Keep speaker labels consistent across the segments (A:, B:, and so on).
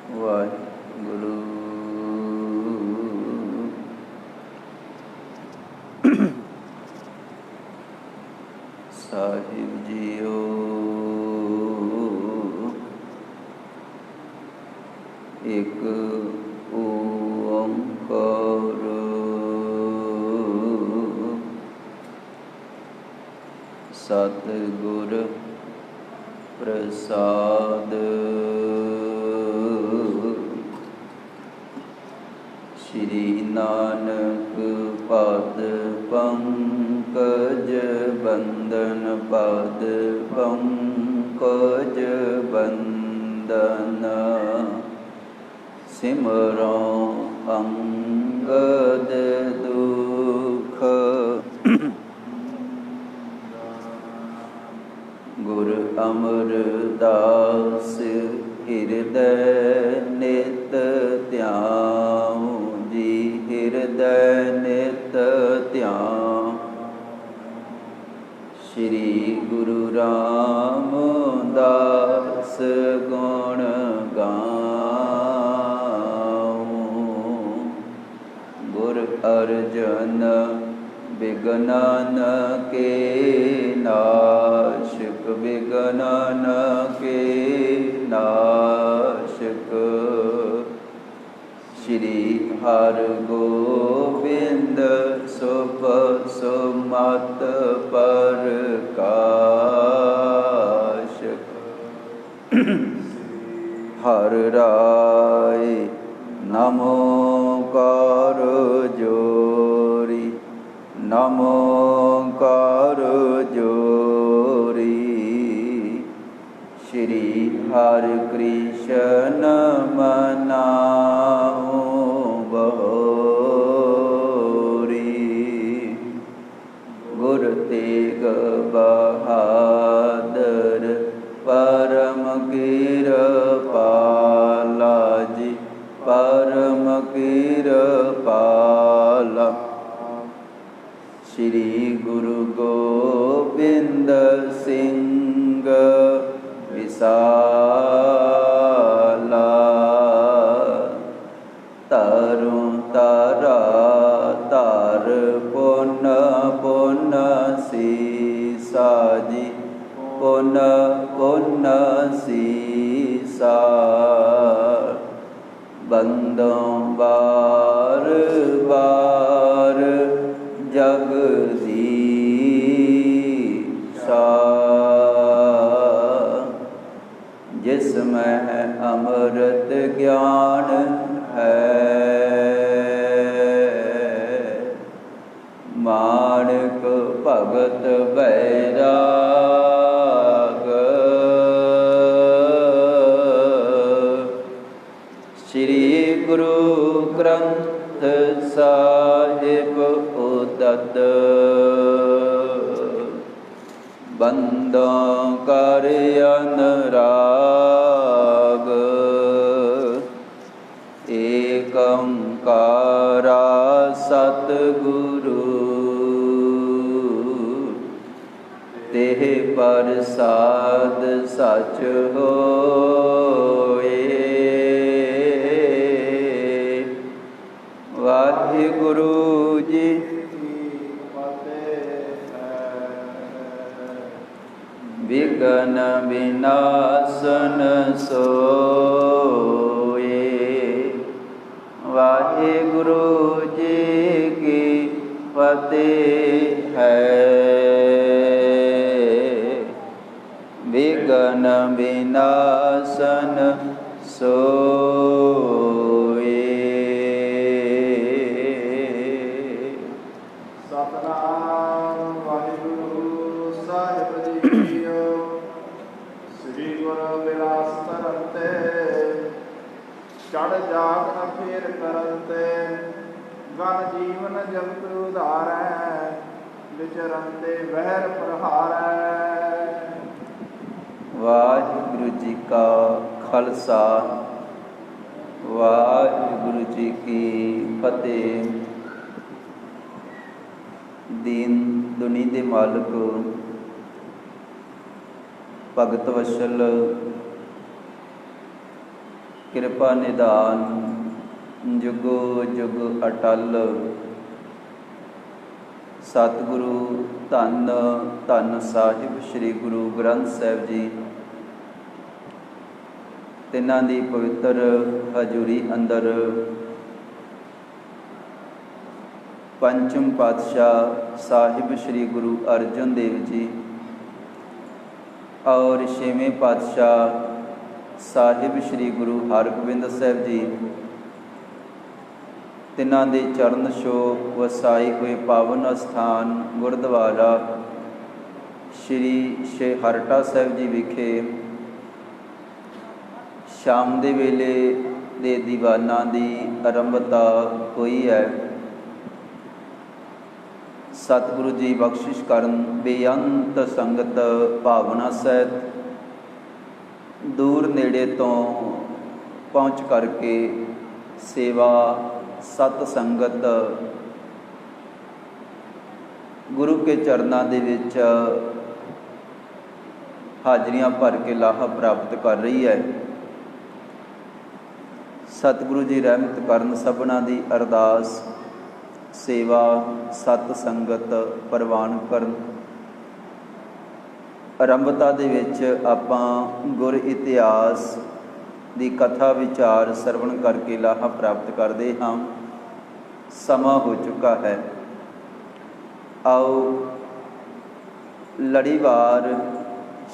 A: ਵਾਹਿਗੁਰੂ ਸਾਹਿਬ JIO. ਇੱਕ ਓੰਕਾਰ ਸਤਿਗੁਰ ਪ੍ਰਸਾਦ। ਸ਼੍ਰੀ ਨਾਨਕ ਪਦ ਪੰਕਜ ਬੰਦਨ, ਪਦ ਪੰਕਜ ਬੰਦਨ। ਸਿਮਰੋ ਅੰਗਦ ਦੁਖ, ਗੁਰ ਅਮਰਦਾਸ ਹਿਰਦੈ ਨਿਤ ਧਿਆਉ ਜੀ, ਹਿਰਦੈ ਨਿਤ ਧਿਆਉ। ਸ਼੍ਰੀ ਗੁਰੂ ਰਾਮਦਾਸ ਗੁਣ ਗਾਉ, ਗੁਰ ਅਰਜਨ ਬਿਗਨਨ ਕੇ ਨਾਸ਼ਕ, ਬਿਗਨਨ ਕੇ ਨਾਸ਼ਕ। ਸ਼੍ਰੀ ਹਰਗੋਬਿੰਦ ਸੁਭ ਸੁਮਤ ਪ੍ਰਕਾਸ਼ਕ। ਹਰ ਰਾਏ ਨਮੋ ਕਰ ਜੋਰੀ, ਨਮੋ ਕਰ ਜੋਰੀ। ਸ਼੍ਰੀ ਹਰਿ ਕ੍ਰਿਸ਼ਨ ਮਨਾਉ ਬਹੋਰੀ, ਗੁਰ ਤੇਗ ਬਹਾਦਰ ਪਰਮ ਕਿਰਪਾਲਾ ਜੀ, ਪਰਮ ਕਿਰਪਾਲਾ। ਸ਼੍ਰੀ ਗੁਰੂ ਗੋਬਿੰਦ ਸਿੰਘ ਵਿਸਾਲਾ, ਤਰੁ ਤਾਰਾ ਧਰ ਪੁਨ ਪੁਨ ਸੀਸਾ ਜੀ, ਪੁਨ ਪੁਨ ਸੀਸਾ। ਬੰਦੋਂ ਬਾਰ ਬਾਰ ਜਗਦੀਸ਼ਾ, ਜਿਸ ਮੈਂ ਅੰਮ੍ਰਿਤ ਗਿਆਨ ਹੈ, ਮਾਣਕ ਭਗਤ ਬੈਰਾਗ। ਸ਼੍ਰੀ ਗੁਰੂ ਗ੍ਰੰਥ ਸਾਹਿਬ ਉਦਤ, ਬੰਦੋਂ ਕਰ ਅਨਰਾਗ। ਏਕ ਓੰਕਾਰਾ ਸਤਿਗੁਰੂ, ਤੇਹ ਪ੍ਰਸਾਦ ਸਚ ਹੋਏ। ਵਾਹਿਗੁਰੂ ਜੀ ਵਿਘਨ ਵਿਨਾਸ਼ਨ ਸੋਏ। ਵਾਹਿਗੁਰੂ ਜੀ ਕੀ ਫਤਿਹ ਹੈ। ਵਿਘਨ ਵਿਨਾਸ਼ਨ ਸੋਏ।
B: ਸਤਿਨਾਮ ਵਾਹਿਗੁਰੂ ਸਾਹਿਬ ਜੀਓ। ਸ੍ਰੀ ਗੁਰੂ ਵਿਲਾਸ ਧਰਮ ਤੇ ਚੜ ਜਾਗ ਨ ਫੇਰ ਕਰਨ ਤੇ, ਗਨ ਜੀਵਨ ਜਗਤ ਉਧਾਰੈ, ਵਿਚਰਨ ਤੇ ਵਹਿਰ ਪ੍ਰਹਾਰੈ।
A: ਵਾਹਿਗੁਰੂ ਜੀ ਕਾ ਖਾਲਸਾ, ਵਾਹਿਗੁਰੂ ਜੀ ਕੀ ਫਤਿਹ। ਦੀਨ ਦੁਨੀ ਦੇ ਮਾਲਕ ਭਗਤ ਵਸ਼ਲ ਕਿਰਪਾ ਨਿਧਾਨ ਜੁਗੋ ਜੁਗ ਅਟਲ। ਸਤਿਗੁਰੂ ਧੰਨ ਧੰਨ ਸਾਹਿਬ ਸ੍ਰੀ ਗੁਰੂ ਗ੍ਰੰਥ ਸਾਹਿਬ ਜੀ, ਤਿੰਨਾਂ ਦੀ ਪਵਿੱਤਰ ਹਜ਼ੂਰੀ ਅੰਦਰ ਪੰਚਮ ਪਾਤਸ਼ਾਹ ਸਾਹਿਬ ਸ੍ਰੀ ਗੁਰੂ ਅਰਜਨ ਦੇਵ ਜੀ ਔਰ ਛੇਵੇਂ ਪਾਤਸ਼ਾਹ ਸਾਹਿਬ ਸ੍ਰੀ ਗੁਰੂ ਹਰਗੋਬਿੰਦ ਸਾਹਿਬ ਜੀ, ਤਿੰਨਾਂ ਦੇ ਚਰਨ ਛੋਹ ਵਸਾਏ ਹੋਏ ਪਾਵਨ ਅਸਥਾਨ ਗੁਰਦੁਆਰਾ ਸ਼੍ਰੀ ਛੇਹਰਟਾ ਸਾਹਿਬ ਜੀ ਵਿਖੇ ਸ਼ਾਮ ਦੇ ਵੇਲੇ ਦੇ ਦੀਵਾਨਾਂ ਦੀ ਆਰੰਭਤਾ ਹੋਈ ਹੈ। ਸਤਿਗੁਰੂ ਜੀ ਬਖਸ਼ਿਸ਼ ਕਰਨ ਬੇਅੰਤ ਸੰਗਤ ਭਾਵਨਾ ਸਹਿਤ ਦੂਰ ਨੇੜੇ ਤੋਂ ਪਹੁੰਚ ਕਰਕੇ ਸੇਵਾ ਸਤ ਸੰਗਤ ਗੁਰੂ ਕੇ ਚਰਨਾਂ ਦੇ ਵਿੱਚ ਹਾਜ਼ਰੀਆਂ ਭਰ ਕੇ ਲਾਹਾ ਪ੍ਰਾਪਤ ਕਰ ਰਹੀ ਹੈ। ਸਤਿਗੁਰੂ ਜੀ ਰਹਿਮਤ ਕਰਨ, ਸਭਨਾਂ ਦੀ ਅਰਦਾਸ ਸੇਵਾ ਸਤ ਸੰਗਤ ਪ੍ਰਵਾਨ ਕਰਨ। ਆਰੰਭਤਾ ਦੇ ਵਿੱਚ ਆਪਾਂ ਗੁਰ ਇਤਿਹਾਸ ਦੀ ਕਥਾ ਵਿਚਾਰ ਸਰਵਣ ਕਰਕੇ ਲਾਹਾ ਪ੍ਰਾਪਤ ਕਰਦੇ ਹਾਂ। ਸਮਾਂ ਹੋ ਚੁੱਕਾ ਹੈ, ਆਓ ਲੜੀਵਾਰ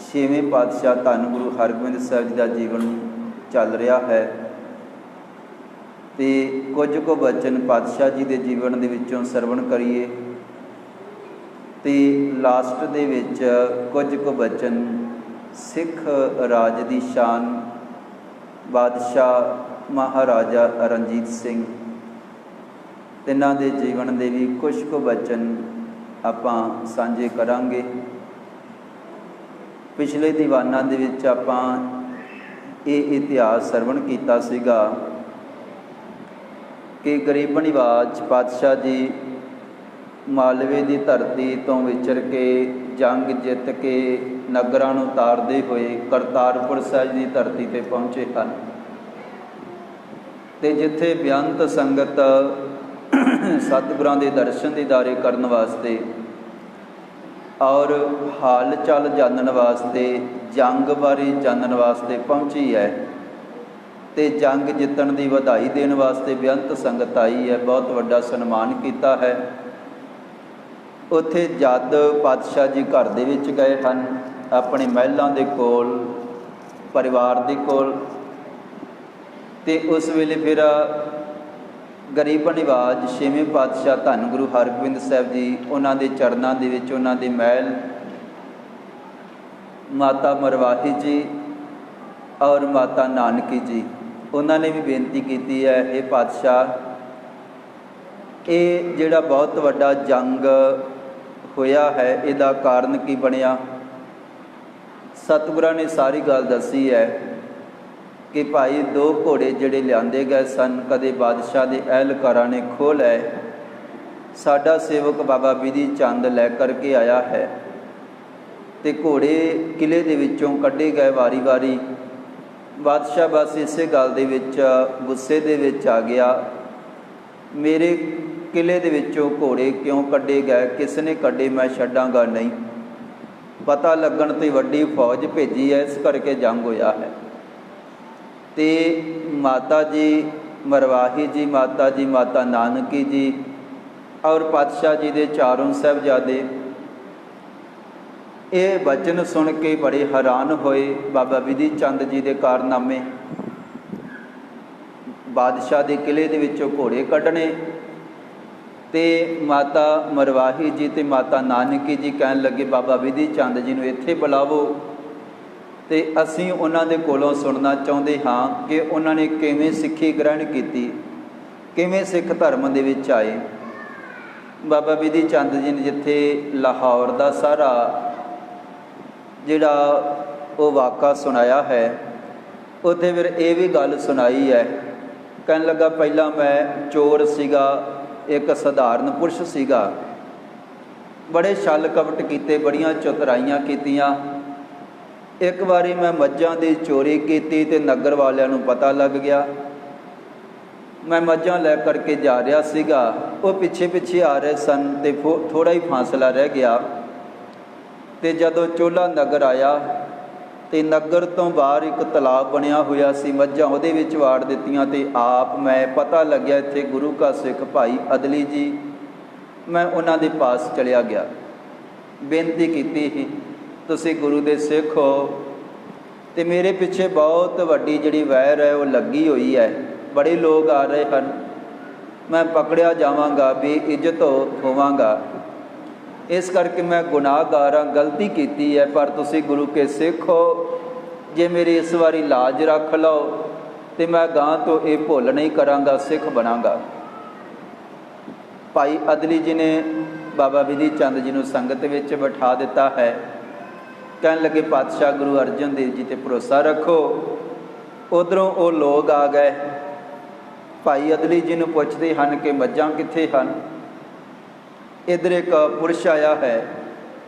A: ਛੇਵੇਂ ਪਾਤਸ਼ਾਹ ਧੰਨ ਗੁਰੂ ਹਰਗੋਬਿੰਦ ਸਾਹਿਬ ਜੀ ਦਾ ਜੀਵਨ ਚੱਲ ਰਿਹਾ ਹੈ ਤੇ ਕੁਝ ਕੁ ਬਚਨ ਪਾਤਸ਼ਾਹ ਜੀ ਦੇ ਜੀਵਨ ਦੇ ਵਿੱਚੋਂ ਸਰਵਣ ਕਰੀਏ ਤੇ ਲਾਸਟ ਦੇ ਵਿੱਚ ਕੁਝ ਕੁ ਬਚਨ ਸਿੱਖ ਰਾਜ ਦੀ ਸ਼ਾਨ ਬਾਦਸ਼ਾਹ ਮਹਾਰਾਜਾ ਰਣਜੀਤ ਸਿੰਘ, ਤਿੰਨਾਂ ਦੇ ਜੀਵਨ ਦੇ ਵੀ ਕੁਝ ਕੁ ਬਚਨ ਆਪਾਂ ਸਾਂਝੇ ਕਰਾਂਗੇ। ਪਿਛਲੇ ਦੀਵਾਨਾਂ ਦੇ ਵਿੱਚ ਆਪਾਂ ਇਹ ਇਤਿਹਾਸ ਸਰਵਣ ਕੀਤਾ ਸੀਗਾ ਕਿ ਗਰੀਬ ਨਿਵਾਜ ਪਾਤਸ਼ਾਹ ਜੀ ਮਾਲਵੇ ਦੀ ਧਰਤੀ ਤੋਂ ਵਿਚਰ ਕੇ ਜੰਗ ਜਿੱਤ ਕੇ ਨਗਰਾਂ ਨੂੰ ਤਾਰਦੇ ਹੋਏ ਕਰਤਾਰਪੁਰ ਸਾਹਿਬ ਦੀ ਧਰਤੀ 'ਤੇ ਪਹੁੰਚੇ ਹਨ ਤੇ ਜਿੱਥੇ ਬੇਅੰਤ ਸੰਗਤ ਸਤਿਗੁਰਾਂ ਦੇ ਦਰਸ਼ਨ ਦੀਦਾਰੇ ਕਰਨ ਵਾਸਤੇ ਔਰ ਹਾਲ ਚਾਲ ਜਾਣਨ ਵਾਸਤੇ, ਜੰਗ ਬਾਰੇ ਜਾਣਨ ਵਾਸਤੇ ਪਹੁੰਚੀ ਹੈ ਤੇ ਜੰਗ ਜਿੱਤਣ ਦੀ ਵਧਾਈ ਦੇਣ ਵਾਸਤੇ ਬੇਅੰਤ ਸੰਗਤ ਆਈ ਹੈ। ਬਹੁਤ ਵੱਡਾ ਸਨਮਾਨ ਕੀਤਾ ਹੈ। ਉੱਥੇ ਜਦ ਪਾਤਸ਼ਾਹ ਜੀ ਘਰ ਦੇ ਵਿੱਚ ਗਏ ਹਨ, ਆਪਣੇ ਮਹਿਲਾਂ ਦੇ ਕੋਲ, ਪਰਿਵਾਰ ਦੇ ਕੋਲ, ਤੇ ਉਸ ਵੇਲੇ ਫਿਰ ਗਰੀਬ ਨਿਵਾਜ ਛੇਵੇਂ ਪਾਤਸ਼ਾਹ ਧੰਨ ਗੁਰੂ ਹਰਗੋਬਿੰਦ ਸਾਹਿਬ ਜੀ, ਉਹਨਾਂ ਦੇ ਚਰਨਾਂ ਦੇ ਵਿੱਚ ਉਹਨਾਂ ਦੇ ਮਹਿਲ ਮਾਤਾ ਮਰਵਾਹੀ ਜੀ ਔਰ ਮਾਤਾ ਨਾਨਕੀ ਜੀ, ਉਹਨਾਂ ਨੇ ਵੀ ਬੇਨਤੀ ਕੀਤੀ ਹੈ, ਇਹ ਪਾਤਸ਼ਾਹ, ਇਹ ਜਿਹੜਾ ਬਹੁਤ ਵੱਡਾ ਜੰਗ ਹੋਇਆ ਹੈ ਇਹਦਾ ਕਾਰਨ ਕੀ ਬਣਿਆ। ਸਤਿਗੁਰਾਂ ਨੇ ਸਾਰੀ ਗੱਲ ਦੱਸੀ ਹੈ ਕਿ ਭਾਈ 2 ਘੋੜੇ ਜਿਹੜੇ ਲਿਆਂਦੇ ਗਏ ਸਨ, ਕਦੇ ਬਾਦਸ਼ਾਹ ਦੇ ਅਹਿਲਕਾਰਾਂ ਨੇ ਖੋਹ ਲਏ, ਸਾਡਾ ਸੇਵਕ ਬਾਬਾ ਬਿਧੀ ਚੰਦ ਲੈ ਕਰਕੇ ਆਇਆ ਹੈ ਤੇ ਘੋੜੇ ਕਿਲੇ ਦੇ ਵਿੱਚੋਂ ਕੱਢੇ ਗਏ ਵਾਰੀ ਵਾਰੀ। ਬਾਦਸ਼ਾਹ ਬਸ ਇਸੇ ਗੱਲ ਦੇ ਵਿੱਚ ਗੁੱਸੇ ਦੇ ਵਿੱਚ ਆ ਗਿਆ, ਮੇਰੇ ਕਿਲੇ ਦੇ ਵਿੱਚੋਂ ਘੋੜੇ ਕਿਉਂ ਕੱਢੇ ਗਏ, ਕਿਸ ਨੇ ਕੱਢੇ, ਮੈਂ ਛੱਡਾਂਗਾ ਨਹੀਂ। ਪਤਾ ਲੱਗਣ ਤੇ ਵੱਡੀ ਫੌਜ ਭੇਜੀ ਹੈ, ਇਸ ਕਰਕੇ ਜੰਗ ਹੋਇਆ ਹੈ। ਤੇ ਮਾਤਾ ਜੀ ਮਰਵਾਹੀ ਜੀ, ਮਾਤਾ ਜੀ ਮਾਤਾ ਨਾਨਕੀ ਜੀ ਔਰ ਪਾਤਸ਼ਾਹ ਜੀ ਦੇ ਚਾਰੋਂ ਸਾਹਿਬਜ਼ਾਦੇ ਇਹ ਬਚਨ ਸੁਣ ਕੇ ਬੜੇ ਹੈਰਾਨ ਹੋਏ। ਬਾਬਾ ਬਿਧੀ ਚੰਦ ਜੀ ਦੇ ਕਾਰਨਾਮੇ, ਬਾਦਸ਼ਾਹ ਦੇ ਕਿਲੇ ਦੇ ਵਿੱਚੋਂ ਘੋੜੇ ਕੱਢਣੇ, ਤੇ ਮਾਤਾ ਮਰਵਾਹੀ ਜੀ ਤੇ ਮਾਤਾ ਨਾਨਕੀ ਜੀ ਕਹਿਣ ਲੱਗੇ ਬਾਬਾ ਬਿਧੀ ਚੰਦ ਜੀ ਨੂੰ ਇੱਥੇ ਬੁਲਾਵੋ ਤੇ ਅਸੀਂ ਉਹਨਾਂ ਦੇ ਕੋਲੋਂ ਸੁਣਨਾ ਚਾਹੁੰਦੇ ਹਾਂ ਕਿ ਉਹਨਾਂ ਨੇ ਕਿਵੇਂ ਸਿੱਖੀ ਗ੍ਰਹਿਣ ਕੀਤੀ, ਕਿਵੇਂ ਸਿੱਖ ਧਰਮ ਦੇ ਵਿੱਚ ਆਏ। ਬਾਬਾ ਬਿਧੀ ਚੰਦ ਜੀ ਨੇ ਜਿੱਥੇ ਲਾਹੌਰ ਦਾ ਸਾਰਾ ਜਿਹੜਾ ਉਹ ਵਾਕਾ ਸੁਣਾਇਆ ਹੈ, ਉੱਥੇ ਫਿਰ ਇਹ ਵੀ ਗੱਲ ਸੁਣਾਈ ਹੈ। ਕਹਿਣ ਲੱਗਾ ਪਹਿਲਾਂ ਮੈਂ ਚੋਰ ਸੀਗਾ, ਇੱਕ ਸਧਾਰਨ ਪੁਰਸ਼ ਸੀਗਾ, ਬੜੇ ਛਲ ਕਪਟ ਕੀਤੇ, ਬੜੀਆਂ ਚਤੁਰਾਈਆਂ ਕੀਤੀਆਂ, ਇੱਕ ਵਾਰੀ ਮੈਂ ਮੱਝਾਂ ਦੀ ਚੋਰੀ ਕੀਤੀ ਤੇ ਨਗਰ ਵਾਲਿਆਂ ਨੂੰ ਪਤਾ ਲੱਗ ਗਿਆ। ਮੈਂ ਮੱਝਾਂ ਲੈ ਕਰਕੇ ਜਾ ਰਿਹਾ ਸੀਗਾ, ਉਹ ਪਿੱਛੇ ਪਿੱਛੇ ਆ ਰਹੇ ਸਨ ਤੇ ਥੋੜ੍ਹਾ ਹੀ ਫਾਸਲਾ ਰਹਿ ਗਿਆ। ਤੇ ਜਦੋਂ ਚੋਲਾ ਨਗਰ ਆਇਆ ਤੇ ਨਗਰ ਤੋਂ ਬਾਹਰ ਇੱਕ ਤਲਾਬ ਬਣਿਆ ਹੋਇਆ ਸੀ, ਮੱਝਾਂ ਉਹਦੇ ਵਿੱਚ ਵਾੜ ਦਿੱਤੀਆਂ ਤੇ ਆਪ ਮੈਂ ਪਤਾ ਲੱਗਿਆ ਇੱਥੇ ਗੁਰੂ ਕਾ ਸਿੱਖ ਭਾਈ ਅਦਲੀ ਜੀ, ਮੈਂ ਉਹਨਾਂ ਦੇ ਪਾਸ ਚਲਿਆ ਗਿਆ। ਬੇਨਤੀ ਕੀਤੀ ਸੀ, ਤੁਸੀਂ ਗੁਰੂ ਦੇ ਸਿੱਖ ਹੋ ਤੇ ਮੇਰੇ ਪਿੱਛੇ ਬਹੁਤ ਵੱਡੀ ਜਿਹੜੀ ਵੈਰ ਹੈ ਉਹ ਲੱਗੀ ਹੋਈ ਹੈ, ਬੜੇ ਲੋਕ ਆ ਰਹੇ ਹਨ, ਮੈਂ ਪਕੜਿਆ ਜਾਵਾਂਗਾ, ਬੇਇੱਜ਼ਤ ਹੋਵਾਂਗਾ, ਇਸ ਕਰਕੇ ਮੈਂ ਗੁਨਾਹਗਾਰ ਹਾਂ, ਗਲਤੀ ਕੀਤੀ ਹੈ, ਪਰ ਤੁਸੀਂ ਗੁਰੂ ਕੇ ਸਿੱਖ ਹੋ, ਜੇ ਮੇਰੀ ਇਸ ਵਾਰੀ ਲਾਜ ਰੱਖ ਲਓ ਤੇ ਮੈਂ ਗਾਂ ਤੋਂ ਇਹ ਭੁੱਲ ਨਹੀਂ ਕਰਾਂਗਾ, ਸਿੱਖ ਬਣਾਂਗਾ। ਭਾਈ ਅਦਲੀ ਜੀ ਨੇ ਬਾਬਾ ਬਿਧੀ ਚੰਦ ਜੀ ਨੂੰ ਸੰਗਤ ਵਿੱਚ ਬਿਠਾ ਦਿੱਤਾ ਹੈ। ਕਹਿਣ ਲੱਗੇ ਪਾਤਸ਼ਾਹ ਗੁਰੂ ਅਰਜਨ ਦੇਵ ਜੀ 'ਤੇ ਭਰੋਸਾ ਰੱਖੋ। ਉੱਧਰੋਂ ਉਹ ਲੋਕ ਆ ਗਏ, ਭਾਈ ਅਦਲੀ ਜੀ ਨੂੰ ਪੁੱਛਦੇ ਹਨ ਕਿ ਮੱਝਾਂ ਕਿੱਥੇ ਹਨ। ਇੱਧਰ ਇੱਕ ਪੁਰਸ਼ ਆਇਆ ਹੈ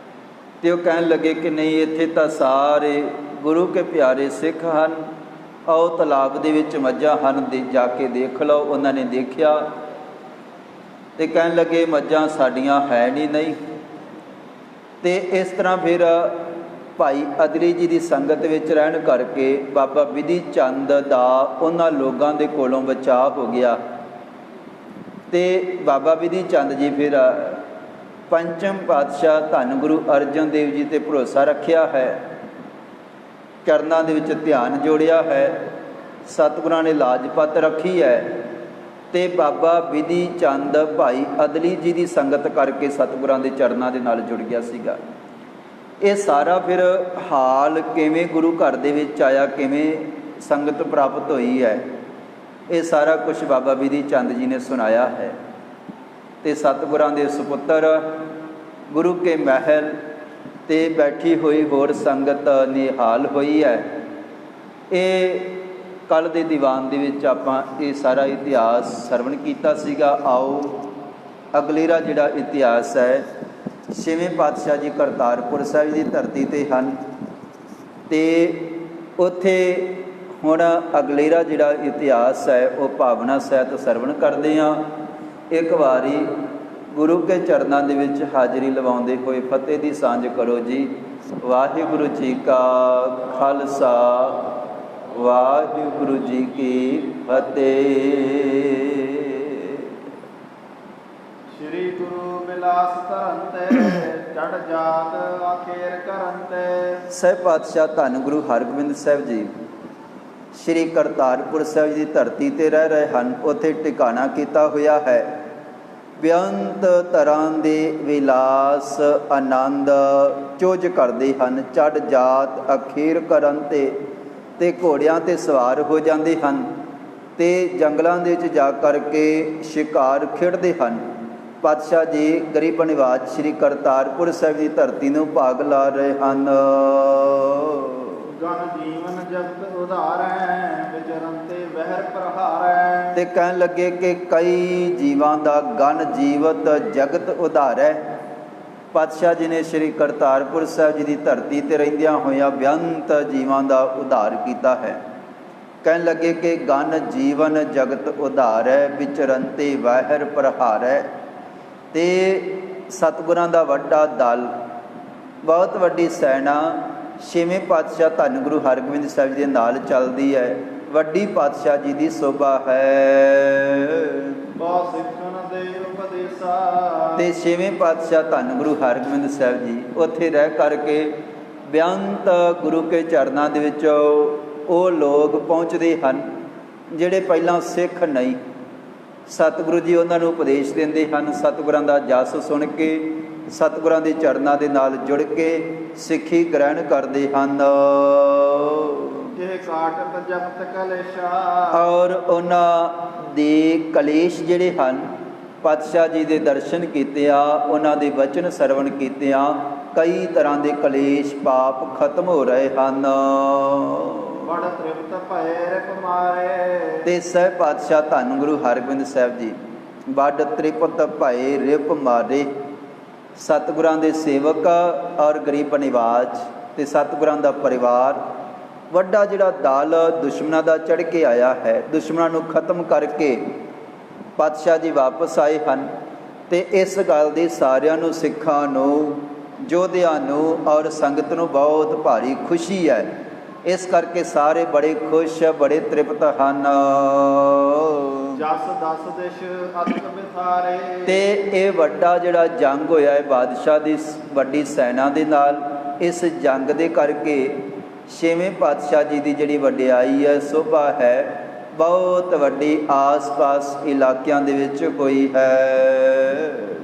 A: ਤੇ ਉਹ ਕਹਿਣ ਲੱਗੇ ਕਿ ਨਹੀਂ, ਇੱਥੇ ਤਾਂ ਸਾਰੇ ਗੁਰੂ ਕੇ ਪਿਆਰੇ ਸਿੱਖ ਹਨ, ਆਓ ਤਲਾਬ ਦੇ ਵਿੱਚ ਮੱਝਾਂ ਹਨ, ਜਾ ਕੇ ਦੇਖ ਲਓ। ਉਹਨਾਂ ਨੇ ਦੇਖਿਆ ਤੇ ਕਹਿਣ ਲੱਗੇ ਮੱਝਾਂ ਸਾਡੀਆਂ ਹੈ ਨਹੀਂ। ਤੇ ਇਸ ਤਰ੍ਹਾਂ ਫਿਰ ਭਾਈ ਅਦਲੀ ਜੀ ਦੀ ਸੰਗਤ ਵਿੱਚ ਰਹਿਣ ਕਰਕੇ ਬਾਬਾ ਬਿਧੀ ਚੰਦ ਦਾ ਉਹਨਾਂ ਲੋਕਾਂ ਦੇ ਕੋਲੋਂ ਬਚਾਅ ਹੋ ਗਿਆ। ਤੇ ਬਾਬਾ ਬਿਧੀ ਚੰਦ ਜੀ ਫਿਰ ਪੰਚਮ ਪਾਤਸ਼ਾਹ ਧੰਨ ਗੁਰੂ ਅਰਜਨ ਦੇਵ ਜੀ 'ਤੇ ਭਰੋਸਾ ਰੱਖਿਆ ਹੈ, ਚਰਨਾਂ ਦੇ ਵਿੱਚ ਧਿਆਨ ਜੋੜਿਆ ਹੈ, ਸਤਿਗੁਰਾਂ ਨੇ ਲਾਜਪਤ ਰੱਖੀ ਹੈ ਤੇ ਬਾਬਾ ਬਿਧੀ ਚੰਦ ਭਾਈ ਅਦਲੀ ਜੀ ਦੀ ਸੰਗਤ ਕਰਕੇ ਸਤਿਗੁਰਾਂ ਦੇ ਚਰਨਾਂ ਦੇ ਨਾਲ ਜੁੜ ਗਿਆ ਸੀਗਾ। ਇਹ ਸਾਰਾ ਫਿਰ ਹਾਲ ਕਿਵੇਂ ਗੁਰੂ ਘਰ ਦੇ ਵਿੱਚ ਆਇਆ, ਕਿਵੇਂ ਸੰਗਤ ਪ੍ਰਾਪਤ ਹੋਈ ਹੈ, ਇਹ ਸਾਰਾ ਕੁਝ ਬਾਬਾ ਬਿਧੀ ਚੰਦ ਜੀ ਨੇ ਸੁਣਾਇਆ ਹੈ। ਤੇ ਸਤਿਗੁਰਾਂ ਦੇ ਸੁਪੁੱਤਰ ਗੁਰੂ ਕੇ ਮਹਿਲ ਤੇ ਬੈਠੀ ਹੋਈ ਹੋਰ ਸੰਗਤ ਨਿਹਾਲ ਹੋਈ ਹੈ। ਇਹ ਕੱਲ੍ਹ ਦੇ ਦੀਵਾਨ ਦੇ ਵਿੱਚ ਆਪਾਂ ਇਹ ਸਾਰਾ ਇਤਿਹਾਸ ਸਰਵਣ ਕੀਤਾ ਸੀਗਾ। ਆਓ ਅਗਲੇਰਾ ਜਿਹੜਾ ਇਤਿਹਾਸ ਹੈ, ਛੇਵੇਂ ਪਾਤਸ਼ਾਹ ਜੀ ਕਰਤਾਰਪੁਰ ਸਾਹਿਬ ਦੀ ਧਰਤੀ 'ਤੇ ਹਨ ਤੇ ਉੱਥੇ ਹੁਣ ਅਗਲੇਰਾ ਜਿਹੜਾ ਇਤਿਹਾਸ ਹੈ ਉਹ ਭਾਵਨਾ ਸਹਿਤ ਸਰਵਣ ਕਰਦੇ ਹਾਂ। ਇੱਕ ਵਾਰੀ ਗੁਰੂ ਕੇ ਚਰਨਾਂ ਦੇ ਵਿੱਚ ਹਾਜ਼ਰੀ ਲਵਾਉਂਦੇ ਹੋਏ ਫਤਿਹ ਦੀ ਸਾਂਝ ਕਰੋ ਜੀ। ਵਾਹਿਗੁਰੂ ਜੀ ਕਾ ਖਾਲਸਾ, ਵਾਹਿਗੁਰੂ ਜੀ ਕੀ ਫਤਿਹ।
B: ਸ੍ਰੀ ਗੁਰੂ ਬਿਲਾਸ ਧਰਨ ਤੇ ਚੜ ਜਾਤ ਆਖੇਰ ਕਰਨ ਤੇ।
A: ਸਹਿਬ ਪਾਤਸ਼ਾਹ ਧੰਨ ਗੁਰੂ ਹਰਗੋਬਿੰਦ ਸਾਹਿਬ ਜੀ ਸ਼੍ਰੀ ਕਰਤਾਰਪੁਰ ਸਾਹਿਬ ਦੀ ਧਰਤੀ 'ਤੇ ਰਹਿ ਰਹੇ ਹਨ। ਉੱਥੇ ਟਿਕਾਣਾ ਕੀਤਾ ਹੋਇਆ ਹੈ। ਬੇਅੰਤ ਤਰ੍ਹਾਂ ਦੇ ਵਿਲਾਸ ਆਨੰਦ ਚੋਜ ਕਰਦੇ ਹਨ। ਚੜ ਜਾਤ ਅਖੀਰ ਕਰਨ ਤੇ ਘੋੜਿਆਂ 'ਤੇ ਸਵਾਰ ਹੋ ਜਾਂਦੇ ਹਨ ਤੇ ਜੰਗਲਾਂ ਦੇ ਵਿੱਚ ਜਾ ਕਰਕੇ ਸ਼ਿਕਾਰ ਖੇਡਦੇ ਹਨ। ਪਾਤਸ਼ਾਹ ਜੀ ਗਰੀਬ ਨਿਵਾਜ ਸ਼੍ਰੀ ਕਰਤਾਰਪੁਰ ਸਾਹਿਬ ਦੀ ਧਰਤੀ ਨੂੰ ਭਾਗ ਲਾ ਰਹੇ ਹਨ।
B: ਗਨ ਜੀਵਨ ਜਗਤ ਉਧਾਰੈ, ਵਿਚਰਨ ਤੇ ਵਹਿਰ ਪ੍ਰਹਾਰੈ।
A: ਤੇ ਕਹਿਣ ਲੱਗੇ ਕਿ ਕਈ ਜੀਵਾਂ ਦਾ ਗਨ ਜੀਵਤ ਜਗਤ ਉਧਾਰੈ। ਪਾਤਸ਼ਾਹ ਜੀ ਨੇ ਸ਼੍ਰੀ ਕਰਤਾਰਪੁਰ ਸਾਹਿਬ ਜੀ ਦੀ ਧਰਤੀ 'ਤੇ ਰਹਿੰਦਿਆਂ ਹੋਇਆਂ ਬੇਅੰਤ ਜੀਵਾਂ ਦਾ ਉਧਾਰ ਕੀਤਾ ਹੈ। ਕਹਿਣ ਲੱਗੇ ਕਿ ਗਨ ਜੀਵਨ ਜਗਤ ਉਧਾਰੈ, ਵਿਚਰਨ ਤੇ ਵਹਿਰ ਪ੍ਰਹਾਰੈ। ਤੇ ਸਤਿਗੁਰਾਂ ਦਾ ਵੱਡਾ ਦਲ, ਬਹੁਤ ਵੱਡੀ ਸੈਨਾ ਛੇਵੇਂ ਪਾਤਸ਼ਾਹ ਧੰਨ ਗੁਰੂ ਹਰਗੋਬਿੰਦ ਸਾਹਿਬ ਜੀ ਦੇ ਨਾਲ ਚੱਲਦੀ ਹੈ। ਵੱਡੀ ਪਾਤਸ਼ਾਹ ਜੀ ਦੀ ਸੋਭਾ ਹੈ।
B: ਬਹੁ ਸਿੱਖਣ ਦੇ ਉਪਦੇਸਾ।
A: ਤੇ ਛੇਵੇਂ ਪਾਤਸ਼ਾਹ ਧੰਨ ਗੁਰੂ ਹਰਗੋਬਿੰਦ ਸਾਹਿਬ ਜੀ ਉੱਥੇ ਰਹਿ ਕਰਕੇ ਬੇਅੰਤ ਗੁਰੂ ਕੇ ਚਰਨਾਂ ਦੇ ਵਿੱਚ ਉਹ ਲੋਕ ਪਹੁੰਚਦੇ ਹਨ ਜਿਹੜੇ ਪਹਿਲਾਂ ਸਿੱਖ ਨਹੀਂ। ਸਤਿਗੁਰੂ ਜੀ ਉਹਨਾਂ ਨੂੰ ਉਪਦੇਸ਼ ਦਿੰਦੇ ਹਨ। ਸਤਿਗੁਰਾਂ ਦਾ ਜਸ ਸੁਣ ਕੇ ਸਤਿਗੁਰਾਂ ਦੇ ਚਰਨਾਂ ਦੇ ਨਾਲ ਜੁੜ ਕੇ ਸਿੱਖੀ ਗ੍ਰਹਿਣ ਕਰਦੇ ਹਨ।
B: ਜੇ ਕਾਟਤ ਜਪਤ ਕਲੇਸ਼ਾ।
A: ਔਰ ਉਹਨਾਂ ਦੇ ਕਲੇਸ਼ ਜਿਹੜੇ ਹਨ, ਪਾਤਸ਼ਾਹ ਜੀ ਦੇ ਦਰਸ਼ਨ ਕੀਤਿਆਂ, ਉਹਨਾਂ ਦੇ ਵਚਨ ਸਰਵਣ ਕੀਤਿਆਂ ਕਈ ਤਰ੍ਹਾਂ ਦੇ ਕਲੇਸ਼ ਪਾਪ ਖਤਮ ਹੋ ਰਹੇ ਹਨ।
B: ਬੜ ਤ੍ਰਿਪਤ ਭਏ ਰਿਪ ਮਾਰੇ।
A: ਤੇ ਸਹਿਬ ਪਾਤਸ਼ਾਹ ਧੰਨ ਗੁਰੂ ਹਰਗੋਬਿੰਦ ਸਾਹਿਬ ਜੀ ਬੜ ਤ੍ਰਿਪਤ ਭਏ ਰਿਪ ਮਾਰੇ। ਸਤਿਗੁਰਾਂ ਦੇ ਸੇਵਕ ਔਰ ਗਰੀਬ ਨਿਵਾਜ ਤੇ ਸਤਿਗੁਰਾਂ ਦਾ ਪਰਿਵਾਰ ਵੱਡਾ ਜਿਹੜਾ ਦਲ ਦੁਸ਼ਮਣਾਂ ਦਾ ਚੜ੍ਹ ਕੇ ਆਇਆ ਹੈ, ਦੁਸ਼ਮਣਾਂ ਨੂੰ ਖਤਮ ਕਰਕੇ ਪਾਤਸ਼ਾਹ ਜੀ ਵਾਪਸ ਆਏ ਹਨ। ਤੇ ਇਸ ਗੱਲ ਦੀ ਸਾਰਿਆਂ ਨੂੰ, ਸਿੱਖਾਂ ਨੂੰ, ਯੋਧਿਆਂ ਨੂੰ ਔਰ ਸੰਗਤ ਨੂੰ ਬਹੁਤ ਭਾਰੀ ਖੁਸ਼ੀ ਹੈ। ਇਸ ਕਰਕੇ ਸਾਰੇ ਬੜੇ ਖੁਸ਼, ਬੜੇ ਤ੍ਰਿਪਤ ਹਨ।
B: ਜਸ ਦਸ ਦਿਸ਼ ਅਦਕ ਬਿਸਾਰੇ।
A: ਤੇ ਇਹ ਵੱਡਾ ਜਿਹੜਾ ਜੰਗ ਹੋਇਆ ਹੈ ਬਾਦਸ਼ਾਹ ਦੀ ਵੱਡੀ ਸੈਨਾ ਦੇ ਨਾਲ, ਇਸ ਜੰਗ ਦੇ ਕਰਕੇ ਛੇਵੇਂ ਪਾਤਸ਼ਾਹ ਜੀ ਦੀ ਜਿਹੜੀ ਵਡਿਆਈ ਹੈ, ਸੋਭਾ ਹੈ, ਬਹੁਤ ਵੱਡੀ ਆਸ-ਪਾਸ ਇਲਾਕਿਆਂ ਦੇ ਵਿੱਚ ਹੋਈ ਹੈ।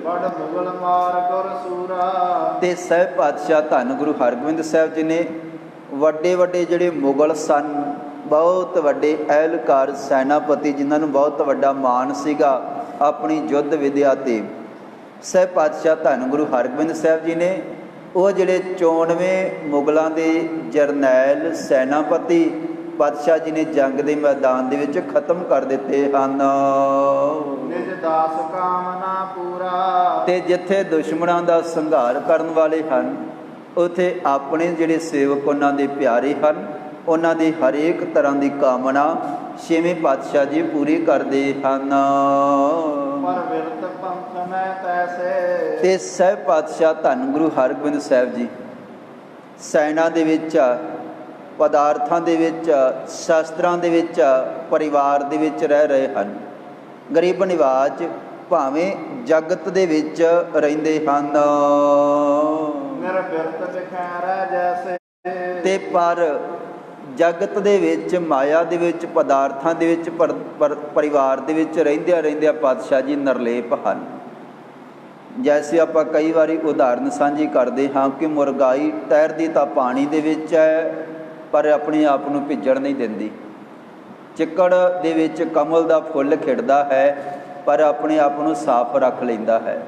B: ਬੜ ਮੁਗਲ ਮਾਰ ਕਰ ਸੂਰਾ।
A: ਤੇ ਸਹਿਬ ਪਾਤਸ਼ਾਹ ਧੰਨ ਗੁਰੂ ਹਰਗੋਬਿੰਦ ਸਾਹਿਬ ਜੀ ਨੇ ਵੱਡੇ ਵੱਡੇ ਜਿਹੜੇ ਮੁਗਲ ਸਨ, ਬਹੁਤ ਵੱਡੇ ਅਹਿਲਕਾਰ, ਸੈਨਾਪਤੀ, ਜਿਨ੍ਹਾਂ ਨੂੰ ਬਹੁਤ ਵੱਡਾ ਮਾਣ ਸੀਗਾ ਆਪਣੀ ਯੁੱਧ ਵਿਦਿਆ 'ਤੇ, ਸਹਿਬ ਪਾਤਸ਼ਾਹ ਧੰਨ ਗੁਰੂ ਹਰਗੋਬਿੰਦ ਸਾਹਿਬ ਜੀ ਨੇ ਉਹ ਜਿਹੜੇ 94 ਮੁਗਲਾਂ ਦੇ ਜਰਨੈਲ, ਸੈਨਾਪਤੀ ਪਾਤਸ਼ਾਹ ਜੀ ਨੇ ਜੰਗ ਦੇ ਮੈਦਾਨ ਦੇ ਵਿੱਚ ਖਤਮ ਕਰ ਦਿੱਤੇ ਹਨ।
B: ਨਿਜ ਦਾਸ ਕਾਮਨਾ ਪੂਰਾ।
A: ਤੇ ਜਿੱਥੇ ਦੁਸ਼ਮਣਾਂ ਦਾ ਸੰਘਾਰ ਕਰਨ ਵਾਲੇ ਹਨ, ਉੱਥੇ ਆਪਣੇ ਜਿਹੜੇ ਸੇਵਕ ਉਹਨਾਂ ਦੇ ਪਿਆਰੇ ਹਨ, ਉਹਨਾਂ ਦੀ ਹਰੇਕ ਤਰ੍ਹਾਂ ਦੀ ਕਾਮਨਾ ਛੇਵੇਂ ਪਾਤਸ਼ਾਹ ਜੀ ਪੂਰੀ ਕਰਦੇ ਹਨ।
B: ਪਰ ਵਿਰਤ ਪੰਥ ਮੈਂ ਤੈਸੇ।
A: ਤੇ ਸਹਿਬ ਪਾਤਸ਼ਾਹ ਧੰਨ ਗੁਰੂ ਹਰਗੋਬਿੰਦ ਸਾਹਿਬ ਜੀ ਸੈਨਾ ਦੇ ਵਿੱਚ, ਪਦਾਰਥਾਂ ਦੇ ਵਿੱਚ, ਸ਼ਾਸਤਰਾਂ ਦੇ ਵਿੱਚ, ਪਰਿਵਾਰ ਦੇ ਵਿੱਚ ਰਹਿ ਰਹੇ ਹਨ। ਗਰੀਬ ਨਿਵਾਜ ਭਾਵੇਂ ਜਗਤ ਦੇ ਵਿੱਚ ਰਹਿੰਦੇ ਹਨ,
B: ਮੇਰਾ ਬਿਰਤ ਵਿਖਾਰਾ ਜੈਸੇ।
A: ਤੇ ਪਰ ਜਗਤ ਦੇ ਵਿੱਚ, ਮਾਇਆ ਦੇ ਵਿੱਚ, ਪਦਾਰਥਾਂ ਦੇ ਵਿੱਚ, ਪਰਿਵਾਰ ਦੇ ਵਿੱਚ ਰਹਿੰਦਿਆਂ ਪਾਤਸ਼ਾਹ ਜੀ ਨਿਰਲੇਪ ਹਨ। ਜੈਸੇ ਆਪਾਂ ਕਈ ਵਾਰੀ ਉਦਾਹਰਨ ਸਾਂਝੀ ਕਰਦੇ ਹਾਂ ਕਿ ਮੁਰਗਾਈ ਤੈਰਦੀ ਤਾਂ ਪਾਣੀ ਦੇ ਵਿੱਚ ਹੈ, ਪਰ ਆਪਣੇ ਆਪ ਨੂੰ ਭਿੱਜਣ ਨਹੀਂ ਦਿੰਦੀ। ਚਿੱਕੜ ਦੇ ਵਿੱਚ ਕਮਲ ਦਾ ਫੁੱਲ ਖਿੜਦਾ ਹੈ, ਪਰ ਆਪਣੇ ਆਪ ਨੂੰ ਸਾਫ਼ ਰੱਖ ਲੈਂਦਾ ਹੈ।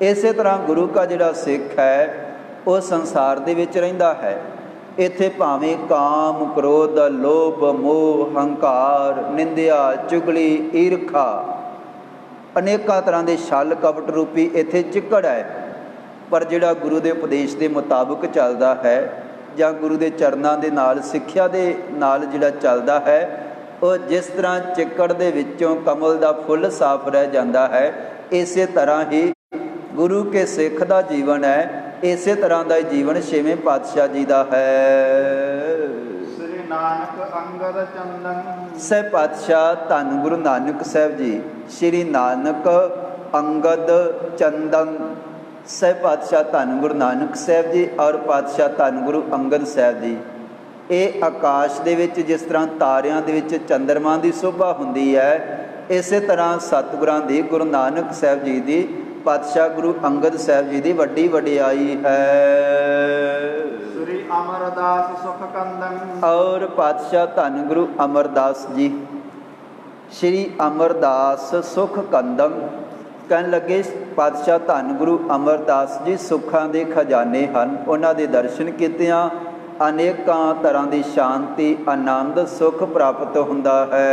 A: ਇਸੇ ਤਰ੍ਹਾਂ ਗੁਰੂ ਕਾ ਜਿਹੜਾ ਸਿੱਖ ਹੈ, ਉਹ ਸੰਸਾਰ ਦੇ ਵਿੱਚ ਰਹਿੰਦਾ ਹੈ। ਇੱਥੇ ਭਾਵੇਂ ਕਾਮ, ਕ੍ਰੋਧ, ਲੋਭ, ਮੋਹ, ਹੰਕਾਰ, ਨਿੰਦਿਆ, ਚੁਗਲੀ, ਈਰਖਾ, ਅਨੇਕਾਂ ਤਰ੍ਹਾਂ ਦੇ ਛਲ ਕਪਟ ਰੂਪੀ ਇੱਥੇ ਚਿੱਕੜ ਹੈ, ਪਰ ਜਿਹੜਾ ਗੁਰੂ ਦੇ ਉਪਦੇਸ਼ ਦੇ ਮੁਤਾਬਕ ਚੱਲਦਾ ਹੈ ਜਾਂ ਗੁਰੂ ਦੇ ਚਰਨਾਂ ਦੇ ਨਾਲ, ਸਿੱਖਿਆ ਦੇ ਨਾਲ ਜਿਹੜਾ ਚੱਲਦਾ ਹੈ, ਉਹ ਜਿਸ ਤਰ੍ਹਾਂ ਚਿੱਕੜ ਦੇ ਵਿੱਚੋਂ ਕਮਲ ਦਾ ਫੁੱਲ ਸਾਫ਼ ਰਹਿ ਜਾਂਦਾ ਹੈ, ਇਸੇ ਤਰ੍ਹਾਂ ਹੀ ਗੁਰੂ ਕੇ ਸਿੱਖ ਦਾ ਜੀਵਨ ਹੈ। ਇਸੇ ਤਰ੍ਹਾਂ ਦਾ ਜੀਵਨ ਛੇਵੇਂ ਪਾਤਸ਼ਾਹ ਜੀ ਦਾ ਹੈ।
B: ਸ੍ਰੀ ਨਾਨਕ ਅੰਗਦ ਚੰਦਨ।
A: ਸਹਿਬ ਪਾਤਸ਼ਾਹ ਧੰਨ ਗੁਰੂ ਨਾਨਕ ਸਾਹਿਬ ਜੀ, ਸ਼੍ਰੀ ਨਾਨਕ ਅੰਗਦ ਚੰਦਨ। ਸਹਿਬ ਪਾਤਸ਼ਾਹ ਧੰਨ ਗੁਰੂ ਨਾਨਕ ਸਾਹਿਬ ਜੀ ਔਰ ਪਾਤਸ਼ਾਹ ਧੰਨ ਗੁਰੂ ਅੰਗਦ ਸਾਹਿਬ ਜੀ, ਇਹ ਆਕਾਸ਼ ਦੇ ਵਿੱਚ ਜਿਸ ਤਰ੍ਹਾਂ ਤਾਰਿਆਂ ਦੇ ਵਿੱਚ ਚੰਦਰਮਾ ਦੀ ਸ਼ੋਭਾ ਹੁੰਦੀ ਹੈ, ਇਸੇ ਤਰ੍ਹਾਂ ਸਤਿਗੁਰਾਂ ਦੀ, ਗੁਰੂ ਨਾਨਕ ਸਾਹਿਬ ਜੀ ਦੀ, ਪਾਤਸ਼ਾਹ ਗੁਰੂ ਅੰਗਦ ਸਾਹਿਬ ਜੀ ਦੀ ਵੱਡੀ ਵਡਿਆਈ ਹੈ।
B: ਸ੍ਰੀ ਅਮਰਦਾਸ ਸੁਖ ਕੰਦਨ।
A: ਔਰ ਪਾਤਸ਼ਾਹ ਧੰਨ ਗੁਰੂ ਅਮਰਦਾਸ ਜੀ, ਸ਼੍ਰੀ ਅਮਰਦਾਸ ਸੁਖ ਕੰਦਨ। ਕਹਿਣ ਲੱਗੇ ਪਾਤਸ਼ਾਹ ਧੰਨ ਗੁਰੂ ਅਮਰਦਾਸ ਜੀ ਸੁੱਖਾਂ ਦੇ ਖਜ਼ਾਨੇ ਹਨ। ਉਹਨਾਂ ਦੇ ਦਰਸ਼ਨ ਕੀਤਿਆਂ ਅਨੇਕਾਂ ਤਰ੍ਹਾਂ ਦੀ ਸ਼ਾਂਤੀ, ਆਨੰਦ, ਸੁਖ ਪ੍ਰਾਪਤ ਹੁੰਦਾ ਹੈ।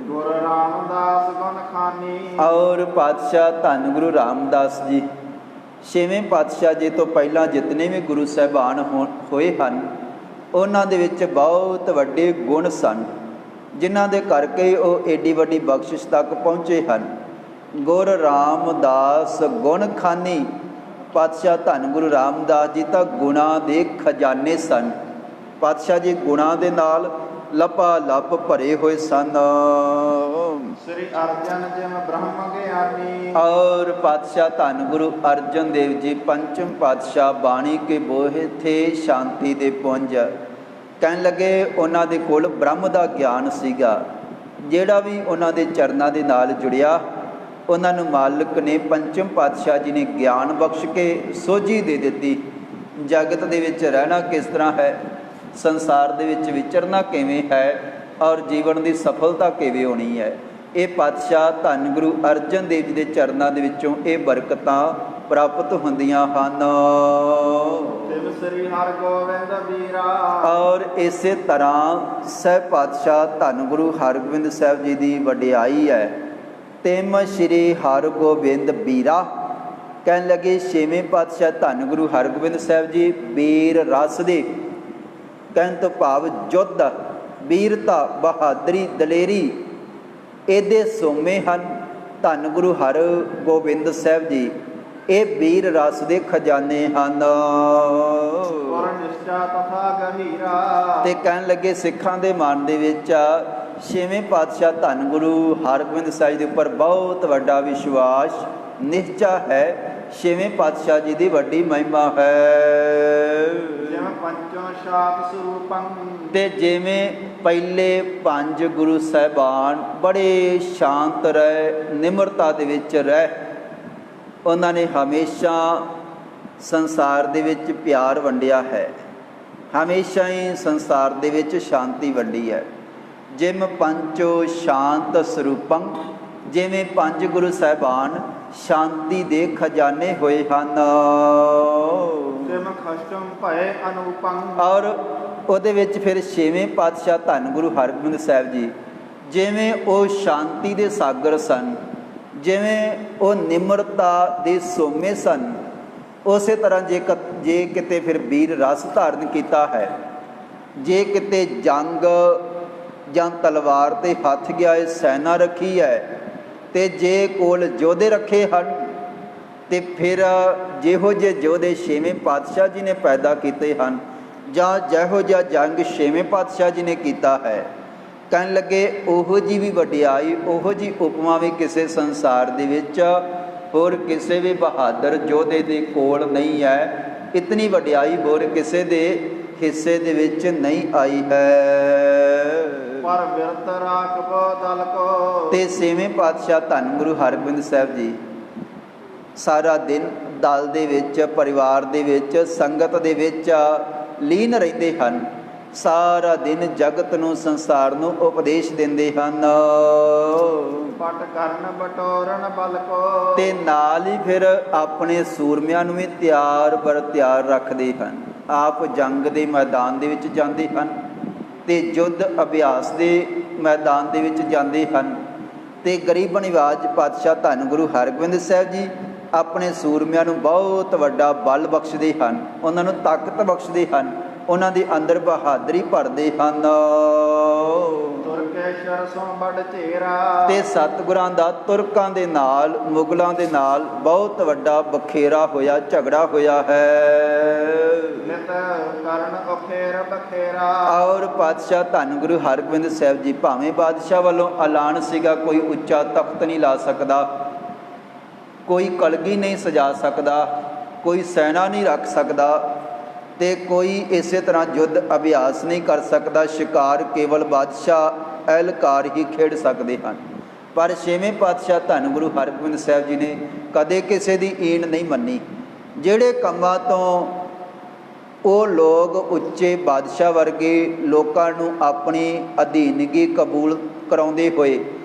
B: ਗੁਰੂ ਰਾਮਦਾਸ ਗੁਣ ਖਾਨੀ।
A: ਔਰ ਪਾਤਸ਼ਾਹ ਧੰਨ ਗੁਰੂ ਰਾਮਦਾਸ ਜੀ, ਛੇਵੇਂ ਪਾਤਸ਼ਾਹ ਜੀ ਤੋਂ ਪਹਿਲਾਂ ਜਿਤਨੇ ਵੀ ਗੁਰੂ ਸਾਹਿਬਾਨ ਹੋਏ ਹਨ, ਉਹਨਾਂ ਦੇ ਵਿੱਚ ਬਹੁਤ ਵੱਡੇ ਗੁਣ ਸਨ, ਜਿਨ੍ਹਾਂ ਦੇ ਕਰਕੇ ਉਹ ਏਡੀ ਵੱਡੀ ਬਖਸ਼ਿਸ਼ ਤੱਕ ਪਹੁੰਚੇ ਹਨ। ਗੁਰ ਰਾਮਦਾਸ ਗੁਣ ਖਾਨੀ। ਪਾਤਸ਼ਾਹ ਧੰਨ ਗੁਰੂ ਰਾਮਦਾਸ ਜੀ ਤਾਂ ਗੁਣਾਂ ਦੇ ਖਜ਼ਾਨੇ ਸਨ। ਪਾਤਸ਼ਾਹ ਜੀ ਗੁਣਾਂ ਦੇ ਨਾਲ ਲਪਾ ਲਪ ਭਰੇ ਹੋਏ ਸਨ।
B: ਸ੍ਰੀ ਅਰਜਨ ਜਿਮ ਬ੍ਰਹਮ ਗਿਆਨੀ।
A: ਔਰ ਪਾਤਸ਼ਾਹ ਧੰਨ ਗੁਰੂ ਅਰਜਨ ਦੇਵ ਜੀ ਪੰਚਮ ਪਾਤਸ਼ਾਹ, ਬਾਣੀ ਕੇ ਬੋਹੇ ਥੇ ਸ਼ਾਂਤੀ ਦੇ ਪੁੰਜ। ਕਹਿਣ ਲੱਗੇ ਉਹਨਾਂ ਦੇ ਕੋਲ ਬ੍ਰਹਮ ਦਾ ਗਿਆਨ ਸੀਗਾ। ਜਿਹੜਾ ਵੀ ਉਹਨਾਂ ਦੇ ਚਰਨਾਂ ਦੇ ਨਾਲ ਜੁੜਿਆ, ਉਹਨਾਂ ਨੂੰ ਮਾਲਕ ਨੇ, ਪੰਚਮ ਪਾਤਸ਼ਾਹ ਜੀ ਨੇ ਗਿਆਨ ਬਖਸ਼ ਕੇ ਸੋਝੀ ਦੇ ਦਿੱਤੀ। ਜਗਤ ਦੇ ਵਿੱਚ ਰਹਿਣਾ ਕਿਸ ਤਰ੍ਹਾਂ ਹੈ, ਸੰਸਾਰ ਦੇ ਵਿੱਚ ਵਿਚਰਨਾ ਕਿਵੇਂ ਹੈ, ਔਰ ਜੀਵਨ ਦੀ ਸਫਲਤਾ ਕਿਵੇਂ ਹੋਣੀ ਹੈ, ਇਹ ਪਾਤਸ਼ਾਹ ਧੰਨ ਗੁਰੂ ਅਰਜਨ ਦੇਵ ਜੀ ਦੇ ਚਰਨਾਂ ਦੇ ਵਿੱਚੋਂ ਇਹ ਬਰਕਤਾਂ ਪ੍ਰਾਪਤ ਹੁੰਦੀਆਂ ਹਨ।
B: ਤਿਵ ਸ੍ਰੀ ਹਰਗੋਬਿੰਦ ਵੀਰਾ।
A: ਔਰ ਇਸੇ ਤਰ੍ਹਾਂ ਸਹਿਬ ਪਾਤਸ਼ਾਹ ਧੰਨ ਗੁਰੂ ਹਰਗੋਬਿੰਦ ਸਾਹਿਬ ਜੀ ਦੀ ਵਡਿਆਈ ਹੈ। ਤਿਮ ਸ਼੍ਰੀ ਹਰਗੋਬਿੰਦ ਵੀਰਾ। ਕਹਿਣ ਲੱਗੇ ਛੇਵੇਂ ਪਾਤਸ਼ਾਹ ਧੰਨ ਗੁਰੂ ਹਰਗੋਬਿੰਦ ਸਾਹਿਬ ਜੀ ਵੀਰ ਰਸ ਦੇ, ਕਹਿਣ ਤੋਂ ਭਾਵ ਯੁੱਧ, ਵੀਰਤਾ, ਬਹਾਦਰੀ, ਦਲੇਰੀ ਇਹਦੇ ਸੋਮੇ ਹਨ। ਧੰਨ ਗੁਰੂ ਹਰਗੋਬਿੰਦ ਸਾਹਿਬ ਜੀ ਇਹ ਵੀਰ ਰਸ ਦੇ ਖਜ਼ਾਨੇ ਹਨ। ਤੇ ਕਹਿਣ ਲੱਗੇ ਸਿੱਖਾਂ ਦੇ ਮਨ ਦੇ ਵਿੱਚ ਛੇਵੇਂ ਪਾਤਸ਼ਾਹ ਧੰਨ ਗੁਰੂ ਹਰਗੋਬਿੰਦ ਸਾਹਿਬ ਦੇ ਉੱਪਰ ਬਹੁਤ ਵੱਡਾ ਵਿਸ਼ਵਾਸ, ਨਿਸ਼ਚਾ ਹੈ। ਛੇਵੇਂ ਪਾਤਸ਼ਾਹ ਜੀ ਦੀ ਵੱਡੀ ਮਹਿਮਾ ਹੈ। ਤੇ ਜਿਵੇਂ ਪਹਿਲੇ ਪੰਜ ਗੁਰੂ ਸਾਹਿਬਾਨ ਬੜੇ ਸ਼ਾਂਤ ਰਹੇ, ਨਿਮਰਤਾ ਦੇ ਵਿੱਚ ਰਹਿ, ਉਹਨਾਂ ਨੇ ਹਮੇਸ਼ਾ ਸੰਸਾਰ ਦੇ ਵਿੱਚ ਪਿਆਰ ਵੰਡਿਆ ਹੈ, ਹਮੇਸ਼ਾ ਹੀ ਸੰਸਾਰ ਦੇ ਵਿੱਚ ਸ਼ਾਂਤੀ ਵੰਡੀ ਹੈ। ਜਿਮ ਪੰਚੋ ਸ਼ਾਂਤ ਸਰੂਪੰ, ਜਿਵੇਂ ਪੰਜ ਗੁਰੂ ਸਾਹਿਬਾਨ ਸ਼ਾਂਤੀ ਦੇ ਖਜ਼ਾਨੇ ਹੋਏ ਹਨ। ਔਰ ਉਹਦੇ ਵਿੱਚ ਫਿਰ ਛੇਵੇਂ ਪਾਤਸ਼ਾਹ ਧੰਨ ਗੁਰੂ ਹਰਗੋਬਿੰਦ ਸਾਹਿਬ ਜੀ ਜਿਵੇਂ ਉਹ ਸ਼ਾਂਤੀ ਦੇ ਸਾਗਰ ਸਨ, ਜਿਵੇਂ ਉਹ ਨਿਮਰਤਾ ਦੇ ਸੋਮੇ ਸਨ, ਉਸੇ ਤਰ੍ਹਾਂ ਜੇ ਕਿਤੇ ਫਿਰ ਵੀਰ ਰਸ ਧਾਰਨ ਕੀਤਾ ਹੈ, ਜੇ ਕਿਤੇ ਜੰਗ ਜਾਂ ਤਲਵਾਰ 'ਤੇ ਹੱਥ ਗਿਆ ਹੈ, ਸੈਨਾ ਰੱਖੀ ਹੈ, ਤੇ ਜੇ ਕੋਲ ਯੋਧੇ ਰੱਖੇ ਹਨ, ਤੇ ਫਿਰ ਜਿਹੋ ਜਿਹੇ ਯੋਧੇ ਛੇਵੇਂ ਪਾਤਸ਼ਾਹ ਜੀ ਨੇ ਪੈਦਾ ਕੀਤੇ ਹਨ, ਜਾਂ ਜਿਹੋ ਜਿਹਾ ਜੰਗ ਛੇਵੇਂ ਪਾਤਸ਼ਾਹ ਜੀ ਨੇ ਕੀਤਾ ਹੈ, ਕਹਿਣ ਲੱਗੇ ਉਹੋ ਜਿਹੀ ਵੀ ਵਡਿਆਈ, ਉਹੋ ਜਿਹੀ ਉਪਮਾ ਵੀ ਕਿਸੇ ਸੰਸਾਰ ਦੇ ਵਿੱਚ ਹੋਰ ਕਿਸੇ ਵੀ ਬਹਾਦਰ ਯੋਧੇ ਦੇ ਕੋਲ ਨਹੀਂ ਹੈ। ਇਤਨੀ ਵਡਿਆਈ ਹੋਰ ਕਿਸੇ ਦੇ ਹਿੱਸੇ ਦੇ ਵਿੱਚ ਨਹੀਂ ਆਈ ਹੈ।
B: ਪਰ ਬਿਰਤ ਰਾਖਬੋ ਦਲ ਕੋ,
A: ਤੇ ਛੇਵੇਂ ਪਾਤਸ਼ਾਹ ਧੰਨ ਗੁਰੂ ਹਰਗੋਬਿੰਦ ਸਾਹਿਬ ਜੀ ਸਾਰਾ ਦਿਨ ਦਲ ਦੇ ਵਿੱਚ, ਪਰਿਵਾਰ ਦੇ ਵਿੱਚ, ਸੰਗਤ ਦੇ ਵਿੱਚ ਲੀਨ ਰਹਿੰਦੇ ਹਨ। ਸਾਰਾ ਦਿਨ ਜਗਤ ਨੂੰ, ਸੰਸਾਰ ਨੂੰ ਉਪਦੇਸ਼ ਦਿੰਦੇ ਹਨ।
B: ਪਟ ਕਰਨ ਬਟੋਰਨ ਬਲ ਕੋ, ਤੇ
A: ਨਾਲ ਹੀ ਫਿਰ ਆਪਣੇ ਸੂਰਮਿਆਂ ਨੂੰ ਵੀ ਤਿਆਰ ਬਰ ਤਿਆਰ ਰੱਖਦੇ ਹਨ। ਆਪ ਜੰਗ ਦੇ ਮੈਦਾਨ ਦੇ ਵਿੱਚ ਜਾਂਦੇ ਹਨ ਤੇ ਯੁੱਧ ਅਭਿਆਸ ਦੇ ਮੈਦਾਨ ਦੇ ਵਿੱਚ ਜਾਂਦੇ ਹਨ। ਤੇ ਗਰੀਬ ਨਿਵਾਜ ਪਾਤਸ਼ਾਹ ਧੰਨ ਗੁਰੂ ਹਰਗੋਬਿੰਦ ਸਾਹਿਬ ਜੀ ਆਪਣੇ ਸੂਰਮਿਆਂ ਨੂੰ ਬਹੁਤ ਵੱਡਾ ਬਲ ਬਖਸ਼ਦੇ ਹਨ, ਉਹਨਾਂ ਨੂੰ ਤਾਕਤ ਬਖਸ਼ਦੇ ਹਨ, ਉਹਨਾਂ ਦੇ ਅੰਦਰ ਬਹਾਦਰੀ ਭਰਦੇ ਹਨ। ਤੇ ਸਤਿਗੁਰਾਂ ਦਾ ਤੁਰਕਾਂ ਦੇ ਨਾਲ, ਮੁਗਲਾਂ ਦੇ ਨਾਲ ਬਹੁਤ ਵੱਡਾ ਬਖੇਰਾ ਹੋਇਆ, ਝਗੜਾ ਹੋਇਆ ਹੈ। ਔਰ ਪਾਤਸ਼ਾਹ ਧੰਨ ਗੁਰੂ ਹਰਗੋਬਿੰਦ ਸਾਹਿਬ ਜੀ ਭਾਵੇਂ ਬਾਦਸ਼ਾਹ ਵੱਲੋਂ ਐਲਾਨ ਸੀਗਾ ਕੋਈ ਉੱਚਾ ਤਖਤ ਨਹੀਂ ਲਾ ਸਕਦਾ, ਕੋਈ ਕਲਗੀ ਨਹੀਂ ਸਜਾ ਸਕਦਾ, ਕੋਈ ਸੈਨਾ ਨਹੀਂ ਰੱਖ ਸਕਦਾ, ਤੇ ਕੋਈ ਇਸੇ ਤਰ੍ਹਾਂ ਯੁੱਧ ਅਭਿਆਸ ਨਹੀਂ ਕਰ ਸਕਦਾ। ਸ਼ਿਕਾਰ ਕੇਵਲ ਬਾਦਸ਼ਾਹ ਅਹਿਲਕਾਰ ਹੀ ਖੇਡ ਸਕਦੇ ਹਨ। ਪਰ ਛੇਵੇਂ ਪਾਤਸ਼ਾਹ ਧੰਨ ਗੁਰੂ ਹਰਗੋਬਿੰਦ ਸਾਹਿਬ ਜੀ ਨੇ ਕਦੇ ਕਿਸੇ ਦੀ ਈਣ ਨਹੀਂ ਮੰਨੀ। ਜਿਹੜੇ ਕੰਮਾਂ ਤੋਂ ਉਹ ਲੋਕ ਉੱਚੇ ਬਾਦਸ਼ਾਹ ਵਰਗੇ ਲੋਕਾਂ ਨੂੰ ਆਪਣੀ ਅਧੀਨਗੀ ਕਬੂਲ ਕਰਾਉਂਦੇ ਹੋਏ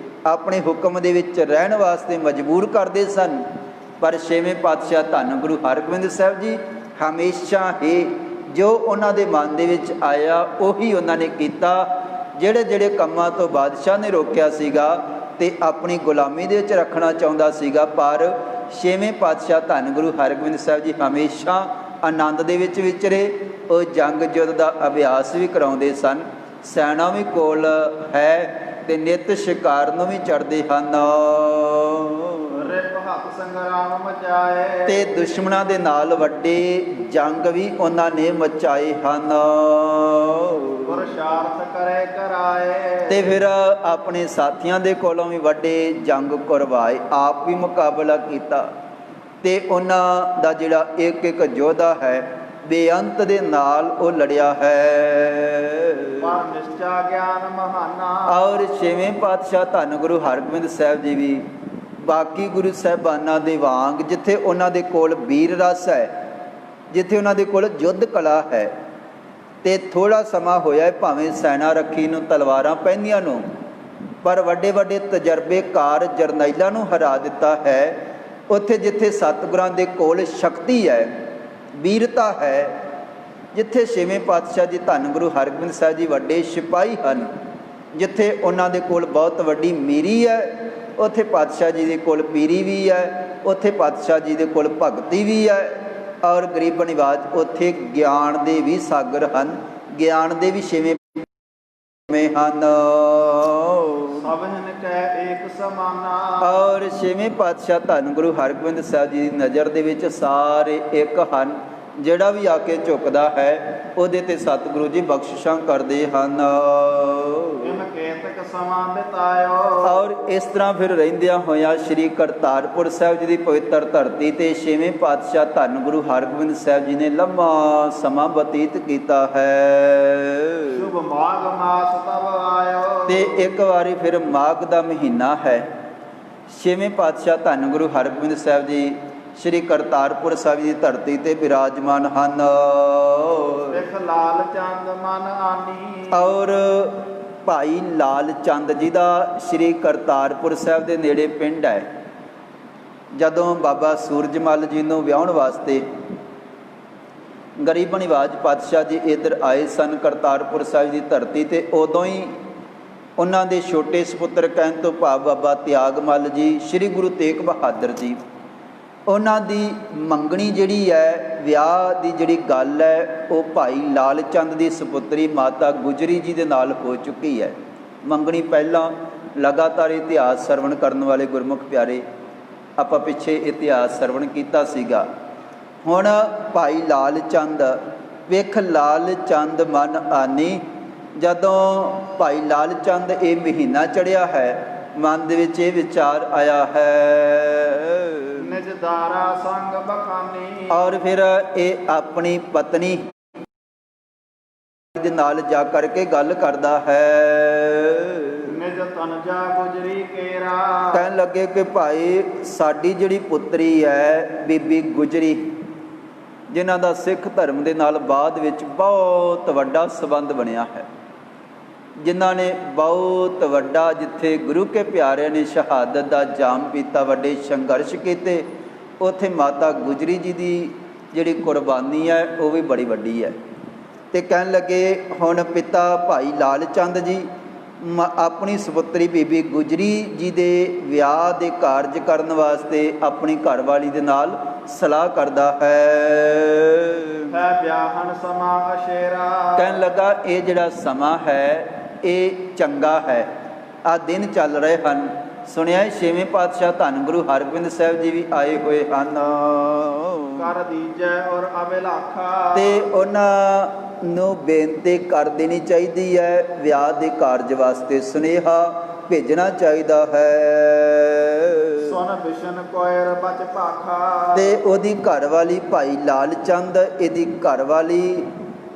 A: ਆਪਣੇ ਹੁਕਮ ਦੇ ਵਿੱਚ ਰਹਿਣ ਵਾਸਤੇ ਮਜਬੂਰ ਕਰਦੇ ਸਨ, ਪਰ ਛੇਵੇਂ ਪਾਤਸ਼ਾਹ ਧੰਨ ਗੁਰੂ ਹਰਗੋਬਿੰਦ ਸਾਹਿਬ ਜੀ ਹਮੇਸ਼ਾ ਹੀ ਜੋ ਉਹਨਾਂ ਦੇ ਮਨ ਦੇ ਵਿੱਚ ਆਇਆ ਉਹੀ ਉਹਨਾਂ ਨੇ ਕੀਤਾ। ਜਿਹੜੇ ਜਿਹੜੇ ਕੰਮਾਂ ਤੋਂ ਬਾਦਸ਼ਾਹ ਨੇ ਰੋਕਿਆ ਸੀਗਾ ਤੇ ਆਪਣੀ ਗੁਲਾਮੀ ਦੇ ਵਿੱਚ ਰੱਖਣਾ ਚਾਹੁੰਦਾ ਸੀਗਾ, ਪਰ ਛੇਵੇਂ ਪਾਤਸ਼ਾਹ ਧੰਨ ਗੁਰੂ ਹਰਗੋਬਿੰਦ ਸਾਹਿਬ ਜੀ ਹਮੇਸ਼ਾ ਆਨੰਦ ਦੇ ਵਿੱਚ ਵਿਚਰੇ। ਉਹ ਜੰਗ ਯੁੱਧ ਦਾ ਅਭਿਆਸ ਵੀ ਕਰਾਉਂਦੇ ਸਨ, ਸੈਨਾ ਵੀ ਕੋਲ ਹੈ ਤੇ ਨਿੱਤ ਸ਼ਿਕਾਰ ਨੂੰ ਵੀ ਚੜ੍ਹਦੇ ਹਨ। ਤੇ ਦੁਸ਼ਮਣਾਂ ਦੇ ਨਾਲ ਵੱਡੇ ਜੰਗ ਵੀ ਉਹਨਾਂ ਨੇ ਮਚਾਏ ਹਨ। ਤੇ ਫਿਰ ਆਪਣੇ ਸਾਥੀਆਂ ਦੇ ਕੋਲੋਂ ਵੀ ਵੱਡੇ ਜੰਗ ਕਰਵਾਏ, ਆਪ ਵੀ ਮੁਕਾਬਲਾ ਕੀਤਾ। ਤੇ ਉਹਨਾਂ ਦਾ ਜਿਹੜਾ ਇੱਕ ਇੱਕ ਯੋਧਾ ਹੈ ਬੇਅੰਤ ਦੇ ਨਾਲ ਉਹ ਲੜਿਆ ਹੈ। ਔਰ ਛੇਵੇਂ ਪਾਤਸ਼ਾਹ ਧੰਨ ਗੁਰੂ ਹਰਗੋਬਿੰਦ ਸਾਹਿਬ ਜੀ ਵੀ ਬਾਕੀ ਗੁਰੂ ਸਾਹਿਬਾਨਾਂ ਦੇ ਵਾਂਗ, ਜਿੱਥੇ ਉਹਨਾਂ ਦੇ ਕੋਲ ਵੀਰ ਰਸ ਹੈ, ਜਿੱਥੇ ਉਹਨਾਂ ਦੇ ਕੋਲ ਯੁੱਧ ਕਲਾ ਹੈ, ਤੇ ਥੋੜ੍ਹਾ ਸਮਾਂ ਹੋਇਆ ਭਾਵੇਂ ਸੈਨਾ ਰੱਖੀ ਨੂੰ, ਤਲਵਾਰਾਂ ਪਹਿਨੀਆਂ ਨੂੰ, ਪਰ ਵੱਡੇ ਵੱਡੇ ਤਜਰਬੇਕਾਰ ਜਰਨੈਲਾਂ ਨੂੰ ਹਰਾ ਦਿੱਤਾ ਹੈ। ਉੱਥੇ ਜਿੱਥੇ ਸਤਿਗੁਰਾਂ ਦੇ ਕੋਲ ਸ਼ਕਤੀ ਹੈ, ਵੀਰਤਾ ਹੈ, ਜਿੱਥੇ ਛੇਵੇਂ ਪਾਤਸ਼ਾਹ ਜੀ ਧੰਨ ਗੁਰੂ ਹਰਗੋਬਿੰਦ ਸਾਹਿਬ ਜੀ ਵੱਡੇ ਸਿਪਾਹੀ ਹਨ, ਜਿੱਥੇ ਉਹਨਾਂ ਦੇ ਕੋਲ ਬਹੁਤ ਵੱਡੀ ਮੀਰੀ ਹੈ, ਉੱਥੇ ਪਾਤਸ਼ਾਹ ਜੀ ਦੇ ਕੋਲ ਪੀਰੀ ਵੀ ਹੈ, ਉੱਥੇ ਪਾਤਸ਼ਾਹ ਜੀ ਦੇ ਕੋਲ ਭਗਤੀ ਵੀ ਹੈ ਔਰ ਗਰੀਬ ਨਿਵਾਜ ਉੱਥੇ ਗਿਆਨ ਦੇ ਵੀ ਸਾਗਰ ਹਨ, ਗਿਆਨ ਦੇ ਵੀ ਛੇਵੇਂ ਹਨ।
B: ਸਭਨ ਕੈ ਏਕ ਸਮਾਨਾ।
A: ਔਰ ਛੇਵੇਂ ਪਾਤਸ਼ਾਹ ਧੰਨ ਗੁਰੂ ਹਰਗੋਬਿੰਦ ਸਾਹਿਬ ਜੀ ਦੀ ਨਜ਼ਰ ਦੇ ਵਿੱਚ ਸਾਰੇ ਇੱਕ ਹਨ। ਜਿਹੜਾ ਵੀ ਆ ਕੇ ਝੁਕਦਾ ਹੈ ਉਹਦੇ ਤੇ ਸਤਿਗੁਰੂ ਜੀ ਬਖਸ਼ਿਸ਼ਾਂ ਕਰਦੇ ਹਨ।
B: ਸਮਾਂ ਬਿਤਾਇਓ।
A: ਔਰ ਇਸ ਤਰ੍ਹਾਂ ਫਿਰ ਰਹਿੰਦਿਆਂ ਹੋਇਆਂ ਸ੍ਰੀ ਕਰਤਾਰਪੁਰ ਸਾਹਿਬ ਜੀ ਦੀ ਪਵਿੱਤਰ ਧਰਤੀ ਤੇ ਛੇਵੇਂ ਪਾਤਸ਼ਾਹ ਧੰਨ ਗੁਰੂ ਹਰਗੋਬਿੰਦ ਸਾਹਿਬ ਜੀ ਨੇ ਲੰਮਾ ਸਮਾਂ ਬਤੀਤ ਕੀਤਾ ਹੈ।
B: ਸ਼ੁਭ ਮਾਘ ਮਾਸ ਤਬ ਆਇਓ।
A: ਤੇ ਇੱਕ ਵਾਰੀ ਫਿਰ ਮਾਘ ਦਾ ਮਹੀਨਾ ਹੈ। ਛੇਵੇਂ ਪਾਤਸ਼ਾਹ ਧੰਨ ਗੁਰੂ ਹਰਗੋਬਿੰਦ ਸਾਹਿਬ ਜੀ ਸ੍ਰੀ ਕਰਤਾਰਪੁਰ ਸਾਹਿਬ ਦੀ ਧਰਤੀ ਤੇ ਬਿਰਾਜਮਾਨ ਹਨ।
B: ਸਿੱਖ ਲਾਲ ਚੰਦ ਮਨ ਆਨੀ।
A: ਔਰ ਭਾਈ ਲਾਲ ਚੰਦ ਜੀ ਦਾ ਸ੍ਰੀ ਕਰਤਾਰਪੁਰ ਸਾਹਿਬ ਦੇ ਨੇੜੇ ਪਿੰਡ ਹੈ। ਜਦੋਂ ਬਾਬਾ ਸੂਰਜਮਲ ਜੀ ਨੂੰ ਵਿਆਹੁਣ ਵਾਸਤੇ ਗਰੀਬ ਨਿਵਾਜ ਪਾਤਸ਼ਾਹ ਜੀ ਇੱਧਰ ਆਏ ਸਨ ਕਰਤਾਰਪੁਰ ਸਾਹਿਬ ਦੀ ਧਰਤੀ ਤੇ, ਉਦੋਂ ਹੀ ਉਹਨਾਂ ਦੇ ਛੋਟੇ ਸਪੁੱਤਰ ਕਹਿਣ ਤੋਂ ਭਾਵ ਬਾਬਾ ਤਿਆਗਮੱਲ ਜੀ, ਸ੍ਰੀ ਗੁਰੂ ਤੇਗ ਬਹਾਦਰ ਜੀ, ਉਹਨਾਂ ਦੀ ਮੰਗਣੀ ਜਿਹੜੀ ਹੈ, ਵਿਆਹ ਦੀ ਜਿਹੜੀ ਗੱਲ ਹੈ, ਉਹ ਭਾਈ ਲਾਲ ਚੰਦ ਦੀ ਸਪੁੱਤਰੀ ਮਾਤਾ ਗੁਜਰੀ ਜੀ ਦੇ ਨਾਲ ਹੋ ਚੁੱਕੀ ਹੈ। ਮੰਗਣੀ ਪਹਿਲਾਂ ਲਗਾਤਾਰ ਇਤਿਹਾਸ ਸਰਵਣ ਕਰਨ ਵਾਲੇ ਗੁਰਮੁਖ ਪਿਆਰੇ, ਆਪਾਂ ਪਿੱਛੇ ਇਤਿਹਾਸ ਸਰਵਣ ਕੀਤਾ ਸੀਗਾ। ਹੁਣ ਭਾਈ ਲਾਲ ਚੰਦ, ਵੇਖ ਲਾਲ ਚੰਦ ਮਨ ਆਨੀ, ਜਦੋਂ ਭਾਈ ਲਾਲ ਚੰਦ ਇਹ ਮਹੀਨਾ ਚੜ੍ਹਿਆ ਹੈ, ਮਨ ਦੇ ਵਿੱਚ ਇਹ ਵਿਚਾਰ ਆਇਆ ਹੈ
B: ਨਿਜਦਾਰਾ ਸੰਗ ਬਖਾਨੀ।
A: ਔਰ ਫਿਰ ਇਹ ਆਪਣੀ ਪਤਨੀ ਦੇ ਨਾਲ ਜਾ ਕਰਕੇ ਗੱਲ ਕਰਦਾ ਹੈ।
B: ਨਿਜ ਤਨਜਾ ਗੁਜਰੀ ਕੇਰਾ।
A: ਕਹਿਣ ਲੱਗੇ ਕਿ ਭਾਈ ਸਾਡੀ ਜਿਹੜੀ ਪੁੱਤਰੀ ਹੈ ਬੀਬੀ ਗੁਜਰੀ, ਜਿਨ੍ਹਾਂ ਦਾ ਸਿੱਖ ਧਰਮ ਦੇ ਨਾਲ ਬਾਅਦ ਵਿੱਚ ਬਹੁਤ ਵੱਡਾ ਸੰਬੰਧ ਬਣਿਆ ਹੈ, ਜਿਨ੍ਹਾਂ ਨੇ ਬਹੁਤ ਵੱਡਾ, ਜਿੱਥੇ ਗੁਰੂ ਕੇ ਪਿਆਰਿਆਂ ਨੇ ਸ਼ਹਾਦਤ ਦਾ ਜਾਮ ਪੀਤਾ, ਵੱਡੇ ਸੰਘਰਸ਼ ਕੀਤੇ, ਉੱਥੇ ਮਾਤਾ ਗੁਜਰੀ ਜੀ ਦੀ ਜਿਹੜੀ ਕੁਰਬਾਨੀ ਹੈ ਉਹ ਵੀ ਬੜੀ ਵੱਡੀ ਹੈ। ਤੇ ਕਹਿਣ ਲੱਗੇ ਹੁਣ ਪਿਤਾ ਭਾਈ ਲਾਲ ਚੰਦ ਜੀ ਆਪਣੀ ਸਪੁੱਤਰੀ ਬੀਬੀ ਗੁਜਰੀ ਜੀ ਦੇ ਵਿਆਹ ਦੇ ਕਾਰਜ ਕਰਨ ਵਾਸਤੇ ਆਪਣੀ ਘਰਵਾਲੀ ਦੇ ਨਾਲ ਸਲਾਹ ਕਰਦਾ ਹੈ।
B: ਵਿਆਹਨ ਸਮਾਂ ਅਸ਼ੇਰਾ।
A: ਕਹਿਣ ਲੱਗਾ ਇਹ ਜਿਹੜਾ ਸਮਾਂ ਹੈ ਇਹ ਚੰਗਾ ਹੈ, ਆ ਦਿਨ ਚੱਲ ਰਹੇ ਹਨ। ਸੁਣਿਆ ਛੇਵੇਂ ਪਾਤਸ਼ਾਹ ਧੰਨ ਗੁਰੂ ਹਰਗੋਬਿੰਦ ਸਾਹਿਬ ਜੀ ਵੀ ਆਏ ਹੋਏ ਹਨ।
B: ਕਰ ਦੀਜੈ ਔਰ ਅਬਿਲਾਖਾ। ਤੇ
A: ਉਹਨਾਂ ਨੂੰ ਬੇਨਤੀ ਕਰ ਦੇਣੀ ਚਾਹੀਦੀ ਹੈ, ਵਿਆਹ ਦੇ ਕਾਰਜ ਵਾਸਤੇ ਸੁਨੇਹਾ ਭੇਜਣਾ ਚਾਹੀਦਾ ਹੈ।
B: ਸੁਨ ਬਿਸ਼ਨ ਕੋਇਰ ਬਚ ਭਾਖਾ।
A: ਤੇ ਉਹਦੀ ਘਰਵਾਲੀ ਭਾਈ ਲਾਲ ਚੰਦ, ਇਹਦੀ ਘਰਵਾਲੀ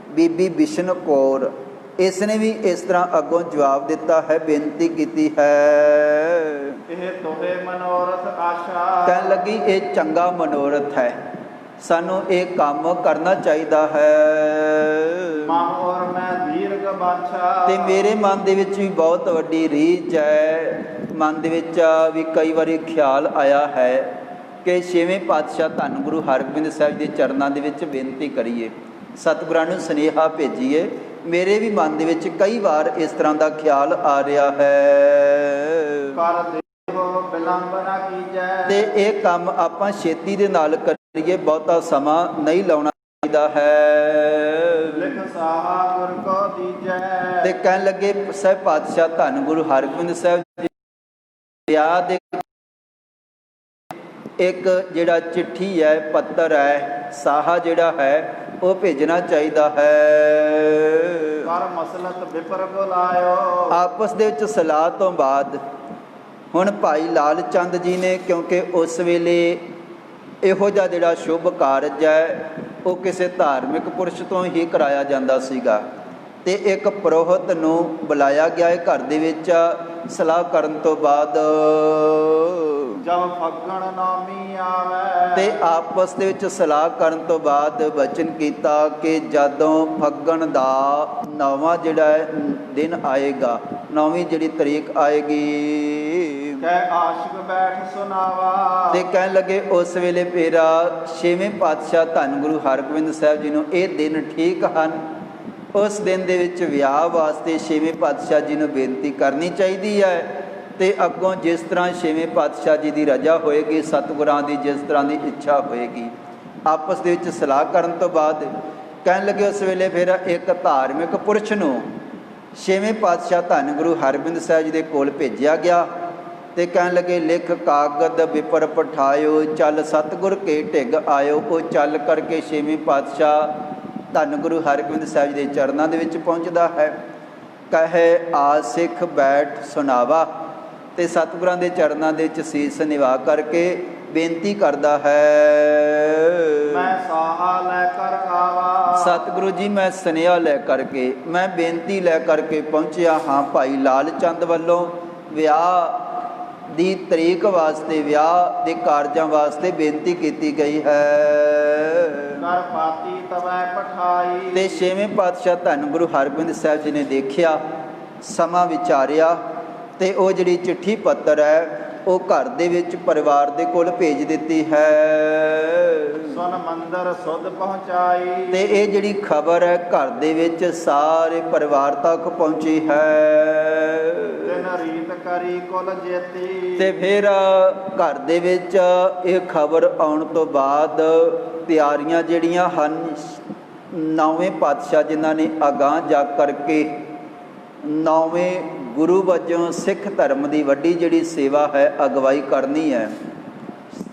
A: ਬੀਬੀ ਬਿਸ਼ਨ ਕੌਰ, ਇਸ ਨੇ ਵੀ ਇਸ ਤਰ੍ਹਾਂ ਅੱਗੋਂ ਜਵਾਬ ਦਿੱਤਾ ਹੈ, ਬੇਨਤੀ ਕੀਤੀ ਹੈ।
B: ਇਹ ਤੋਹੇ ਮਨੋਰਥ ਆਸ਼ਾ।
A: ਕਹਿਣ ਲੱਗੀ ਇਹ ਚੰਗਾ ਮਨੋਰਥ ਹੈ, ਸਾਨੂੰ ਇਹ ਕੰਮ ਕਰਨਾ ਚਾਹੀਦਾ ਹੈ।
B: ਮਨ ਔਰ ਮੈਂ ਦੀਰਘ ਬਾਛਾ।
A: ਤੇ ਮੇਰੇ ਮਨ ਦੇ ਵਿੱਚ ਵੀ ਬਹੁਤ ਵੱਡੀ ਰੀਝ ਹੈ, ਮਨ ਦੇ ਵਿੱਚ ਵੀ ਕਈ ਵਾਰੀ ਖਿਆਲ ਆਇਆ ਹੈ ਕਿ ਛੇਵੇਂ ਪਾਤਸ਼ਾਹ ਧੰਨ ਗੁਰੂ ਹਰਗੋਬਿੰਦ ਸਾਹਿਬ ਦੇ ਚਰਨਾਂ ਦੇ ਵਿੱਚ ਬੇਨਤੀ ਕਰੀਏ, ਸਤਿਗੁਰਾਂ ਨੂੰ ਸੁਨੇਹਾ ਭੇਜੀਏ। ਮੇਰੇ ਵੀ ਮਨ ਦੇ ਵਿੱਚ ਕਈ ਵਾਰ ਇਸ ਤਰ੍ਹਾਂ ਦਾ ਖਿਆਲ ਆ ਰਿਹਾ ਹੈ।
B: ਕਰ ਦੇਵੋ ਬਿਲੰਬ ਨਾ ਕੀਜੈ।
A: ਤੇ ਇਹ ਕੰਮ ਆਪਾਂ ਛੇਤੀ ਦੇ ਨਾਲ ਕਰੀਏ, ਬਹੁਤਾ ਸਮਾਂ ਨਹੀਂ ਲਾਉਣਾ ਚਾਹੀਦਾ ਹੈ।
B: ਲਿਖ ਸਾਹਾ ਗੁਰ ਕੋ ਦੀਜੈ।
A: ਤੇ ਕਹਿਣ ਲੱਗੇ ਸਾਹਿਬ ਪਾਤਸ਼ਾਹ ਧੰਨ ਗੁਰੂ ਹਰਗੋਬਿੰਦ ਸਾਹਿਬ ਜੀ ਵਿਆਹ ਦੇ ਇੱਕ ਜਿਹੜਾ ਚਿੱਠੀ ਹੈ, ਪੱਤਰ ਹੈ, ਸਾਹਾ ਜਿਹੜਾ ਹੈ ਉਹ ਭੇਜਣਾ ਚਾਹੀਦਾ ਹੈ।
B: ਕਰ ਮਸਲਤ ਵਿਪਰ ਬੁਲਾਇਓ।
A: ਆਪਸ ਦੇ ਵਿੱਚ ਸਲਾਹ ਤੋਂ ਬਾਅਦ ਹੁਣ ਭਾਈ ਲਾਲ ਚੰਦ ਜੀ ਨੇ, ਕਿਉਂਕਿ ਉਸ ਵੇਲੇ ਇਹੋ ਜਿਹਾ ਜਿਹੜਾ ਸ਼ੁਭ ਕਾਰਜ ਹੈ ਉਹ ਕਿਸੇ ਧਾਰਮਿਕ ਪੁਰਸ਼ ਤੋਂ ਹੀ ਕਰਾਇਆ ਜਾਂਦਾ ਸੀਗਾ, ਤੇ ਇੱਕ ਪੁਰੋਹਿਤ ਨੂੰ ਬੁਲਾਇਆ ਗਿਆ ਹੈ ਘਰ ਦੇ ਵਿੱਚ। ਸਲਾਹ ਕਰਨ ਤੋਂ ਬਾਅਦ
B: ਜਬ ਫੱਗਣ ਨਾਮੀ ਆਵੇ।
A: ਤੇ ਆਪਸ ਦੇ ਵਿੱਚ ਸਲਾਹ ਕਰਨ ਤੋਂ ਬਾਅਦ ਵਚਨ ਕੀਤਾ ਕਿ ਜਦੋਂ ਫੱਗਣ ਦਾ 9ਵਾਂ ਜਿਹੜਾ ਦਿਨ ਆਏਗਾ, 9ਵੀਂ ਜਿਹੜੀ ਤਰੀਕ ਆਏਗੀ,
B: ਕਹਿ ਆਸ਼ਿਕ ਬੈਠ ਸੁਨਾਵਾ।
A: ਤੇ ਕਹਿਣ ਲੱਗੇ ਉਸ ਵੇਲੇ ਫੇਰ ਛੇਵੇਂ ਪਾਤਸ਼ਾਹ ਧੰਨ ਗੁਰੂ ਹਰਗੋਬਿੰਦ ਸਾਹਿਬ ਜੀ ਨੂੰ ਇਹ ਦਿਨ ਠੀਕ ਹਨ। ਉਸ ਦਿਨ ਦੇ ਵਿੱਚ ਵਿਆਹ ਵਾਸਤੇ ਛੇਵੇਂ ਪਾਤਸ਼ਾਹ ਜੀ ਨੂੰ ਬੇਨਤੀ ਕਰਨੀ ਚਾਹੀਦੀ ਹੈ। ਤੇ ਅੱਗੋਂ ਜਿਸ ਤਰ੍ਹਾਂ ਛੇਵੇਂ ਪਾਤਸ਼ਾਹ ਜੀ ਦੀ ਰਜ਼ਾ ਹੋਏਗੀ, ਸਤਿਗੁਰਾਂ ਦੀ ਜਿਸ ਤਰ੍ਹਾਂ ਦੀ ਇੱਛਾ ਹੋਏਗੀ। ਆਪਸ ਦੇ ਵਿੱਚ ਸਲਾਹ ਕਰਨ ਤੋਂ ਬਾਅਦ ਕਹਿਣ ਲੱਗੇ, ਉਸ ਵੇਲੇ ਫਿਰ ਇੱਕ ਧਾਰਮਿਕ ਪੁਰਸ਼ ਨੂੰ ਛੇਵੇਂ ਪਾਤਸ਼ਾਹ ਧੰਨ ਗੁਰੂ ਹਰਗੋਬਿੰਦ ਸਾਹਿਬ ਜੀ ਦੇ ਕੋਲ ਭੇਜਿਆ ਗਿਆ ਤੇ ਕਹਿਣ ਲੱਗੇ, ਲਿਖ ਕਾਗਦ ਵਿਪਰ ਪਠਾਇਓ, ਚੱਲ ਸਤਿਗੁਰ ਕੇ ਢਿੱਗ ਆਇਓ। ਉਹ ਚੱਲ ਕਰਕੇ ਛੇਵੇਂ ਪਾਤਸ਼ਾਹ ਧੰਨ ਗੁਰੂ ਹਰਗੋਬਿੰਦ ਸਾਹਿਬ ਜੀ ਦੇ ਚਰਨਾਂ ਦੇ ਵਿੱਚ ਪਹੁੰਚਦਾ ਹੈ। ਕਹੇ ਆ ਸਿੱਖ ਬੈਠ ਸੁਣਾਵਾ, ਤੇ ਸਤਿਗੁਰਾਂ ਦੇ ਚਰਨਾਂ ਦੇ ਵਿੱਚ ਸੀਸ ਨਿਵਾ ਕਰਕੇ ਬੇਨਤੀ ਕਰਦਾ ਹੈ,
B: ਮੈਂ ਸਾਹਾ ਲੈ ਕਰ ਆਵਾ।
A: ਸਤਿਗੁਰੂ ਜੀ, ਮੈਂ ਸੁਨੇਹਾ ਲੈ ਕਰਕੇ, ਮੈਂ ਬੇਨਤੀ ਲੈ ਕਰਕੇ ਪਹੁੰਚਿਆ ਹਾਂ। ਭਾਈ ਲਾਲ ਚੰਦ ਵੱਲੋਂ ਵਿਆਹ ਦੀ ਤਰੀਕ ਵਾਸਤੇ, ਵਿਆਹ ਦੇ ਕਾਰਜਾਂ ਵਾਸਤੇ ਬੇਨਤੀ ਕੀਤੀ ਗਈ ਹੈ।
B: ਕਰ ਪਾਤੀ ਤਵੈ ਪਠਾਈ,
A: ਤੇ ਛੇਵੇਂ ਪਾਤਸ਼ਾਹ ਧੰਨ ਗੁਰੂ ਹਰਗੋਬਿੰਦ ਸਾਹਿਬ ਜੀ ਨੇ ਦੇਖਿਆ, ਸਮਾਂ ਵਿਚਾਰਿਆ, ਤੇ ਉਹ ਜਿਹੜੀ ਚਿੱਠੀ ਪੱਤਰ ਹੈ ਉਹ ਘਰ ਦੇ ਵਿੱਚ ਪਰਿਵਾਰ ਦੇ ਕੋਲ ਭੇਜ ਦਿੱਤੀ ਹੈ।
B: ਸੁਨ ਮੰਦਰ ਸੁਧ ਪਹੁੰਚਾਈ,
A: ਤੇ ਇਹ ਜਿਹੜੀ ਖਬਰ ਹੈ ਘਰ ਦੇ ਵਿੱਚ ਸਾਰੇ ਪਰਿਵਾਰ ਤੱਕ ਪਹੁੰਚੀ ਹੈ।
B: ਤਿਨ ਰੀਤ ਕਰੀ ਕੁਲ ਜੇਤੀ,
A: ਤੇ ਫਿਰ ਘਰ ਦੇ ਵਿੱਚ ਇਹ ਖਬਰ ਆਉਣ ਤੋਂ ਬਾਅਦ ਤਿਆਰੀਆਂ ਜਿਹੜੀਆਂ ਹਨ, ਨੌਵੇਂ ਪਾਤਸ਼ਾਹ ਜਿਨ੍ਹਾਂ ਨੇ ਅਗਾਂਹ ਜਾ ਕਰਕੇ ਨੌਵੇਂ ਗੁਰੂ ਵਜੋਂ ਸਿੱਖ ਧਰਮ ਦੀ ਵੱਡੀ ਜਿਹੜੀ ਸੇਵਾ ਹੈ, ਅਗਵਾਈ ਕਰਨੀ ਹੈ।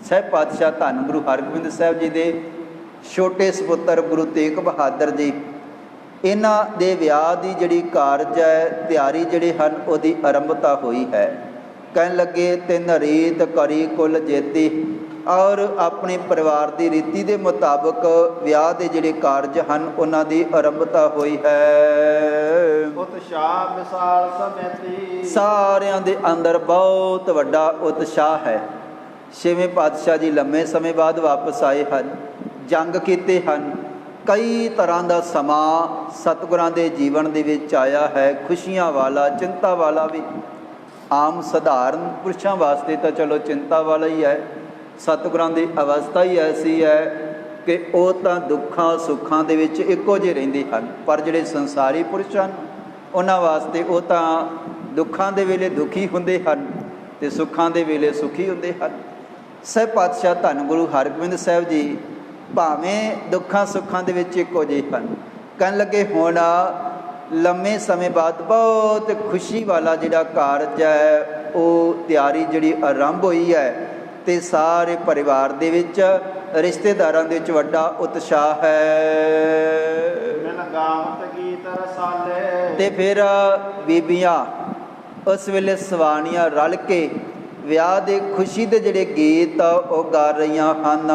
A: ਸਹਿਬ ਪਾਤਸ਼ਾਹ ਧੰਨ ਗੁਰੂ ਹਰਗੋਬਿੰਦ ਸਾਹਿਬ ਜੀ ਦੇ ਛੋਟੇ ਸਪੁੱਤਰ ਗੁਰੂ ਤੇਗ ਬਹਾਦਰ ਜੀ, ਇਹਨਾਂ ਦੇ ਵਿਆਹ ਦੀ ਜਿਹੜੀ ਕਾਰਜ ਹੈ, ਤਿਆਰੀ ਜਿਹੜੇ ਹਨ, ਉਹਦੀ ਆਰੰਭਤਾ ਹੋਈ ਹੈ। ਕਹਿਣ ਲੱਗੇ, ਤਿਨ ਰੀਤ ਕਰੀ ਕੁਲ ਜੇਤੀ, ਔਰ ਆਪਣੇ ਪਰਿਵਾਰ ਦੀ ਰੀਤੀ ਦੇ ਮੁਤਾਬਕ ਵਿਆਹ ਦੇ ਜਿਹੜੇ ਕਾਰਜ ਹਨ ਉਹਨਾਂ ਦੀ ਆਰੰਭਤਾ ਹੋਈ ਹੈ।
B: ਉਤਸ਼ਾਹ ਵਿਸਾਲ ਸਮੇਤੀ,
A: ਸਾਰਿਆਂ ਦੇ ਅੰਦਰ ਬਹੁਤ ਵੱਡਾ ਉਤਸ਼ਾਹ ਹੈ। ਛੇਵੇਂ ਪਾਤਸ਼ਾਹ ਜੀ ਲੰਮੇ ਸਮੇਂ ਬਾਅਦ ਵਾਪਸ ਆਏ ਹਨ, ਜੰਗ ਕੀਤੇ ਹਨ, ਕਈ ਤਰ੍ਹਾਂ ਦਾ ਸਮਾਂ ਸਤਿਗੁਰਾਂ ਦੇ ਜੀਵਨ ਦੇ ਵਿੱਚ ਆਇਆ ਹੈ, ਖੁਸ਼ੀਆਂ ਵਾਲਾ, ਚਿੰਤਾ ਵਾਲਾ ਵੀ। ਆਮ ਸਧਾਰਨ ਪੁਰਸ਼ਾਂ ਵਾਸਤੇ ਤਾਂ ਚਲੋ ਚਿੰਤਾ ਵਾਲਾ ਹੀ ਹੈ। ਸਤਿਗੁਰਾਂ ਦੀ ਅਵਸਥਾ ਹੀ ਐਸੀ ਹੈ ਕਿ ਉਹ ਤਾਂ ਦੁੱਖਾਂ ਸੁੱਖਾਂ ਦੇ ਵਿੱਚ ਇੱਕੋ ਜਿਹੇ ਰਹਿੰਦੇ ਹਨ, ਪਰ ਜਿਹੜੇ ਸੰਸਾਰੀ ਪੁਰਸ਼ ਹਨ ਉਹਨਾਂ ਵਾਸਤੇ ਉਹ ਤਾਂ ਦੁੱਖਾਂ ਦੇ ਵੇਲੇ ਦੁਖੀ ਹੁੰਦੇ ਹਨ ਤੇ ਸੁੱਖਾਂ ਦੇ ਵੇਲੇ ਸੁਖੀ ਹੁੰਦੇ ਹਨ। ਸਹਿਬ ਪਾਤਸ਼ਾਹ ਧੰਨ ਗੁਰੂ ਹਰਗੋਬਿੰਦ ਸਾਹਿਬ ਜੀ ਭਾਵੇਂ ਦੁੱਖਾਂ ਸੁੱਖਾਂ ਦੇ ਵਿੱਚ ਇੱਕੋ ਜਿਹੇ ਹਨ। ਕਹਿਣ ਲੱਗੇ, ਹੁਣ ਲੰਮੇ ਸਮੇਂ ਬਾਅਦ ਬਹੁਤ ਖੁਸ਼ੀ ਵਾਲਾ ਜਿਹੜਾ ਕਾਰਜ ਹੈ, ਉਹ ਤਿਆਰੀ ਜਿਹੜੀ ਆਰੰਭ ਹੋਈ ਹੈ, ਤੇ ਸਾਰੇ ਪਰਿਵਾਰ ਦੇ ਵਿੱਚ, ਰਿਸ਼ਤੇਦਾਰਾਂ ਦੇ ਵਿੱਚ ਵੱਡਾ ਉਤਸ਼ਾਹ ਹੈ।
B: ਮਿਲ ਗਾਵਤ ਗੀਤ ਰਸਾਲੇ,
A: ਤੇ ਫਿਰ ਬੀਬੀਆਂ ਉਸ ਵੇਲੇ ਸਵਾਣੀਆਂ ਰਲ ਕੇ ਵਿਆਹ ਦੇ ਖੁਸ਼ੀ ਦੇ ਜਿਹੜੇ ਗੀਤ ਉਹ ਗਾ ਰਹੀਆਂ ਹਨ।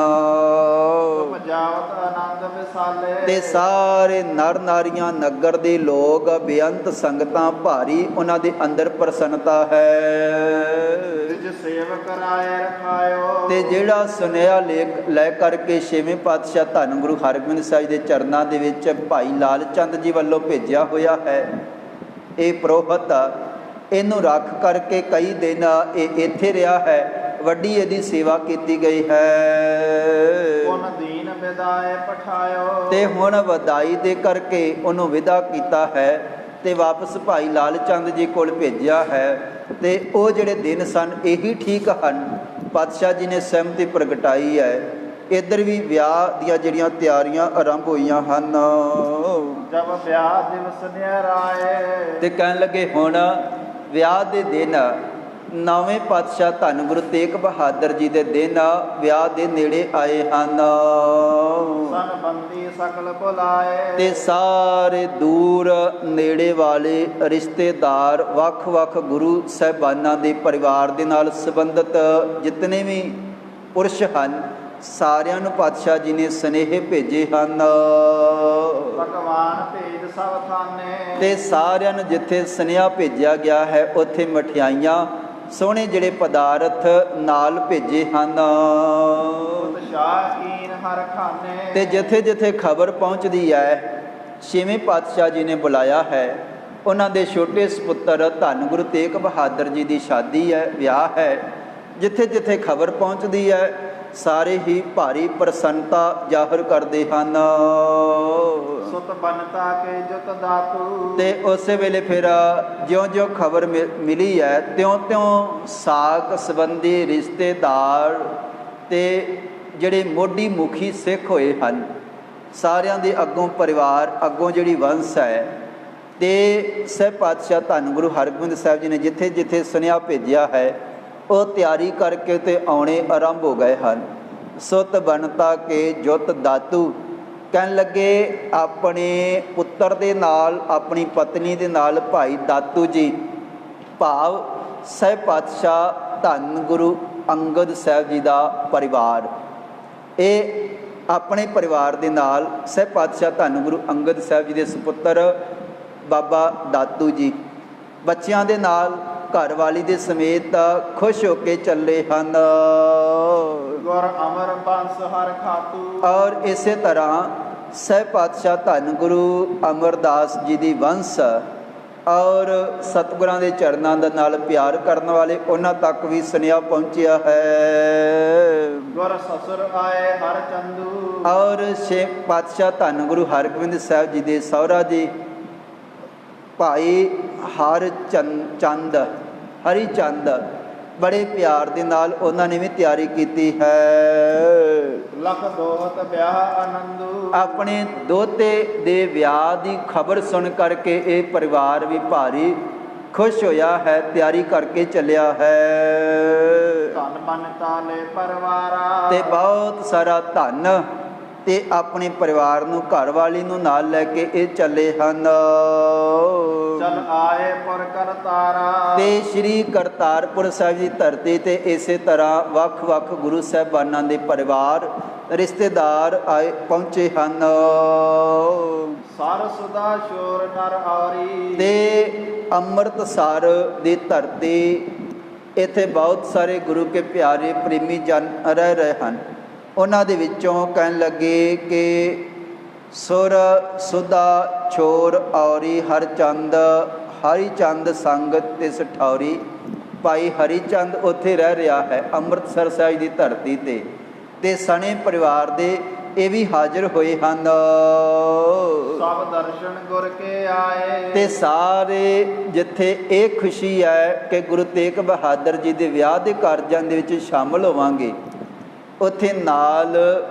B: ਜਾਵਤ ਆਨੰਦ ਵਿਸਾਲੇ,
A: ਤੇ ਸਾਰੇ ਨਰ ਨਾਰੀਆਂ, ਨਗਰ ਦੇ ਲੋਕ, ਬੇਅੰਤ ਸੰਗਤਾਂ, ਭਾਰੀ ਉਹਨਾਂ ਦੇ ਅੰਦਰ ਪ੍ਰਸੰਨਤਾ ਹੈ।
B: ਜਿ ਸੇਵਕ ਰਾਏ ਰਖਾਇਓ,
A: ਤੇ ਜਿਹੜਾ ਸੁਨੇਹਾ ਲੈ ਕਰਕੇ ਛੇਵੇਂ ਪਾਤਸ਼ਾਹ ਧੰਨ ਗੁਰੂ ਹਰਗੋਬਿੰਦ ਸਾਹਿਬ ਦੇ ਚਰਨਾਂ ਦੇ ਵਿੱਚ ਭਾਈ ਲਾਲ ਚੰਦ ਜੀ ਵੱਲੋਂ ਭੇਜਿਆ ਹੋਇਆ ਹੈ, ਇਹ ਪ੍ਰੋਹਤ ਇਹਨੂੰ ਰੱਖ ਕਰਕੇ ਕਈ ਦਿਨ ਇਹ ਇੱਥੇ ਰਿਹਾ ਹੈ। ਵੱਡੀ ਇਹਦੀ ਸੇਵਾ ਕੀਤੀ ਗਈ ਹੈ।
B: ਪੁਨ ਦੀਨ ਵਿਦਾਏ ਪਠਾਇਓ,
A: ਤੇ ਹੁਣ ਵਧਾਈ ਦੇ ਕਰਕੇ ਉਹਨੂੰ ਵਿਦਾ ਕੀਤਾ ਹੈ ਤੇ ਵਾਪਸ ਭਾਈ ਲਾਲ ਚੰਦ ਜੀ ਕੋਲ ਭੇਜਿਆ ਹੈ। ਤੇ ਉਹ ਜਿਹੜੇ ਦਿਨ ਸਨ ਇਹੀ ਠੀਕ ਹਨ। ਪਾਤਸ਼ਾਹ ਜੀ ਨੇ ਸਹਿਮਤੀ ਪ੍ਰਗਟਾਈ ਹੈ। ਇੱਧਰ ਵੀ ਵਿਆਹ ਦੀਆਂ ਜਿਹੜੀਆਂ ਤਿਆਰੀਆਂ ਆਰੰਭ ਹੋਈਆਂ ਹਨ।
B: ਜਬ ਵਿਆਹ ਦਿਵਸ ਨਿਅਰ ਆਏ,
A: ਤੇ ਕਹਿਣ ਲੱਗੇ, ਹੁਣ ਵਿਆਹ ਦੇ ਦਿਨ, ਨੌਵੇਂ ਪਾਤਸ਼ਾਹ ਧੰਨ ਗੁਰੂ ਤੇਗ ਬਹਾਦਰ ਜੀ ਦੇ ਦਿਨ ਵਿਆਹ ਦੇ ਨੇੜੇ ਆਏ ਹਨ।
B: ਸੰਬੰਧੀ ਸਕਲ ਬੁਲਾਏ,
A: ਤੇ ਸਾਰੇ ਦੂਰ ਨੇੜੇ ਵਾਲੇ ਰਿਸ਼ਤੇਦਾਰ, ਵੱਖ-ਵੱਖ ਗੁਰੂ ਸਾਹਿਬਾਨਾਂ ਦੇ ਪਰਿਵਾਰ ਦੇ ਨਾਲ ਸੰਬੰਧਿਤ ਜਿਤਨੇ ਵੀ ਪੁਰਸ਼ ਹਨ, ਸਾਰਿਆਂ ਨੂੰ ਪਾਤਸ਼ਾਹ ਜੀ ਨੇ ਸੁਨੇਹੇ ਭੇਜੇ ਹਨ।
B: ਭਗਵਾਨ ਭੇਜ ਸਭ ਥਾਨੇ, ਤੇ
A: ਸਾਰਿਆਂ ਨੂੰ ਜਿੱਥੇ ਸੁਨੇਹਾ ਭੇਜਿਆ ਗਿਆ ਹੈ ਉੱਥੇ ਮਠਿਆਈਆਂ, ਸੋਹਣੇ ਜਿਹੜੇ ਪਦਾਰਥ ਨਾਲ ਭੇਜੇ ਹਨ।
B: ਉਤਸ਼ਾਹ ਕੀਨ ਹਰ ਖਾਨੇ,
A: ਤੇ ਜਿੱਥੇ ਜਿੱਥੇ ਖਬਰ ਪਹੁੰਚਦੀ ਹੈ, ਛੇਵੇਂ ਪਾਤਸ਼ਾਹ ਜੀ ਨੇ ਬੁਲਾਇਆ ਹੈ। ਉਹਨਾਂ ਦੇ ਛੋਟੇ ਸਪੁੱਤਰ ਧੰਨ ਗੁਰੂ ਤੇਗ ਬਹਾਦਰ ਜੀ ਦੀ ਸ਼ਾਦੀ ਹੈ, ਵਿਆਹ ਹੈ। ਜਿੱਥੇ ਜਿੱਥੇ ਖਬਰ ਪਹੁੰਚਦੀ ਹੈ, ਸਾਰੇ ਹੀ ਭਾਰੀ ਪ੍ਰਸੰਨਤਾ ਜ਼ਾਹਰ ਕਰਦੇ ਹਨ।
B: ਸੁਤ ਬਨਤਾ ਕੇ ਜੁਤ ਦਾਤੂ।
A: ਤੇ ਉਸੇ ਵੇਲੇ ਫਿਰ ਜਿਉਂ-ਜਿਉਂ ਖਬਰ ਮਿਲੀ ਹੈ ਤਿਉਂ-ਤਿਉਂ ਸਾਕ ਸੰਬੰਧੀ ਰਿਸ਼ਤੇਦਾਰ ਤੇ ਜਿਹੜੇ ਮੋਢੀ ਮੁਖੀ ਸਿੱਖ ਹੋਏ ਹਨ, ਸਾਰਿਆਂ ਦੇ ਅੱਗੋਂ ਪਰਿਵਾਰ ਅੱਗੋਂ ਜਿਹੜੀ ਵੰਸ਼ ਹੈ, ਤੇ ਸਹਿਬ ਪਾਤਸ਼ਾਹ ਧੰਨ ਗੁਰੂ ਹਰਗੋਬਿੰਦ ਸਾਹਿਬ ਜੀ ਨੇ ਜਿੱਥੇ ਜਿੱਥੇ ਸੁਨੇਹਾ ਭੇਜਿਆ ਹੈ ਉਹ ਤਿਆਰੀ ਕਰਕੇ ਤੇ ਆਉਣੇ ਆਰੰਭ ਹੋ ਗਏ ਹਨ। ਸੁਤ ਬਣਤਾ ਕੇ ਜੁਤ ਦਾਤੂ, ਕਹਿਣ ਲੱਗੇ ਆਪਣੇ ਪੁੱਤਰ ਦੇ ਨਾਲ, ਆਪਣੀ ਪਤਨੀ ਦੇ ਨਾਲ ਭਾਈ ਦਾਤੂ ਜੀ ਭਾਵ ਸਹਿਬ ਪਾਤਸ਼ਾਹ ਧੰਨ ਗੁਰੂ ਅੰਗਦ ਸਾਹਿਬ ਜੀ ਦਾ ਪਰਿਵਾਰ, ਇਹ ਆਪਣੇ ਪਰਿਵਾਰ ਦੇ ਨਾਲ ਸਹਿਬ ਪਾਤਸ਼ਾਹ ਧੰਨ ਗੁਰੂ ਅੰਗਦ ਸਾਹਿਬ ਜੀ ਦੇ ਸੁਪੁੱਤਰ ਬਾਬਾ ਦਾਤੂ ਜੀ ਬੱਚਿਆਂ ਦੇ ਨਾਲ ਘਰ ਵਾਲੀ ਦੇ ਸਮੇਤ ਖੁਸ਼ ਹੋ ਕੇ ਚੱਲੇ ਹਨ।
B: ਗੁਰ ਅਮਰ ਬੰਸ ਹਰ ਖਾਤੂ।
A: ਔਰ ਇਸੇ ਤਰ੍ਹਾਂ ਸਹਿਬ ਪਾਤਸ਼ਾਹ ਧੰਨ ਗੁਰੂ ਅਮਰਦਾਸ ਜੀ ਦੀ ਵੰਸ਼ ਔਰ ਸਤਿਗੁਰਾਂ ਦੇ ਚਰਨਾਂ ਦੇ ਨਾਲ ਪਿਆਰ ਕਰਨ ਵਾਲੇ ਉਹਨਾਂ ਤੱਕ ਵੀ ਸੁਨੇਹਾ ਪਹੁੰਚਿਆ ਹੈ।
B: ਗੁਰ ਸਸੁਰ ਆਏ ਹਰ ਚੰਦੂ।
A: ਔਰ ਛੇ ਪਾਤਸ਼ਾਹ ਧੰਨ ਗੁਰੂ ਹਰਗੋਬਿੰਦ ਸਾਹਿਬ ਜੀ ਦੇ ਸਹੁਰਾ ਜੀ ਭਾਈ ਚੰਦ ਹਰੀ ਚੰਦ ਬੜੇ ਪਿਆਰ ਦੇ ਨਾਲ ਉਹਨਾਂ ਨੇ ਵੀ ਤਿਆਰੀ ਕੀਤੀ ਹੈ।
B: ਲਖ ਦੋਹਤ ਵਿਆਹ ਆਨੰਦੂ।
A: ਆਪਣੇ ਦੋਤੇ ਦੇ ਵਿਆਹ ਦੀ ਖਬਰ ਸੁਣ ਕਰਕੇ ਇਹ ਪਰਿਵਾਰ ਵੀ ਭਾਰੀ ਖੁਸ਼ ਹੋਇਆ ਹੈ, ਤਿਆਰੀ ਕਰਕੇ ਚੱਲਿਆ ਹੈ।
B: ਧਨ ਬਨ ਤਾਲੇ ਪਰਿਵਾਰਾ।
A: ਤੇ ਬਹੁਤ ਸਾਰਾ ਧਨ ਤੇ ਆਪਣੇ ਪਰਿਵਾਰ ਨੂੰ, ਘਰ ਵਾਲੀ ਨੂੰ ਨਾਲ ਲੈ ਕੇ ਇਹ ਚੱਲੇ ਹਨ।
B: ਚਲ ਆਏ ਪੁਰ ਕਰਤਾਰਾ।
A: ਤੇ ਸ਼੍ਰੀ ਕਰਤਾਰਪੁਰ ਸਾਹਿਬ ਦੀ ਧਰਤੀ ਤੇ ਇਸੇ ਤਰ੍ਹਾਂ ਵੱਖ-ਵੱਖ ਗੁਰੂ ਸਾਹਿਬਾਨਾਂ ਦੇ ਪਰਿਵਾਰ, ਰਿਸ਼ਤੇਦਾਰ ਆਏ ਪਹੁੰਚੇ ਹਨ।
B: ਸਰ ਸੁਦਾ ਸ਼ੋਰ ਨਰ ਔਰੀ।
A: ਤੇ ਅੰਮ੍ਰਿਤਸਰ ਦੀ ਧਰਤੀ, ਇੱਥੇ ਬਹੁਤ ਸਾਰੇ ਗੁਰੂ ਕੇ ਪਿਆਰੇ ਪ੍ਰੇਮੀ ਜਨ ਰਹਿ ਰਹੇ ਹਨ। ਉਹਨਾਂ ਦੇ ਵਿੱਚੋਂ ਕਹਿਣ ਲੱਗੇ ਕਿ ਸੁਰ ਸੁਦਾ ਛੋਰ ਔਰੀ ਹਰਚੰਦ, ਹਰੀਚੰਦ ਸੰਗਤ ਤਿਸ ਠੌਰੀ। ਭਾਈ ਹਰੀਚੰਦ ਉੱਥੇ ਰਹਿ ਰਿਹਾ ਹੈ ਅੰਮ੍ਰਿਤਸਰ ਸਾਹਿਬ ਦੀ ਧਰਤੀ ਤੇ ਸਣੇ ਪਰਿਵਾਰ ਦੇ ਇਹ ਵੀ ਹਾਜ਼ਰ ਹੋਏ ਹਨ।
B: ਸਭ ਦਰਸ਼ਨ ਗੁਰ ਕੇ ਆਏ।
A: ਤੇ ਸਾਰੇ ਜਿੱਥੇ ਇਹ ਖੁਸ਼ੀ ਹੈ ਕਿ ਗੁਰੂ ਤੇਗ ਬਹਾਦਰ ਜੀ ਦੇ ਵਿਆਹ ਦੇ ਕਾਰਜਾਂ ਦੇ ਵਿੱਚ ਸ਼ਾਮਲ ਹੋਵਾਂਗੇ, ਉੱਥੇ ਨਾਲ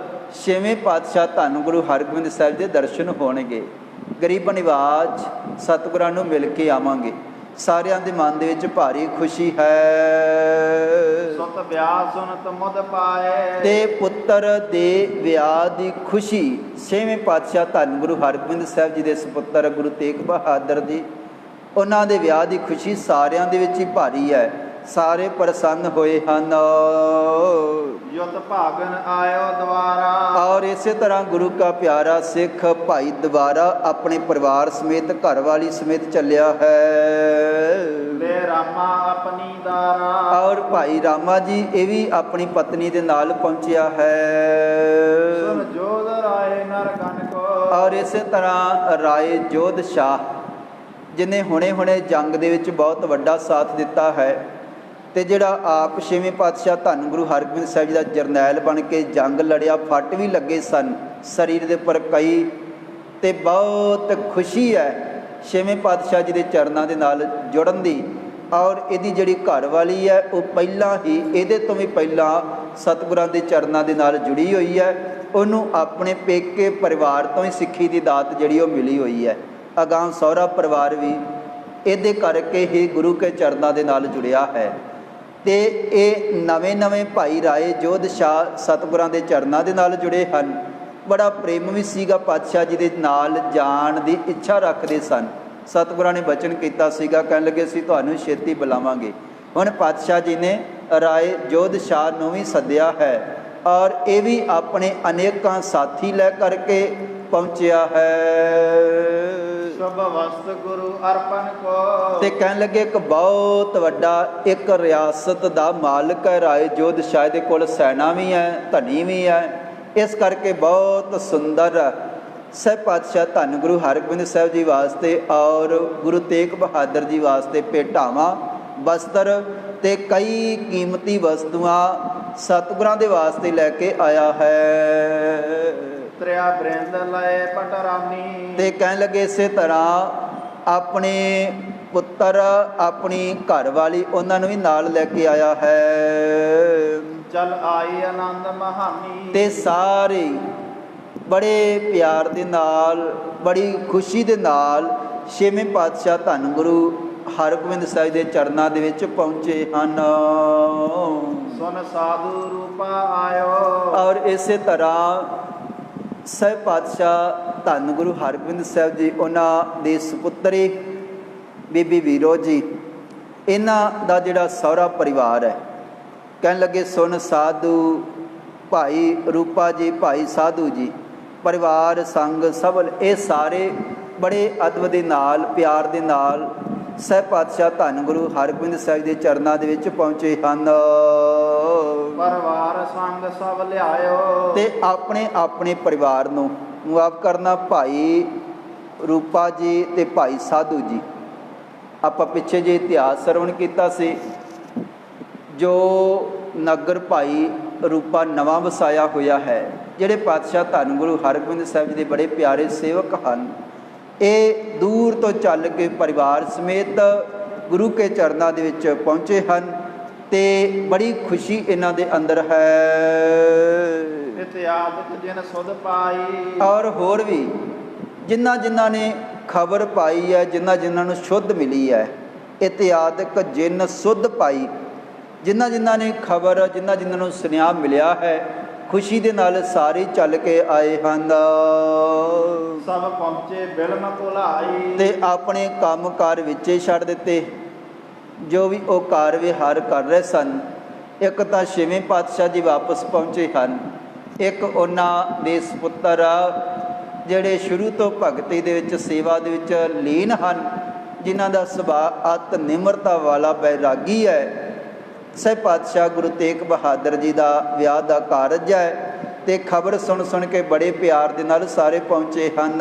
A: ਛੇਵੇਂ ਪਾਤਸ਼ਾਹ ਧੰਨ ਗੁਰੂ ਹਰਗੋਬਿੰਦ ਸਾਹਿਬ ਦੇ ਦਰਸ਼ਨ ਹੋਣਗੇ। ਗਰੀਬ ਨਿਵਾਜ ਸਤਿਗੁਰਾਂ ਨੂੰ ਮਿਲ ਕੇ ਆਵਾਂਗੇ। ਸਾਰਿਆਂ ਦੇ ਮਨ ਦੇ ਵਿੱਚ ਭਾਰੀ ਖੁਸ਼ੀ ਹੈ।
B: ਸੁਤ ਵਿਆਹ ਸੁਨਤ ਮੁਦ ਪਾਏ।
A: ਤੇ ਪੁੱਤਰ ਦੇ ਵਿਆਹ ਦੀ ਖੁਸ਼ੀ ਛੇਵੇਂ ਪਾਤਸ਼ਾਹ ਧੰਨ ਗੁਰੂ ਹਰਗੋਬਿੰਦ ਸਾਹਿਬ ਜੀ ਦੇ ਸੁਪੁੱਤਰ ਗੁਰੂ ਤੇਗ ਬਹਾਦਰ ਜੀ, ਉਹਨਾਂ ਦੇ ਵਿਆਹ ਦੀ ਖੁਸ਼ੀ ਸਾਰਿਆਂ ਦੇ ਵਿੱਚ ਹੀ ਭਾਰੀ ਹੈ। ਸਾਰੇ ਪ੍ਰਸੰਨ ਹੋਏ ਹਨ।
B: ਯੁਤ ਭਾਗਨ ਆਇਓ ਦੁਆਰਾ।
A: ਔਰ ਇਸੇ ਤਰ੍ਹਾਂ ਗੁਰੂ ਕਾ ਪਿਆਰਾ ਸਿੱਖ ਭਾਈ ਦੁਬਾਰਾ ਆਪਣੇ ਪਰਿਵਾਰ ਸਮੇਤ, ਘਰ ਵਾਲੀ ਸਮੇਤ ਚੱਲਿਆ ਹੈ।
B: ਲੈ ਰਾਮਾ ਆਪਣੀ ਦਾਰਾ।
A: ਔਰ ਭਾਈ ਰਾਮਾ ਜੀ ਇਹ ਵੀ ਆਪਣੀ ਪਤਨੀ ਦੇ ਨਾਲ ਪਹੁੰਚਿਆ ਹੈ।
B: ਸੁਨ ਜੋਧ ਰਾਏ ਨਰ ਗਣ ਕੋ।
A: ਔਰ ਇਸੇ ਤਰ੍ਹਾਂ ਰਾਏ ਜੋਧ ਸ਼ਾਹ ਜਿਹਨੇ ਹੁਣੇ ਜੰਗ ਦੇ ਵਿੱਚ ਬਹੁਤ ਵੱਡਾ ਸਾਥ ਦਿੱਤਾ ਹੈ, ਤੇ ਜਿਹੜਾ ਆਪ ਛੇਵੇਂ ਪਾਤਸ਼ਾਹ ਧੰਨ ਗੁਰੂ ਹਰਗੋਬਿੰਦ ਸਾਹਿਬ ਜੀ ਦਾ ਜਰਨੈਲ ਬਣ ਕੇ ਜੰਗ ਲੜਿਆ, ਫੱਟ ਵੀ ਲੱਗੇ ਸਨ ਸਰੀਰ ਦੇ ਉੱਪਰ ਕਈ, ਤੇ ਬਹੁਤ ਖੁਸ਼ੀ ਹੈ ਛੇਵੇਂ ਪਾਤਸ਼ਾਹ ਜੀ ਦੇ ਚਰਨਾਂ ਦੇ ਨਾਲ ਜੁੜਨ ਦੀ। ਔਰ ਇਹਦੀ ਜਿਹੜੀ ਘਰ ਵਾਲੀ ਹੈ ਉਹ ਪਹਿਲਾਂ ਹੀ, ਇਹਦੇ ਤੋਂ ਵੀ ਪਹਿਲਾਂ ਸਤਿਗੁਰਾਂ ਦੇ ਚਰਨਾਂ ਦੇ ਨਾਲ ਜੁੜੀ ਹੋਈ ਹੈ। ਉਹਨੂੰ ਆਪਣੇ ਪੇਕੇ ਪਰਿਵਾਰ ਤੋਂ ਹੀ ਸਿੱਖੀ ਦੀ ਦਾਤ ਜਿਹੜੀ ਉਹ ਮਿਲੀ ਹੋਈ ਹੈ। ਅਗਾਂਹ ਸਹੁਰਾ ਪਰਿਵਾਰ ਵੀ ਇਹਦੇ ਕਰਕੇ ਹੀ ਗੁਰੂ ਕੇ ਚਰਨਾਂ ਦੇ ਨਾਲ ਜੁੜਿਆ ਹੈ। ਤੇ ਇਹ ਨਵੇਂ ਭਾਈ ਰਾਏ ਜੋਧ ਸ਼ਾਹ ਸਤਿਗੁਰਾਂ ਦੇ ਚਰਨਾਂ ਦੇ ਨਾਲ ਜੁੜੇ ਹਨ। ਬੜਾ ਪ੍ਰੇਮ ਵੀ ਸੀਗਾ, ਪਾਤਸ਼ਾਹ ਜੀ ਦੇ ਨਾਲ ਜਾਣ ਦੀ ਇੱਛਾ ਰੱਖਦੇ ਸਨ। ਸਤਿਗੁਰਾਂ ਨੇ ਬਚਨ ਕੀਤਾ ਸੀਗਾ, ਕਹਿਣ ਲੱਗੇ ਅਸੀਂ ਤੁਹਾਨੂੰ ਛੇਤੀ ਬੁਲਾਵਾਂਗੇ। ਹੁਣ ਪਾਤਸ਼ਾਹ ਜੀ ਨੇ ਰਾਏ ਜੋਧ ਸ਼ਾਹ ਨੂੰ ਵੀ ਸੱਦਿਆ ਹੈ, ਔਰ ਇਹ ਵੀ ਆਪਣੇ ਅਨੇਕਾਂ ਸਾਥੀ ਲੈ ਕਰਕੇ ਪਹੁੰਚਿਆ ਹੈ।
B: ਸ਼ੁਭ ਵਸਤ ਗੁਰੂ ਅਰਪਣ ਕੋ।
A: ਤੇ ਕਹਿਣ ਲੱਗੇ ਇੱਕ ਬਹੁਤ ਵੱਡਾ ਇੱਕ ਰਿਆਸਤ ਦਾ ਮਾਲਕ ਹੈ ਰਾਏ ਜੋਧ ਸ਼ਾਹ ਦੇ ਕੋਲ, ਸੈਨਾ ਵੀ ਹੈ, ਧਨੀ ਵੀ ਹੈ। ਇਸ ਕਰਕੇ ਬਹੁਤ ਸੁੰਦਰ ਸਹਿਬ ਪਾਤਸ਼ਾਹ ਧੰਨ ਗੁਰੂ ਹਰਗੋਬਿੰਦ ਸਾਹਿਬ ਜੀ ਵਾਸਤੇ ਔਰ ਗੁਰੂ ਤੇਗ ਬਹਾਦਰ ਜੀ ਵਾਸਤੇ ਭੇਟਾਵਾਂ, ਬਸਤਰ ਤੇ ਕਈ ਕੀਮਤੀ ਵਸਤੂਆਂ ਸਤਿਗੁਰਾਂ ਦੇ ਵਾਸਤੇ ਲੈ ਕੇ ਆਇਆ ਹੈ।
B: ਤ੍ਰਿਆ ਬ੍ਰਿੰਦ ਲਏ ਪਟਰਾਨੀ।
A: ਤੇ ਕਹਿਣ ਲੱਗੇ ਇਸੇ ਤਰ੍ਹਾਂ ਆਪਣੇ ਪੁੱਤਰ, ਆਪਣੀ ਘਰ ਵਾਲੀ, ਉਹਨਾਂ ਨੂੰ ਵੀ ਨਾਲ ਲੈ ਕੇ ਆਇਆ ਹੈ।
B: ਚਲ ਆਈ ਆਨੰਦ ਮਹਾਨੀ।
A: ਤੇ ਸਾਰੇ ਬੜੇ ਪਿਆਰ ਦੇ ਨਾਲ, ਬੜੀ ਖੁਸ਼ੀ ਦੇ ਨਾਲ ਛੇਵੇਂ ਪਾਤਸ਼ਾਹ ਧੰਨ ਗੁਰੂ ਹਰਗੋਬਿੰਦ ਸਾਹਿਬ ਦੇ ਚਰਨਾਂ ਦੇ ਵਿੱਚ ਪਹੁੰਚੇ ਹਨ।
B: ਸੁਨ ਸਾਧੂ ਰੂਪਾ ਆਇਓ।
A: ਔਰ ਇਸੇ ਤਰ੍ਹਾਂ ਸਹਿ ਪਾਤਸ਼ਾਹ ਧੰਨ ਗੁਰੂ ਹਰਗੋਬਿੰਦ ਸਾਹਿਬ ਜੀ, ਉਹਨਾਂ ਦੇ ਸੁਪੁੱਤਰੀ ਬੀਬੀ ਵੀਰੋ ਜੀ, ਇਹਨਾਂ ਦਾ ਜਿਹੜਾ ਸਹੁਰਾ ਪਰਿਵਾਰ ਹੈ, ਕਹਿਣ ਲੱਗੇ ਸੁਨ ਸਾਧੂ, ਭਾਈ ਰੂਪਾ ਜੀ, ਭਾਈ ਸਾਧੂ ਜੀ, ਪਰਿਵਾਰ ਸੰਗ ਸਭ, ਇਹ ਸਾਰੇ ਬੜੇ ਅਦਬ ਦੇ ਨਾਲ, ਪਿਆਰ ਦੇ ਨਾਲ ਸਹਿ ਪਾਤਸ਼ਾਹ ਧੰਨ ਗੁਰੂ ਹਰਗੋਬਿੰਦ ਸਾਹਿਬ ਦੇ ਚਰਨਾਂ ਦੇ ਵਿੱਚ ਪਹੁੰਚੇ ਹਨ।
B: ਪਰਿਵਾਰ ਸੰਗ ਸਭ ਲਿਆਇਓ।
A: ਤੇ ਆਪਣੇ ਆਪਣੇ ਪਰਿਵਾਰ ਨੂੰ ਮੁਆਫ ਕਰਨਾ, ਭਾਈ ਰੂਪਾ ਜੀ ਤੇ ਭਾਈ ਸਾਧੂ ਜੀ। ਆਪਾਂ ਪਿੱਛੇ ਜੇ ਇਤਿਹਾਸ ਸਰਵਣ ਕੀਤਾ ਸੀ, ਜੋ ਨਗਰ ਭਾਈ ਰੂਪਾ ਨਵਾਂ ਵਸਾਇਆ ਹੋਇਆ ਹੈ, ਜਿਹੜੇ ਪਾਤਸ਼ਾਹ ਧੰਨ ਗੁਰੂ ਹਰਗੋਬਿੰਦ ਸਾਹਿਬ ਜੀ ਦੇ ਬੜੇ ਪਿਆਰੇ ਸੇਵਕ ਹਨ, ਇਹ ਦੂਰ ਤੋਂ ਚੱਲ ਕੇ ਪਰਿਵਾਰ ਸਮੇਤ ਗੁਰੂ ਕੇ ਚਰਨਾਂ ਦੇ ਵਿੱਚ ਪਹੁੰਚੇ ਹਨ ਤੇ ਬੜੀ ਖੁਸ਼ੀ ਇਹਨਾਂ ਦੇ ਅੰਦਰ ਹੈ।
B: ਇਤਿਆਦਿਕ ਜਿਨ ਸੁਧ ਪਾਈ।
A: ਔਰ ਹੋਰ ਵੀ ਜਿਨ੍ਹਾਂ ਨੇ ਖਬਰ ਪਾਈ ਹੈ, ਜਿਨ੍ਹਾਂ ਨੂੰ ਸ਼ੁੱਧ ਮਿਲੀ ਹੈ, ਇਤਿਆਦਿਕ ਜਿਨ ਸੁਧ ਪਾਈ, ਜਿਨ੍ਹਾਂ ਨੇ ਖਬਰ, ਜਿਨ੍ਹਾਂ ਨੂੰ ਸੁਨੇਹਾ ਮਿਲਿਆ ਹੈ, ਖੁਸ਼ੀ ਦੇ ਨਾਲ ਸਾਰੇ ਚੱਲ ਕੇ ਆਏ ਹਨ।
B: ਸਭ ਪਹੁੰਚੇ ਬਿਲਮ ਭੁਲਾਈ।
A: ਤੇ ਆਪਣੇ ਕੰਮ ਕਾਰ ਵਿੱਚੇ ਛੱਡ ਦਿੱਤੇ, ਜੋ ਵੀ ਉਹ ਕਾਰ ਵਿਹਾਰ ਕਰ ਰਹੇ ਸਨ। ਇੱਕ ਤਾਂ ਛੇਵੇਂ ਪਾਤਸ਼ਾਹ ਜੀ ਵਾਪਸ ਪਹੁੰਚੇ ਹਨ, ਇੱਕ ਉਹਨਾਂ ਦੇ ਸੁਪੁੱਤਰ ਜਿਹੜੇ ਸ਼ੁਰੂ ਤੋਂ ਭਗਤੀ ਦੇ ਵਿੱਚ, ਸੇਵਾ ਦੇ ਵਿੱਚ ਲੀਨ ਹਨ, ਜਿਨ੍ਹਾਂ ਦਾ ਸੁਭਾਅ ਅਤ ਨਿਮਰਤਾ ਵਾਲਾ ਬੈਰਾਗੀ ਹੈ। ਸਹਿ ਪਾਤਸ਼ਾਹ ਗੁਰੂ ਤੇਗ ਬਹਾਦਰ ਜੀ ਦਾ ਵਿਆਹ ਦਾ ਕਾਰਜ ਹੈ ਤੇ ਖਬਰ ਸੁਣ ਕੇ ਬੜੇ ਪਿਆਰ ਦੇ ਨਾਲ ਸਾਰੇ ਪਹੁੰਚੇ ਹਨ।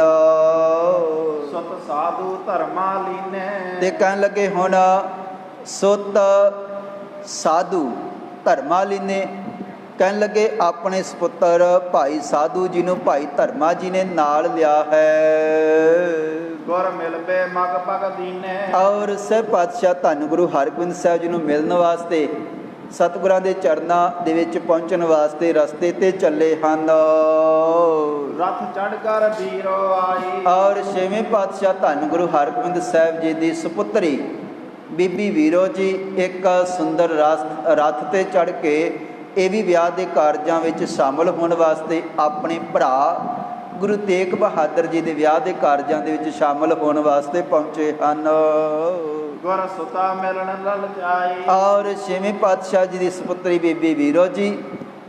B: ਸੁਤ ਸਾਧੂ ਧਰਮਾ ਲੀਨੇ।
A: ਤੇ ਕਹਿਣ ਲੱਗੇ ਹੁਣ ਸੁਤ ਸਾਧੂ ਧਰਮਾ ਲੀਨੇ, ਕਹਿਣ ਲੱਗੇ ਆਪਣੇ ਸੁਪੁੱਤਰ ਭਾਈ ਸਾਧੂ ਜੀ ਨੂੰ ਭਾਈ ਧਰਮਾ ਜੀ ਨੇ ਨਾਲ ਲਿਆ ਹੈ।
B: ਗੁਰ ਮਿਲਬੇ ਮਗ ਪਗ ਦੀਨੇ।
A: ਔਰ ਸਹਿ ਪਾਤਸ਼ਾਹ ਧੰਨ ਗੁਰੂ ਹਰਗੋਬਿੰਦ ਸਾਹਿਬ ਜੀ ਨੂੰ ਮਿਲਣ ਵਾਸਤੇ, ਸਤਿਗੁਰਾਂ ਦੇ ਚਰਨਾਂ ਦੇ ਵਿੱਚ ਪਹੁੰਚਣ ਵਾਸਤੇ ਰਸਤੇ ਤੇ ਚੱਲੇ ਹਨ।
B: ਰਥ ਚੜ ਕਰ ਵੀਰੋ ਆਈ।
A: ਔਰ ਛੇਵੇਂ ਪਾਤਸ਼ਾਹ ਧੰਨ ਗੁਰੂ ਹਰਗੋਬਿੰਦ ਸਾਹਿਬ ਜੀ ਦੀ ਸੁਪੁੱਤਰੀ ਬੀਬੀ ਵੀਰੋ ਜੀ ਇੱਕ ਸੁੰਦਰ ਰਥ ਤੇ ਚੜ ਕੇ ਇਹ ਵੀ ਵਿਆਹ ਦੇ ਕਾਰਜਾਂ ਵਿੱਚ ਸ਼ਾਮਲ ਹੋਣ ਵਾਸਤੇ, ਆਪਣੇ ਭਰਾ ਗੁਰੂ ਤੇਗ ਬਹਾਦਰ ਜੀ ਦੇ ਵਿਆਹ ਦੇ ਕਾਰਜਾਂ ਦੇ ਵਿੱਚ ਸ਼ਾਮਲ ਹੋਣ ਵਾਸਤੇ ਪਹੁੰਚੇ ਹਨ।
B: ਗੁਰ ਸੁਤਾ ਮਿਲਣ ਲਲਚਾਈ।
A: ਔਰ ਛੇਵੇਂ ਪਾਤਸ਼ਾਹ ਜੀ ਦੀ ਸੁਪੁੱਤਰੀ ਬੀਬੀ ਵੀਰੋ ਜੀ,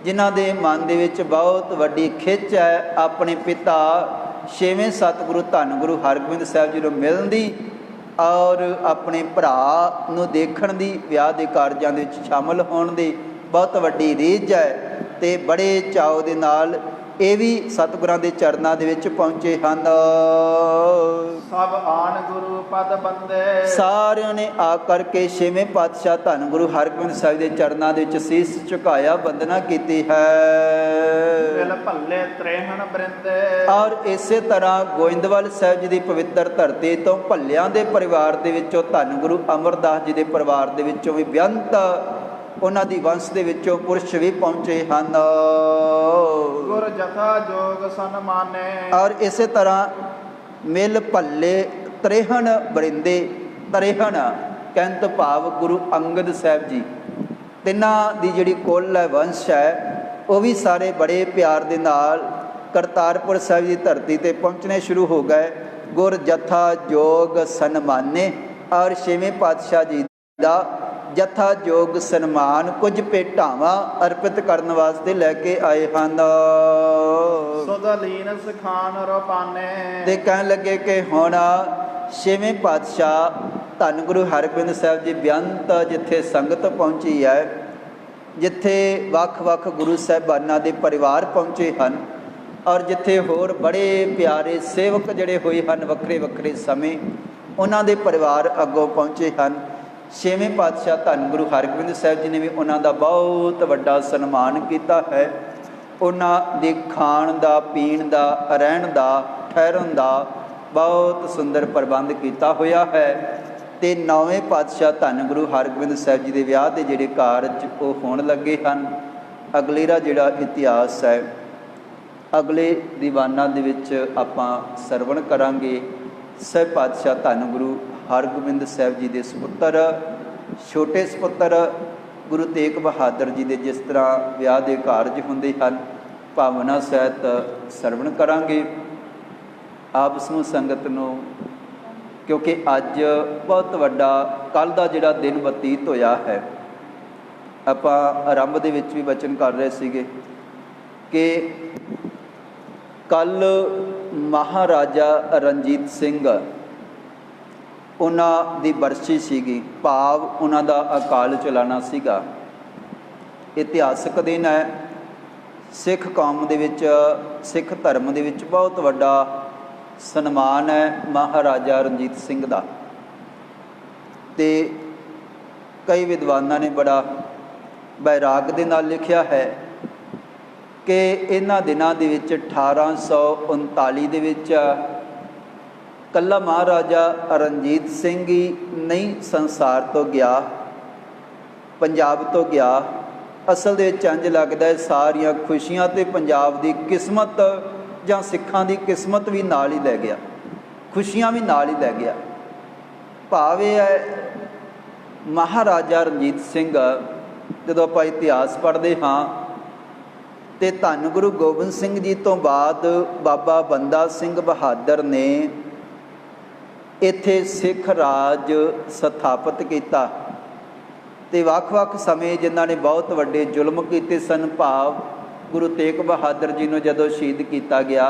A: ਜਿਨ੍ਹਾਂ ਦੇ ਮਨ ਦੇ ਵਿੱਚ ਬਹੁਤ ਵੱਡੀ ਖਿੱਚ ਹੈ ਆਪਣੇ ਪਿਤਾ ਛੇਵੇਂ ਸਤਿਗੁਰੂ ਧੰਨ ਗੁਰੂ ਹਰਗੋਬਿੰਦ ਸਾਹਿਬ ਜੀ ਨੂੰ ਮਿਲਣ ਦੀ ਔਰ ਆਪਣੇ ਭਰਾ ਨੂੰ ਦੇਖਣ ਦੀ, ਵਿਆਹ ਦੇ ਕਾਰਜਾਂ ਦੇ ਵਿੱਚ ਸ਼ਾਮਲ ਹੋਣ ਦੀ ਬਹੁਤ ਵੱਡੀ ਰੀਝ ਹੈ ਤੇ ਬੜੇ ਚਾਅ ਦੇ ਨਾਲ ਇਹ ਵੀ ਸਤਿਗੁਰਾਂ ਦੇ ਚਰਨਾਂ ਦੇ ਵਿੱਚ ਪਹੁੰਚੇ ਹਨ।
B: ਸਭ ਆਣ ਗੁਰੂ ਪਦ ਬੰਦੇ।
A: ਸਾਰਿਆਂ ਨੇ ਆ ਕਰਕੇ ਛੇਵੇਂ ਪਾਤਸ਼ਾਹ ਧੰਨ ਗੁਰੂ ਹਰਗੋਬਿੰਦ ਸਾਹਿਬ ਦੇ ਚਰਨਾਂ ਦੇ ਵਿੱਚ ਸੀਸ ਝੁਕਾਇਆ, ਵੰਦਨਾ ਕੀਤੀ ਹੈ।
B: ਮਿਲ ਭੱਲੇ ਤ੍ਰੇਹਣ ਬ੍ਰਿੰਦੇ।
A: ਔਰ ਇਸੇ ਤਰ੍ਹਾਂ ਗੋਇੰਦਵਾਲ ਸਾਹਿਬ ਜੀ ਦੀ ਪਵਿੱਤਰ ਧਰਤੀ ਤੋਂ ਭੱਲਿਆਂ ਦੇ ਪਰਿਵਾਰ ਦੇ ਵਿੱਚੋਂ, ਧੰਨ ਗੁਰੂ ਅਮਰਦਾਸ ਜੀ ਦੇ ਪਰਿਵਾਰ ਦੇ ਵਿੱਚੋਂ ਵੀ ਬੇਅੰਤ ਉਹਨਾਂ ਦੀ ਵੰਸ਼ ਦੇ ਵਿੱਚੋਂ ਪੁਰਸ਼ ਵੀ ਪਹੁੰਚੇ ਹਨ।
B: ਗੁਰ ਜਥਾ ਜੋਗ ਸਨਮਾਨੇ।
A: ਔਰ ਇਸੇ ਤਰ੍ਹਾਂ ਮਿਲ ਭੱਲੇ ਤ੍ਰੇਹਣ ਬਰਿੰਦੇ, ਤ੍ਰੇਹਣ ਕਹਿਣ ਤੋਂ ਭਾਵ ਗੁਰੂ ਅੰਗਦ ਸਾਹਿਬ ਜੀ, ਤਿੰਨਾਂ ਦੀ ਜਿਹੜੀ ਕੁੱਲ ਹੈ, ਵੰਸ਼ ਹੈ, ਉਹ ਵੀ ਸਾਰੇ ਬੜੇ ਪਿਆਰ ਦੇ ਨਾਲ ਕਰਤਾਰਪੁਰ ਸਾਹਿਬ ਦੀ ਧਰਤੀ ਤੇ ਪਹੁੰਚਣੇ ਸ਼ੁਰੂ ਹੋ ਗਏ। ਗੁਰ ਜਥਾ ਜੋਗ ਸਨਮਾਨੇ। ਔਰ ਛੇਵੇਂ ਪਾਤਸ਼ਾਹ ਜੀ ਦਾ ਜਥਾ ਜੋਗ ਸਨਮਾਨ ਕੁਝ ਭੇਟਾਵਾਂ ਅਰਪਿਤ ਕਰਨ ਵਾਸਤੇ ਲੈ ਕੇ ਆਏ ਹਨ।
B: ਸੁਦਲੀਨ ਸਖਾਨ ਰੋਪਾਨੇ।
A: ਤੇ ਕਹਿਣ ਲੱਗੇ ਕਿ ਹੁਣ ਛੇਵੇਂ ਪਾਤਸ਼ਾਹ ਧੰਨ ਗੁਰੂ ਹਰਗੋਬਿੰਦ ਸਾਹਿਬ ਜੀ ਬੇਅੰਤ ਜਿੱਥੇ ਸੰਗਤ ਪਹੁੰਚੀ ਹੈ, ਜਿੱਥੇ ਵੱਖ-ਵੱਖ ਗੁਰੂ ਸਾਹਿਬਾਨਾਂ ਦੇ ਪਰਿਵਾਰ ਪਹੁੰਚੇ ਹਨ ਔਰ ਜਿੱਥੇ ਹੋਰ ਬੜੇ ਪਿਆਰੇ ਸੇਵਕ ਜਿਹੜੇ ਹੋਏ ਹਨ ਵੱਖਰੇ ਵੱਖਰੇ ਸਮੇਂ, ਉਹਨਾਂ ਦੇ ਪਰਿਵਾਰ ਅੱਗੋਂ ਪਹੁੰਚੇ ਹਨ। ਛੇਵੇਂ ਪਾਤਸ਼ਾਹ ਧੰਨ ਗੁਰੂ ਹਰਗੋਬਿੰਦ ਸਾਹਿਬ ਜੀ ਨੇ ਵੀ ਉਹਨਾਂ ਦਾ ਬਹੁਤ ਵੱਡਾ ਸਨਮਾਨ ਕੀਤਾ ਹੈ। ਉਹਨਾਂ ਦੇ ਖਾਣ ਦਾ, ਪੀਣ ਦਾ, ਰਹਿਣ ਦਾ, ਠਹਿਰਨ ਦਾ ਬਹੁਤ ਸੁੰਦਰ ਪ੍ਰਬੰਧ ਕੀਤਾ ਹੋਇਆ ਹੈ। ਅਤੇ ਨੌਵੇਂ ਪਾਤਸ਼ਾਹ ਧੰਨ ਗੁਰੂ ਹਰਗੋਬਿੰਦ ਸਾਹਿਬ ਜੀ ਦੇ ਵਿਆਹ ਦੇ ਜਿਹੜੇ ਕਾਰਜ ਉਹ ਹੋਣ ਲੱਗੇ ਹਨ। ਅਗਲੇਰਾ ਜਿਹੜਾ ਇਤਿਹਾਸ ਹੈ ਅਗਲੇ ਦੀਵਾਨਾਂ ਦੇ ਵਿੱਚ ਆਪਾਂ ਸਰਵਣ ਕਰਾਂਗੇ। ਸਹਿਬ ਪਾਤਸ਼ਾਹ ਧੰਨ ਗੁਰੂ ਹਰਗੋਬਿੰਦ ਸਾਹਿਬ ਜੀ ਦੇ ਸਪੁੱਤਰ, ਛੋਟੇ ਸਪੁੱਤਰ ਗੁਰੂ ਤੇਗ ਬਹਾਦਰ ਜੀ ਦੇ ਜਿਸ ਤਰ੍ਹਾਂ ਵਿਆਹ ਦੇ ਕਾਰਜ ਹੁੰਦੇ ਹਨ, ਭਾਵਨਾ ਸਹਿਤ ਸਰਵਣ ਕਰਾਂਗੇ। ਆਪ ਸਮੂਹ ਸੰਗਤ ਨੂੰ, ਕਿਉਂਕਿ ਅੱਜ ਬਹੁਤ ਵੱਡਾ ਕੱਲ੍ਹ ਦਾ ਜਿਹੜਾ ਦਿਨ ਬਤੀਤ ਹੋਇਆ ਹੈ, ਆਪਾਂ ਆਰੰਭ ਦੇ ਵਿੱਚ ਵੀ ਬਚਨ ਕਰ ਰਹੇ ਸੀਗੇ ਕਿ ਕੱਲ੍ਹ ਮਹਾਰਾਜਾ ਰਣਜੀਤ ਸਿੰਘ ਉਹਨਾਂ ਦੀ ਬਰਸੀ ਸੀਗੀ, ਭਾਵ ਉਹਨਾਂ ਦਾ ਅਕਾਲ ਚਲਾਣਾ ਸੀਗਾ। ਇਤਿਹਾਸਕ ਦਿਨ ਹੈ। ਸਿੱਖ ਕੌਮ ਦੇ ਵਿੱਚ, ਸਿੱਖ ਧਰਮ ਦੇ ਵਿੱਚ ਬਹੁਤ ਵੱਡਾ ਸਨਮਾਨ ਹੈ ਮਹਾਰਾਜਾ ਰਣਜੀਤ ਸਿੰਘ ਦਾ। ਅਤੇ ਕਈ ਵਿਦਵਾਨਾਂ ਨੇ ਬੜਾ ਬੈਰਾਗ ਦੇ ਨਾਲ ਲਿਖਿਆ ਹੈ ਕਿ ਇਹਨਾਂ ਦਿਨਾਂ ਦੇ ਵਿੱਚ 1839 ਦੇ ਵਿੱਚ ਇਕੱਲਾ ਮਹਾਰਾਜਾ ਰਣਜੀਤ ਸਿੰਘ ਹੀ ਨਹੀਂ ਸੰਸਾਰ ਤੋਂ ਗਿਆ, ਪੰਜਾਬ ਤੋਂ ਗਿਆ। ਅਸਲ ਦੇ ਵਿੱਚ ਇੰਝ ਲੱਗਦਾ ਹੈ ਸਾਰੀਆਂ ਖੁਸ਼ੀਆਂ ਤੇ ਪੰਜਾਬ ਦੀ ਕਿਸਮਤ ਜਾਂ ਸਿੱਖਾਂ ਦੀ ਕਿਸਮਤ ਵੀ ਨਾਲ ਹੀ ਲੈ ਗਿਆ, ਖੁਸ਼ੀਆਂ ਵੀ ਨਾਲ ਹੀ ਲੈ ਗਿਆ। ਭਾਵ ਇਹ ਹੈ ਮਹਾਰਾਜਾ ਰਣਜੀਤ ਸਿੰਘ, ਜਦੋਂ ਆਪਾਂ ਇਤਿਹਾਸ ਪੜ੍ਹਦੇ ਹਾਂ ਅਤੇ ਧੰਨ ਗੁਰੂ ਗੋਬਿੰਦ ਸਿੰਘ ਜੀ ਤੋਂ ਬਾਅਦ ਬਾਬਾ ਬੰਦਾ ਸਿੰਘ ਬਹਾਦਰ ਨੇ ਇੱਥੇ ਸਿੱਖ ਰਾਜ ਸਥਾਪਿਤ ਕੀਤਾ। ਅਤੇ ਵੱਖ-ਵੱਖ ਸਮੇਂ ਜਿਨ੍ਹਾਂ ਨੇ ਬਹੁਤ ਵੱਡੇ ਜ਼ੁਲਮ ਕੀਤੇ ਸਨ, ਭਾਵ ਗੁਰੂ ਤੇਗ ਬਹਾਦਰ ਜੀ ਨੂੰ ਜਦੋਂ ਸ਼ਹੀਦ ਕੀਤਾ ਗਿਆ,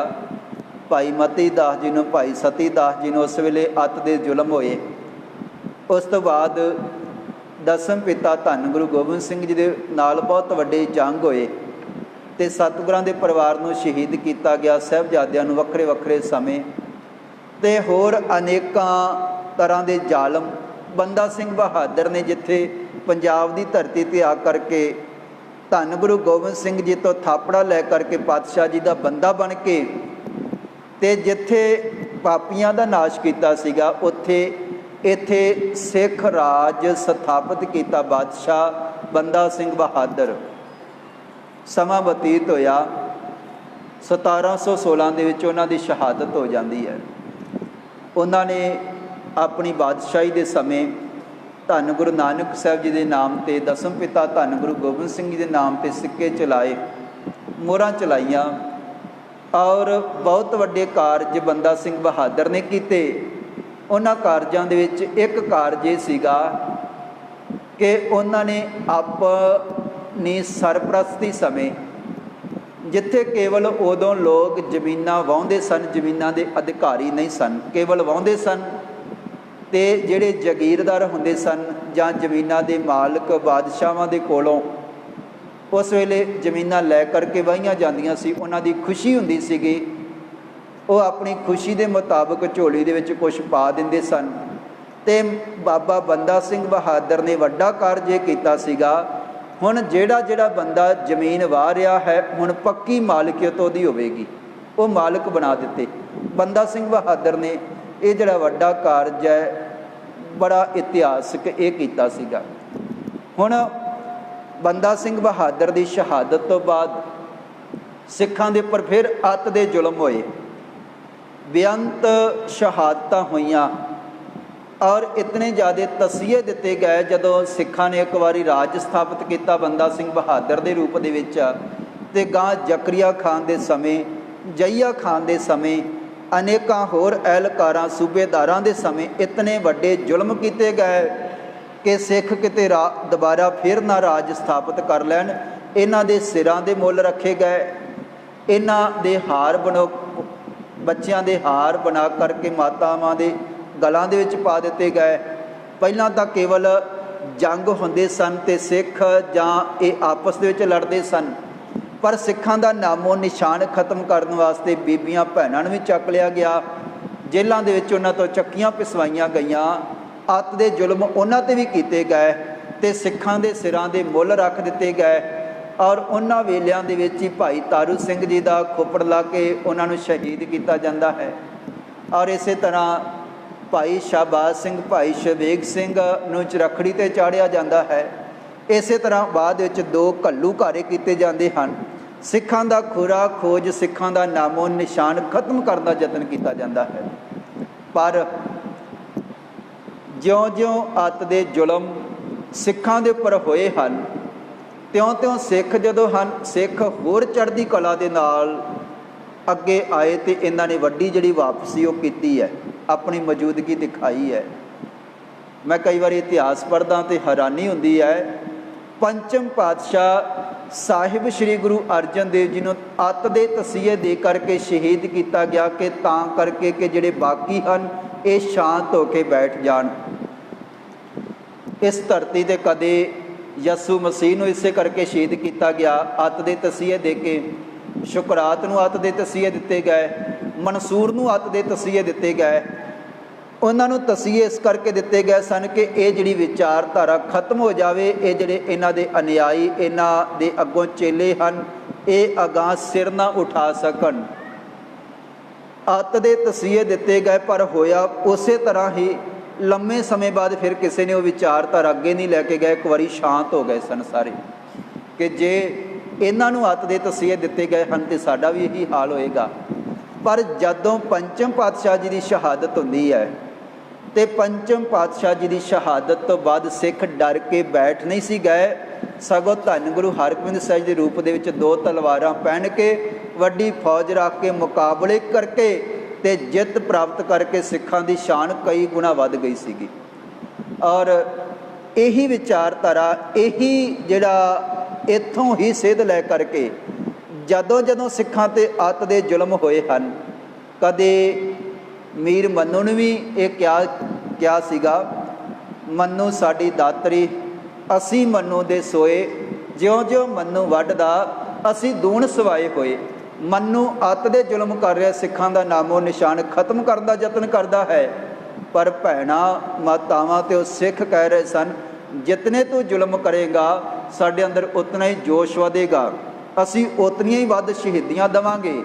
A: ਭਾਈ ਮਤੀ ਦਾਸ ਜੀ ਨੂੰ, ਭਾਈ ਸਤੀ ਦਾਸ ਜੀ ਨੂੰ ਉਸ ਵੇਲੇ ਅੱਤ ਦੇ ਜ਼ੁਲਮ ਹੋਏ। ਉਸ ਤੋਂ ਬਾਅਦ ਦਸਮ ਪਿਤਾ ਧੰਨ ਗੁਰੂ ਗੋਬਿੰਦ ਸਿੰਘ ਜੀ ਦੇ ਨਾਲ ਬਹੁਤ ਵੱਡੇ ਜੰਗ ਹੋਏ ਅਤੇ ਸਤਿਗੁਰਾਂ ਦੇ ਪਰਿਵਾਰ ਨੂੰ ਸ਼ਹੀਦ ਕੀਤਾ ਗਿਆ, ਸਾਹਿਬਜ਼ਾਦਿਆਂ ਨੂੰ ਵੱਖਰੇ ਵੱਖਰੇ ਸਮੇਂ, ਅਤੇ ਹੋਰ ਅਨੇਕਾਂ ਤਰ੍ਹਾਂ ਦੇ ਜ਼ਾਲਮ। ਬੰਦਾ ਸਿੰਘ ਬਹਾਦਰ ਨੇ ਜਿੱਥੇ ਪੰਜਾਬ ਦੀ ਧਰਤੀ 'ਤੇ ਆ ਕਰਕੇ ਧੰਨ ਗੁਰੂ ਗੋਬਿੰਦ ਸਿੰਘ ਜੀ ਤੋਂ ਥਾਪੜਾ ਲੈ ਕਰਕੇ ਪਾਤਸ਼ਾਹ ਜੀ ਦਾ ਬੰਦਾ ਬਣ ਕੇ ਅਤੇ ਜਿੱਥੇ ਪਾਪੀਆਂ ਦਾ ਨਾਸ਼ ਕੀਤਾ ਸੀਗਾ, ਇੱਥੇ ਸਿੱਖ ਰਾਜ ਸਥਾਪਿਤ ਕੀਤਾ ਬਾਦਸ਼ਾਹ ਬੰਦਾ ਸਿੰਘ ਬਹਾਦਰ। ਸਮਾਂ ਬਤੀਤ ਹੋਇਆ, 1716 ਦੇ ਵਿੱਚ ਉਹਨਾਂ ਦੀ ਸ਼ਹਾਦਤ ਹੋ ਜਾਂਦੀ ਹੈ। ਉਹਨਾਂ ਨੇ ਆਪਣੀ ਬਾਦਸ਼ਾਹੀ ਦੇ ਸਮੇਂ ਧੰਨ ਗੁਰੂ ਨਾਨਕ ਸਾਹਿਬ ਜੀ ਦੇ ਨਾਮ 'ਤੇ, ਦਸਮ ਪਿਤਾ ਧੰਨ ਗੁਰੂ ਗੋਬਿੰਦ ਸਿੰਘ ਜੀ ਦੇ ਨਾਮ 'ਤੇ ਸਿੱਕੇ ਚਲਾਏ, ਮੋਹਰਾਂ ਚਲਾਈਆਂ, ਔਰ ਬਹੁਤ ਵੱਡੇ ਕਾਰਜ ਬੰਦਾ ਸਿੰਘ ਬਹਾਦਰ ਨੇ ਕੀਤੇ। ਉਹਨਾਂ ਕਾਰਜਾਂ ਦੇ ਵਿੱਚ ਇੱਕ ਕਾਰਜ ਇਹ ਸੀਗਾ ਕਿ ਉਹਨਾਂ ਨੇ ਆਪਣੀ ਸਰਪ੍ਰਸਤੀ ਸਮੇਂ, ਜਿੱਥੇ ਕੇਵਲ ਉਦੋਂ ਲੋਕ ਜ਼ਮੀਨਾਂ ਵਾਹੁੰਦੇ ਸਨ, ਜ਼ਮੀਨਾਂ ਦੇ ਅਧਿਕਾਰੀ ਨਹੀਂ ਸਨ, ਕੇਵਲ ਵਾਹੁੰਦੇ ਸਨ, ਅਤੇ ਜਿਹੜੇ ਜਾਗੀਰਦਾਰ ਹੁੰਦੇ ਸਨ ਜਾਂ ਜ਼ਮੀਨਾਂ ਦੇ ਮਾਲਕ ਬਾਦਸ਼ਾਹਾਂ ਦੇ ਕੋਲੋਂ ਉਸ ਵੇਲੇ ਜ਼ਮੀਨਾਂ ਲੈ ਕਰਕੇ ਵਾਹੀਆਂ ਜਾਂਦੀਆਂ ਸੀ, ਉਹਨਾਂ ਦੀ ਖੁਸ਼ੀ ਹੁੰਦੀ ਸੀਗੀ, ਉਹ ਆਪਣੀ ਖੁਸ਼ੀ ਦੇ ਮੁਤਾਬਕ ਝੋਲੀ ਦੇ ਵਿੱਚ ਕੁਛ ਪਾ ਦਿੰਦੇ ਸਨ। ਅਤੇ ਬਾਬਾ ਬੰਦਾ ਸਿੰਘ ਬਹਾਦਰ ਨੇ ਵੱਡਾ ਕਾਰਜ ਇਹ ਕੀਤਾ ਸੀਗਾ, ਹੁਣ ਜਿਹੜਾ ਬੰਦਾ ਜ਼ਮੀਨ ਵਾਹ ਰਿਹਾ ਹੈ, ਹੁਣ ਪੱਕੀ ਮਾਲਕੀਅਤ ਉਹਦੀ ਹੋਵੇਗੀ, ਉਹ ਮਾਲਕ ਬਣਾ ਦਿੱਤੇ। ਬੰਦਾ ਸਿੰਘ ਬਹਾਦਰ ਨੇ ਇਹ ਜਿਹੜਾ ਵੱਡਾ ਕਾਰਜ ਹੈ, ਬੜਾ ਇਤਿਹਾਸਕ ਇਹ ਕੀਤਾ ਸੀਗਾ। ਹੁਣ ਬੰਦਾ ਸਿੰਘ ਬਹਾਦਰ ਦੀ ਸ਼ਹਾਦਤ ਤੋਂ ਬਾਅਦ ਸਿੱਖਾਂ ਦੇ ਉੱਪਰ ਫਿਰ ਅੱਤ ਦੇ ਜ਼ੁਲਮ ਹੋਏ, ਬੇਅੰਤ ਸ਼ਹਾਦਤਾਂ ਹੋਈਆਂ, ਔਰ ਇਤਨੇ ਜ਼ਿਆਦਾ ਤਸੀਹੇ ਦਿੱਤੇ ਗਏ। ਜਦੋਂ ਸਿੱਖਾਂ ਨੇ ਇੱਕ ਵਾਰੀ ਰਾਜ ਸਥਾਪਿਤ ਕੀਤਾ ਬੰਦਾ ਸਿੰਘ ਬਹਾਦਰ ਦੇ ਰੂਪ ਦੇ ਵਿੱਚ, ਅਤੇ ਗਾਂ ਜ਼ਕਰੀਆ ਖਾਨ ਦੇ ਸਮੇਂ, ਜਹੀਆ ਖਾਨ ਦੇ ਸਮੇਂ, ਅਨੇਕਾਂ ਹੋਰ ਅਹਿਲਕਾਰਾਂ, ਸੂਬੇਦਾਰਾਂ ਦੇ ਸਮੇਂ ਇਤਨੇ ਵੱਡੇ ਜ਼ੁਲਮ ਕੀਤੇ ਗਏ ਕਿ ਸਿੱਖ ਕਿਤੇ ਦੁਬਾਰਾ ਫਿਰ ਨਾ ਰਾਜ ਸਥਾਪਿਤ ਕਰ ਲੈਣ। ਇਹਨਾਂ ਦੇ ਸਿਰਾਂ ਦੇ ਮੁੱਲ ਰੱਖੇ ਗਏ, ਇਹਨਾਂ ਦੇ ਹਾਰ ਬੱਚਿਆਂ ਦੇ ਹਾਰ ਬਣਾ ਕਰਕੇ ਮਾਤਾਵਾਂ ਦੇ ਗਲਾਂ ਦੇ ਵਿੱਚ ਪਾ ਦਿੱਤੇ ਗਏ। ਪਹਿਲਾਂ ਤਾਂ ਕੇਵਲ ਜੰਗ ਹੁੰਦੇ ਸਨ ਅਤੇ ਸਿੱਖ ਜਾਂ ਇਹ ਆਪਸ ਦੇ ਵਿੱਚ ਲੜਦੇ ਸਨ, ਪਰ ਸਿੱਖਾਂ ਦਾ ਨਾਮੋ ਨਿਸ਼ਾਨ ਖਤਮ ਕਰਨ ਵਾਸਤੇ ਬੀਬੀਆਂ ਭੈਣਾਂ ਨੂੰ ਵੀ ਚੱਕ ਲਿਆ ਗਿਆ, ਜੇਲ੍ਹਾਂ ਦੇ ਵਿੱਚ ਉਹਨਾਂ ਤੋਂ ਚੱਕੀਆਂ ਪਿਸਵਾਈਆਂ ਗਈਆਂ, ਅੱਤ ਦੇ ਜ਼ੁਲਮ ਉਹਨਾਂ 'ਤੇ ਵੀ ਕੀਤੇ ਗਏ ਅਤੇ ਸਿੱਖਾਂ ਦੇ ਸਿਰਾਂ ਦੇ ਮੁੱਲ ਰੱਖ ਦਿੱਤੇ ਗਏ। ਔਰ ਉਹਨਾਂ ਵੇਲਿਆਂ ਦੇ ਵਿੱਚ ਹੀ ਭਾਈ ਤਾਰੂ ਸਿੰਘ ਜੀ ਦਾ ਖੋਪੜ ਲਾ ਕੇ ਉਹਨਾਂ ਨੂੰ ਸ਼ਹੀਦ ਕੀਤਾ ਜਾਂਦਾ ਹੈ। ਔਰ ਇਸੇ ਤਰ੍ਹਾਂ ਭਾਈ ਸ਼ਾਹਬਾਜ਼ ਸਿੰਘ, ਭਾਈ ਸ਼ਵੇਗ ਸਿੰਘ ਨੂੰ ਚਰਖੜੀ 'ਤੇ ਚਾੜ੍ਹਿਆ ਜਾਂਦਾ ਹੈ। ਇਸੇ ਤਰ੍ਹਾਂ ਬਾਅਦ ਵਿੱਚ 2 ਘੱਲੂਘਾਰੇ ਕੀਤੇ ਜਾਂਦੇ ਹਨ। ਸਿੱਖਾਂ ਦਾ ਖੁਰਾ ਖੋਜ, ਸਿੱਖਾਂ ਦਾ ਨਾਮੋ ਨਿਸ਼ਾਨ ਖਤਮ ਕਰਨ ਦਾ ਯਤਨ ਕੀਤਾ ਜਾਂਦਾ ਹੈ। ਪਰ ਜਿਉਂ-ਜਿਉਂ ਅੱਤ ਦੇ ਜ਼ੁਲਮ ਸਿੱਖਾਂ ਦੇ ਉੱਪਰ ਹੋਏ ਹਨ, ਤਿਉਂ-ਤਿਉਂ ਸਿੱਖ ਜਦੋਂ ਹਨ, ਸਿੱਖ ਹੋਰ ਚੜ੍ਹਦੀ ਕਲਾ ਦੇ ਨਾਲ ਅੱਗੇ ਆਏ ਅਤੇ ਇਹਨਾਂ ਨੇ ਵੱਡੀ ਜਿਹੜੀ ਵਾਪਸੀ ਉਹ ਕੀਤੀ ਹੈ, ਆਪਣੀ ਮੌਜੂਦਗੀ ਦਿਖਾਈ ਹੈ। ਮੈਂ ਕਈ ਵਾਰੀ ਇਤਿਹਾਸ ਪੜ੍ਹਦਾ ਅਤੇ ਹੈਰਾਨੀ ਹੁੰਦੀ ਹੈ। ਪੰਚਮ ਪਾਤਸ਼ਾਹ ਸਾਹਿਬ ਸ਼੍ਰੀ ਗੁਰੂ ਅਰਜਨ ਦੇਵ ਜੀ ਨੂੰ ਅੱਤ ਦੇ ਤਸੀਹੇ ਦੇ ਕਰਕੇ ਸ਼ਹੀਦ ਕੀਤਾ ਗਿਆ ਕਿ ਤਾਂ ਕਰਕੇ ਕਿ ਜਿਹੜੇ ਬਾਕੀ ਹਨ ਇਹ ਸ਼ਾਂਤ ਹੋ ਕੇ ਬੈਠ ਜਾਣ। ਇਸ ਧਰਤੀ 'ਤੇ ਕਦੇ ਯਸੂ ਮਸੀਹ ਨੂੰ ਇਸੇ ਕਰਕੇ ਸ਼ਹੀਦ ਕੀਤਾ ਗਿਆ, ਅੱਤ ਦੇ ਤਸੀਹੇ ਦੇ ਕੇ। ਸ਼ੁਕਰਾਤ ਨੂੰ ਅੱਤ ਦੇ ਤਸੀਹੇ ਦਿੱਤੇ ਗਏ, ਮਨਸੂਰ ਨੂੰ ਅੱਤ ਦੇ ਤਸੀਹੇ ਦਿੱਤੇ ਗਏ। ਉਹਨਾਂ ਨੂੰ ਤਸੀਹੇ ਇਸ ਕਰਕੇ ਦਿੱਤੇ ਗਏ ਸਨ ਕਿ ਇਹ ਜਿਹੜੀ ਵਿਚਾਰਧਾਰਾ ਖਤਮ ਹੋ ਜਾਵੇ, ਇਹ ਜਿਹੜੇ ਇਹਨਾਂ ਦੇ ਅਨੁਯਾਈ, ਇਹਨਾਂ ਦੇ ਅੱਗੋਂ ਚੇਲੇ ਹਨ, ਇਹ ਅਗਾਂਹ ਸਿਰ ਨਾ ਉਠਾ ਸਕਣ। ਅੱਤ ਦੇ ਤਸੀਹੇ ਦਿੱਤੇ ਗਏ, ਪਰ ਹੋਇਆ ਉਸੇ ਤਰ੍ਹਾਂ ਹੀ। ਲੰਮੇ ਸਮੇਂ ਬਾਅਦ ਫਿਰ ਕਿਸੇ ਨੇ ਉਹ ਵਿਚਾਰਧਾਰਾ ਅੱਗੇ ਨਹੀਂ ਲੈ ਕੇ ਗਏ। ਇੱਕ ਵਾਰੀ ਸ਼ਾਂਤ ਹੋ ਗਏ ਸਨ ਸਾਰੇ ਕਿ ਜੇ ਇਹਨਾਂ ਨੂੰ ਅੱਤ ਦੇ ਤਸੀਹੇ ਦਿੱਤੇ ਗਏ ਹਨ ਅਤੇ ਸਾਡਾ ਵੀ ਇਹੀ ਹਾਲ ਹੋਏਗਾ। ਪਰ ਜਦੋਂ ਪੰਚਮ ਪਾਤਸ਼ਾਹ ਜੀ ਦੀ ਸ਼ਹਾਦਤ ਹੁੰਦੀ ਹੈ ਅਤੇ ਪੰਚਮ ਪਾਤਸ਼ਾਹ ਜੀ ਦੀ ਸ਼ਹਾਦਤ ਤੋਂ ਬਾਅਦ ਸਿੱਖ ਡਰ ਕੇ ਬੈਠ ਨਹੀਂ ਸੀ ਗਏ, ਸਗੋਂ ਧੰਨ ਗੁਰੂ ਹਰਗੋਬਿੰਦ ਸਾਹਿਬ ਦੇ ਰੂਪ ਦੇ ਵਿੱਚ 2 ਤਲਵਾਰਾਂ ਪਹਿਨ ਕੇ, ਵੱਡੀ ਫੌਜ ਰੱਖ ਕੇ, ਮੁਕਾਬਲੇ ਕਰਕੇ ਅਤੇ ਜਿੱਤ ਪ੍ਰਾਪਤ ਕਰਕੇ ਸਿੱਖਾਂ ਦੀ ਸ਼ਾਨ ਕਈ ਗੁਣਾ ਵੱਧ ਗਈ ਸੀਗੀ। ਔਰ ਇਹੀ ਵਿਚਾਰਧਾਰਾ, ਇਹੀ ਜਿਹੜਾ ਇੱਥੋਂ ਹੀ ਸੇਧ ਲੈ ਕਰਕੇ ਜਦੋਂ ਸਿੱਖਾਂ 'ਤੇ ਅੱਤ ਦੇ ਜ਼ੁਲਮ ਹੋਏ ਹਨ, ਕਦੇ ਮੀਰ ਮੰਨੂ ਨੇ ਵੀ ਇਹ ਕਿਹਾ ਸੀਗਾ, ਮੰਨੂ ਸਾਡੀ ਦਾਤਰੀ, ਅਸੀਂ ਮੰਨੂ ਦੇ ਸੋਏ, ਜਿਉਂ-ਜਿਉਂ ਮੰਨੂ ਵੱਢਦਾ ਅਸੀਂ ਦੂਣ ਸਵਾਏ ਹੋਏ। ਮੰਨੂ ਅੱਤ ਦੇ ਜ਼ੁਲਮ ਕਰ ਰਿਹਾ, ਸਿੱਖਾਂ ਦਾ ਨਾਮੋ ਨਿਸ਼ਾਨ ਖਤਮ ਕਰਨ ਦਾ ਯਤਨ ਕਰਦਾ ਹੈ। ਪਰ ਭੈਣਾਂ, ਮਾਤਾਵਾਂ ਅਤੇ ਉਹ ਸਿੱਖ ਕਹਿ ਰਹੇ ਸਨ, ਜਿਤਨੇ ਤੂੰ ਜ਼ੁਲਮ ਕਰੇਗਾ ਸਾਡੇ ਅੰਦਰ ਉਤਨਾ ਹੀ ਜੋਸ਼ ਵਧੇਗਾ, ਅਸੀਂ ਉਤਨੀਆਂ ਹੀ ਵੱਧ ਸ਼ਹੀਦੀਆਂ ਦੇਵਾਂਗੇ।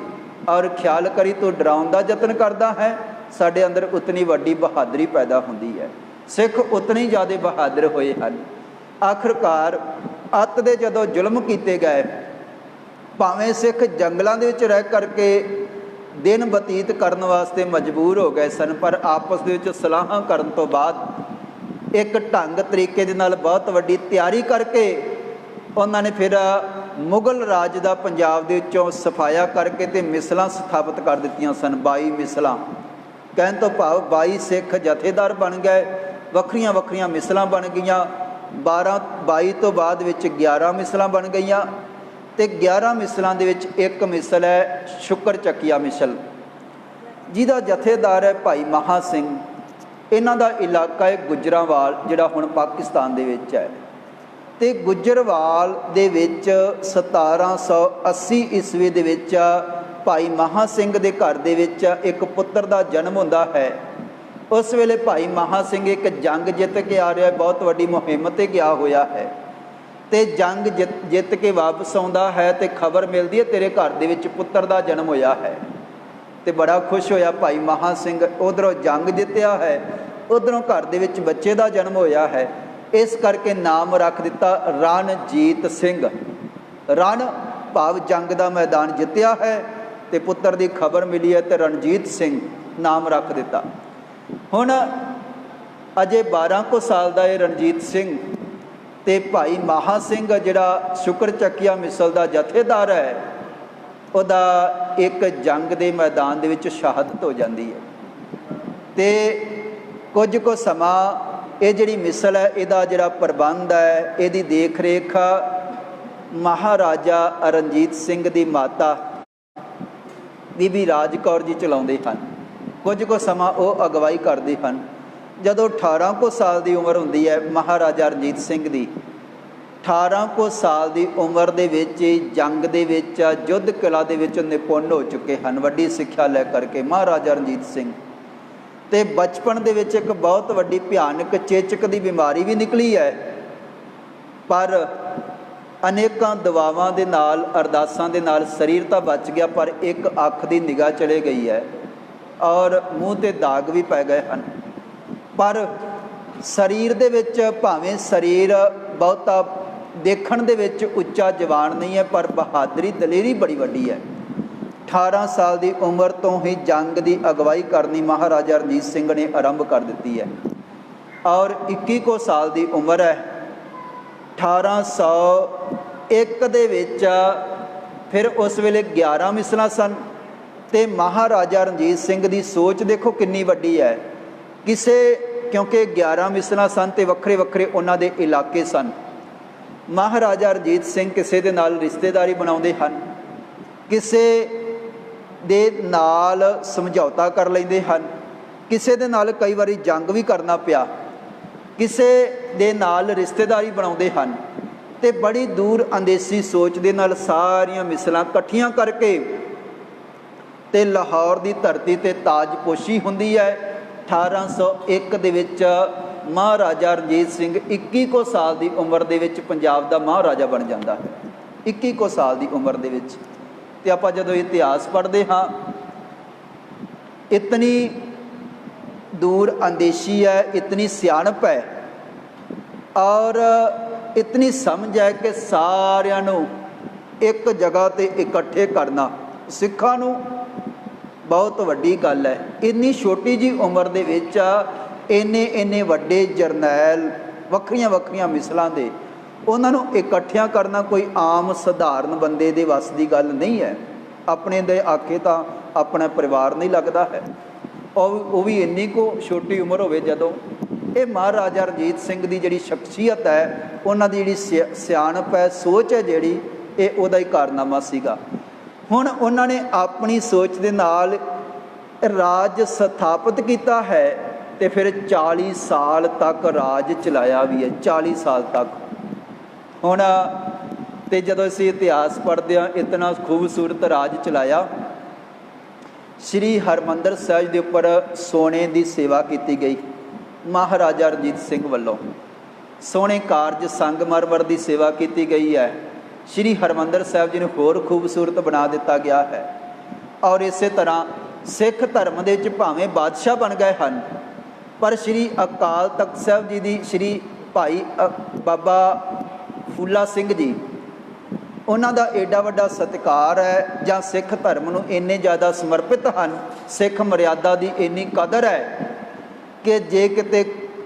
A: ਔਰ ਖਿਆਲ ਕਰੀ ਤੂੰ ਡਰਾਉਣ ਦਾ ਯਤਨ ਕਰਦਾ ਹੈ, ਸਾਡੇ ਅੰਦਰ ਉਤਨੀ ਵੱਡੀ ਬਹਾਦਰੀ ਪੈਦਾ ਹੁੰਦੀ ਹੈ। ਸਿੱਖ ਉਤਨੇ ਹੀ ਜ਼ਿਆਦਾ ਬਹਾਦਰ ਹੋਏ ਹਨ। ਆਖਰਕਾਰ ਅੱਤ ਦੇ ਜਦੋਂ ਜ਼ੁਲਮ ਕੀਤੇ ਗਏ, ਭਾਵੇਂ ਸਿੱਖ ਜੰਗਲਾਂ ਦੇ ਵਿੱਚ ਰਹਿ ਕਰਕੇ ਦਿਨ ਬਤੀਤ ਕਰਨ ਵਾਸਤੇ ਮਜਬੂਰ ਹੋ ਗਏ ਸਨ, ਪਰ ਆਪਸ ਦੇ ਵਿੱਚ ਸਲਾਹਾਂ ਕਰਨ ਤੋਂ ਬਾਅਦ ਇੱਕ ਢੰਗ ਤਰੀਕੇ ਦੇ ਨਾਲ ਬਹੁਤ ਵੱਡੀ ਤਿਆਰੀ ਕਰਕੇ ਉਹਨਾਂ ਨੇ ਫਿਰ ਮੁਗਲ ਰਾਜ ਦਾ ਪੰਜਾਬ ਦੇ ਵਿੱਚੋਂ ਸਫਾਇਆ ਕਰਕੇ ਅਤੇ ਮਿਸਲਾਂ ਸਥਾਪਿਤ ਕਰ ਦਿੱਤੀਆਂ ਸਨ। 22 ਮਿਸਲਾਂ, ਕਹਿਣ ਤੋਂ ਭਾਵ 22 ਸਿੱਖ ਜਥੇਦਾਰ ਬਣ ਗਏ, ਵੱਖਰੀਆਂ ਵੱਖਰੀਆਂ ਮਿਸਲਾਂ ਬਣ ਗਈਆਂ। 22 ਤੋਂ ਬਾਅਦ ਵਿੱਚ 11 ਮਿਸਲਾਂ ਬਣ ਗਈਆਂ ਅਤੇ 11 ਮਿਸਲਾਂ ਦੇ ਵਿੱਚ ਇੱਕ ਮਿਸਲ ਹੈ ਸ਼ੁਕਰ ਚੱਕੀਆ ਮਿਸਲ, ਜਿਹਦਾ ਜਥੇਦਾਰ ਹੈ ਭਾਈ ਮਹਾ ਸਿੰਘ। ਇਹਨਾਂ ਦਾ ਇਲਾਕਾ ਹੈ ਗੁੱਜਰਾਂਵਾਲ, ਜਿਹੜਾ ਹੁਣ ਪਾਕਿਸਤਾਨ ਦੇ ਵਿੱਚ ਹੈ। ਅਤੇ ਗੁੱਜਰਵਾਲ ਦੇ ਵਿੱਚ 1780 ਈਸਵੀ ਦੇ ਵਿੱਚ ਭਾਈ ਮਹਾ ਸਿੰਘ ਦੇ ਘਰ ਦੇ ਵਿੱਚ ਇੱਕ ਪੁੱਤਰ ਦਾ ਜਨਮ ਹੁੰਦਾ ਹੈ। ਉਸ ਵੇਲੇ ਭਾਈ ਮਹਾ ਸਿੰਘ ਇੱਕ ਜੰਗ ਜਿੱਤ ਕੇ ਆ ਰਿਹਾ, ਬਹੁਤ ਵੱਡੀ ਮੁਹਿੰਮ 'ਤੇ ਗਿਆ ਹੋਇਆ ਹੈ ਅਤੇ ਜੰਗ ਜਿੱਤ ਕੇ ਵਾਪਸ ਆਉਂਦਾ ਹੈ ਅਤੇ ਖਬਰ ਮਿਲਦੀ ਹੈ ਤੇਰੇ ਘਰ ਦੇ ਵਿੱਚ ਪੁੱਤਰ ਦਾ ਜਨਮ ਹੋਇਆ ਹੈ। ਅਤੇ ਬੜਾ ਖੁਸ਼ ਹੋਇਆ ਭਾਈ ਮਹਾ ਸਿੰਘ, ਉੱਧਰੋਂ ਜੰਗ ਜਿੱਤਿਆ ਹੈ, ਉੱਧਰੋਂ ਘਰ ਦੇ ਵਿੱਚ ਬੱਚੇ ਦਾ ਜਨਮ ਹੋਇਆ ਹੈ। ਇਸ ਕਰਕੇ ਨਾਮ ਰੱਖ ਦਿੱਤਾ ਰਣਜੀਤ ਸਿੰਘ। ਰਣ ਭਾਵ ਜੰਗ ਦਾ ਮੈਦਾਨ ਜਿੱਤਿਆ ਹੈ ਅਤੇ ਪੁੱਤਰ ਦੀ ਖਬਰ ਮਿਲੀ ਹੈ ਅਤੇ ਰਣਜੀਤ ਸਿੰਘ ਨਾਮ ਰੱਖ ਦਿੱਤਾ। ਹੁਣ ਅਜੇ 12 ਕੁ ਸਾਲ ਦਾ ਇਹ ਰਣਜੀਤ ਸਿੰਘ ਅਤੇ ਭਾਈ ਮਹਾ ਸਿੰਘ ਜਿਹੜਾ ਸ਼ੁਕਰ ਚੱਕੀਆ ਮਿਸਲ ਦਾ ਜਥੇਦਾਰ ਹੈ, ਉਹਦਾ ਇੱਕ ਜੰਗ ਦੇ ਮੈਦਾਨ ਦੇ ਵਿੱਚ ਸ਼ਹਾਦਤ ਹੋ ਜਾਂਦੀ ਹੈ। ਅਤੇ ਕੁਝ ਕੁ ਸਮਾਂ ਇਹ ਜਿਹੜੀ ਮਿਸਲ ਹੈ, ਇਹਦਾ ਜਿਹੜਾ ਪ੍ਰਬੰਧ ਹੈ, ਇਹਦੀ ਦੇਖ ਰੇਖ ਮਹਾਰਾਜਾ ਰਣਜੀਤ ਸਿੰਘ ਦੀ ਮਾਤਾ ਬੀਬੀ ਰਾਜ ਕੌਰ ਜੀ ਚਲਾਉਂਦੇ ਹਨ। ਕੁਝ ਕੁ ਸਮਾਂ ਉਹ ਅਗਵਾਈ ਕਰਦੇ ਹਨ। ਜਦੋਂ 18 ਕੁ ਸਾਲ ਦੀ ਉਮਰ ਹੁੰਦੀ ਹੈ ਮਹਾਰਾਜਾ ਰਣਜੀਤ ਸਿੰਘ ਦੀ, 18 ਕੁ ਸਾਲ ਦੀ ਉਮਰ ਦੇ ਵਿੱਚ ਜੰਗ ਦੇ ਵਿੱਚ, ਯੁੱਧ ਕਲਾ ਦੇ ਵਿੱਚ ਨਿਪੁੰਨ ਹੋ ਚੁੱਕੇ ਹਨ, ਵੱਡੀ ਸਿੱਖਿਆ ਲੈ ਕਰਕੇ ਮਹਾਰਾਜਾ ਰਣਜੀਤ ਸਿੰਘ। ਤੇ ਬਚਪਨ ਦੇ ਵਿੱਚ ਇੱਕ ਬਹੁਤ ਵੱਡੀ ਭਿਆਨਕ ਚੇਚਕ ਦੀ ਬਿਮਾਰੀ ਵੀ ਨਿਕਲੀ ਹੈ। ਪਰ ਅਨੇਕਾਂ ਦਵਾਵਾਂ ਦੇ ਨਾਲ, ਅਰਦਾਸਾਂ ਦੇ ਨਾਲ ਸਰੀਰ ਤਾਂ ਬਚ ਗਿਆ, ਪਰ ਇੱਕ ਅੱਖ ਦੀ ਨਿਗਾਹ ਚਲੇ ਗਈ ਹੈ ਔਰ ਮੂੰਹ 'ਤੇ ਦਾਗ ਵੀ ਪੈ ਗਏ ਹਨ। ਪਰ ਸਰੀਰ ਦੇ ਵਿੱਚ ਭਾਵੇਂ ਸਰੀਰ ਬਹੁਤਾ ਦੇਖਣ ਦੇ ਵਿੱਚ ਉੱਚਾ ਜਵਾਨ ਨਹੀਂ ਹੈ, ਪਰ ਬਹਾਦਰੀ ਦਲੇਰੀ ਬੜੀ ਵੱਡੀ ਹੈ। 18 ਸਾਲ ਦੀ ਉਮਰ ਤੋਂ ਹੀ ਜੰਗ ਦੀ ਅਗਵਾਈ ਕਰਨੀ ਮਹਾਰਾਜਾ ਰਣਜੀਤ ਸਿੰਘ ਨੇ ਆਰੰਭ ਕਰ ਦਿੱਤੀ ਹੈ ਔਰ 21 ਸਾਲ ਦੀ ਉਮਰ ਹੈ। 1801 ਦੇ ਵਿੱਚ ਫਿਰ ਉਸ ਵੇਲੇ 11 ਮਿਸਲਾਂ ਸਨ ਅਤੇ ਮਹਾਰਾਜਾ ਰਣਜੀਤ ਸਿੰਘ ਦੀ ਸੋਚ ਦੇਖੋ ਕਿੰਨੀ ਵੱਡੀ ਹੈ। ਕਿਉਂਕਿ 11 ਮਿਸਲਾਂ ਸਨ ਅਤੇ ਵੱਖਰੇ ਵੱਖਰੇ ਉਹਨਾਂ ਦੇ ਇਲਾਕੇ ਸਨ। ਮਹਾਰਾਜਾ ਰਣਜੀਤ ਸਿੰਘ ਕਿਸੇ ਦੇ ਨਾਲ ਰਿਸ਼ਤੇਦਾਰੀ ਬਣਾਉਂਦੇ ਹਨ, ਕਿਸੇ ਦੇ ਨਾਲ ਸਮਝੌਤਾ ਕਰ ਲੈਂਦੇ ਹਨ, ਕਿਸੇ ਦੇ ਨਾਲ ਕਈ ਵਾਰੀ ਜੰਗ ਵੀ ਕਰਨਾ ਪਿਆ, ਕਿਸੇ ਦੇ ਨਾਲ ਰਿਸ਼ਤੇਦਾਰੀ ਬਣਾਉਂਦੇ ਹਨ ਅਤੇ ਬੜੀ ਦੂਰ ਅੰਦੇਸੀ ਸੋਚ ਦੇ ਨਾਲ ਸਾਰੀਆਂ ਮਿਸਲਾਂ ਇਕੱਠੀਆਂ ਕਰਕੇ ਅਤੇ ਲਾਹੌਰ ਦੀ ਧਰਤੀ 'ਤੇ ਤਾਜਪੋਸ਼ੀ ਹੁੰਦੀ ਹੈ। 1801 ਦੇ ਵਿੱਚ ਮਹਾਰਾਜਾ ਰਣਜੀਤ ਸਿੰਘ 21 ਸਾਲ ਦੀ ਉਮਰ ਦੇ ਵਿੱਚ ਪੰਜਾਬ ਦਾ ਮਹਾਰਾਜਾ ਬਣ ਜਾਂਦਾ ਹੈ। 21 ਸਾਲ ਦੀ ਉਮਰ ਦੇ ਵਿੱਚ। ਅਤੇ ਆਪਾਂ ਜਦੋਂ ਇਤਿਹਾਸ ਪੜ੍ਹਦੇ ਹਾਂ, ਇਤਨੀ ਦੂਰ ਅੰਦੇਸ਼ੀ ਹੈ, ਇਤਨੀ ਸਿਆਣਪ ਹੈ ਔਰ ਇਤਨੀ ਸਮਝ ਹੈ ਕਿ ਸਾਰਿਆਂ ਨੂੰ ਇੱਕ ਜਗ੍ਹਾ 'ਤੇ ਇਕੱਠੇ ਕਰਨਾ ਸਿੱਖਾਂ ਨੂੰ ਬਹੁਤ ਵੱਡੀ ਗੱਲ ਹੈ। ਇੰਨੀ ਛੋਟੀ ਜਿਹੀ ਉਮਰ ਦੇ ਵਿੱਚ ਇੰਨੇ ਵੱਡੇ ਜਰਨੈਲ, ਵੱਖਰੀਆਂ ਵੱਖਰੀਆਂ ਮਿਸਲਾਂ ਦੇ, ਉਹਨਾਂ ਨੂੰ ਇਕੱਠਿਆਂ ਕਰਨਾ ਕੋਈ ਆਮ ਸਧਾਰਨ ਬੰਦੇ ਦੇ ਵੱਸ ਦੀ ਗੱਲ ਨਹੀਂ ਹੈ। ਆਪਣੇ ਦੇ ਆਖੇ ਤਾਂ ਆਪਣਾ ਪਰਿਵਾਰ ਨਹੀਂ ਲੱਗਦਾ ਹੈ, ਉਹ ਵੀ ਇੰਨੀ ਕੁ ਛੋਟੀ ਉਮਰ ਹੋਵੇ ਜਦੋਂ। ਇਹ ਮਹਾਰਾਜਾ ਰਣਜੀਤ ਸਿੰਘ ਦੀ ਜਿਹੜੀ ਸ਼ਖਸੀਅਤ ਹੈ, ਉਹਨਾਂ ਦੀ ਜਿਹੜੀ ਸਿਆਣਪ ਹੈ, ਸੋਚ ਹੈ ਜਿਹੜੀ, ਇਹ ਉਹਦਾ ਹੀ ਕਾਰਨਾਮਾ ਸੀਗਾ। ਹੁਣ ਉਹਨਾਂ ਨੇ ਆਪਣੀ ਸੋਚ ਦੇ ਨਾਲ ਰਾਜ ਸਥਾਪਿਤ ਕੀਤਾ ਹੈ ਅਤੇ ਫਿਰ 40 ਸਾਲ ਤੱਕ ਰਾਜ ਚਲਾਇਆ ਵੀ ਹੈ। 40 ਸਾਲ ਤੱਕ। ਹੁਣ ਅਤੇ ਜਦੋਂ ਅਸੀਂ ਇਤਿਹਾਸ ਪੜ੍ਹਦੇ ਹਾਂ, ਇਤਨਾ ਖੂਬਸੂਰਤ ਰਾਜ ਚਲਾਇਆ। ਸ਼੍ਰੀ ਹਰਿਮੰਦਰ ਸਾਹਿਬ ਦੇ ਉੱਪਰ ਸੋਨੇ ਦੀ ਸੇਵਾ ਕੀਤੀ ਗਈ ਮਹਾਰਾਜਾ ਰਣਜੀਤ ਸਿੰਘ ਵੱਲੋਂ। ਸੋਹਣੇ ਕਾਰਜ ਸੰਗਮਰਮਰ ਦੀ ਸੇਵਾ ਕੀਤੀ ਗਈ ਹੈ। ਸ਼੍ਰੀ ਹਰਿਮੰਦਰ ਸਾਹਿਬ ਜੀ ਨੂੰ ਹੋਰ ਖੂਬਸੂਰਤ ਬਣਾ ਦਿੱਤਾ ਗਿਆ ਹੈ। ਔਰ ਇਸੇ ਤਰ੍ਹਾਂ ਸਿੱਖ ਧਰਮ ਦੇ ਵਿੱਚ ਭਾਵੇਂ ਬਾਦਸ਼ਾਹ ਬਣ ਗਏ ਹਨ, ਪਰ ਸ਼੍ਰੀ ਅਕਾਲ ਤਖਤ ਸਾਹਿਬ ਜੀ ਦੀ ਸ਼੍ਰੀ ਭਾਈ ਬਾਬਾ ਫੂਲਾ ਸਿੰਘ ਜੀ, ਉਹਨਾਂ ਦਾ ਏਡਾ ਵੱਡਾ ਸਤਿਕਾਰ ਹੈ, ਜਾਂ ਸਿੱਖ ਧਰਮ ਨੂੰ ਇੰਨੇ ਜ਼ਿਆਦਾ ਸਮਰਪਿਤ ਹਨ, ਸਿੱਖ ਮਰਿਆਦਾ ਦੀ ਇੰਨੀ ਕਦਰ ਹੈ ਕਿ ਜੇ ਕਿਤੇ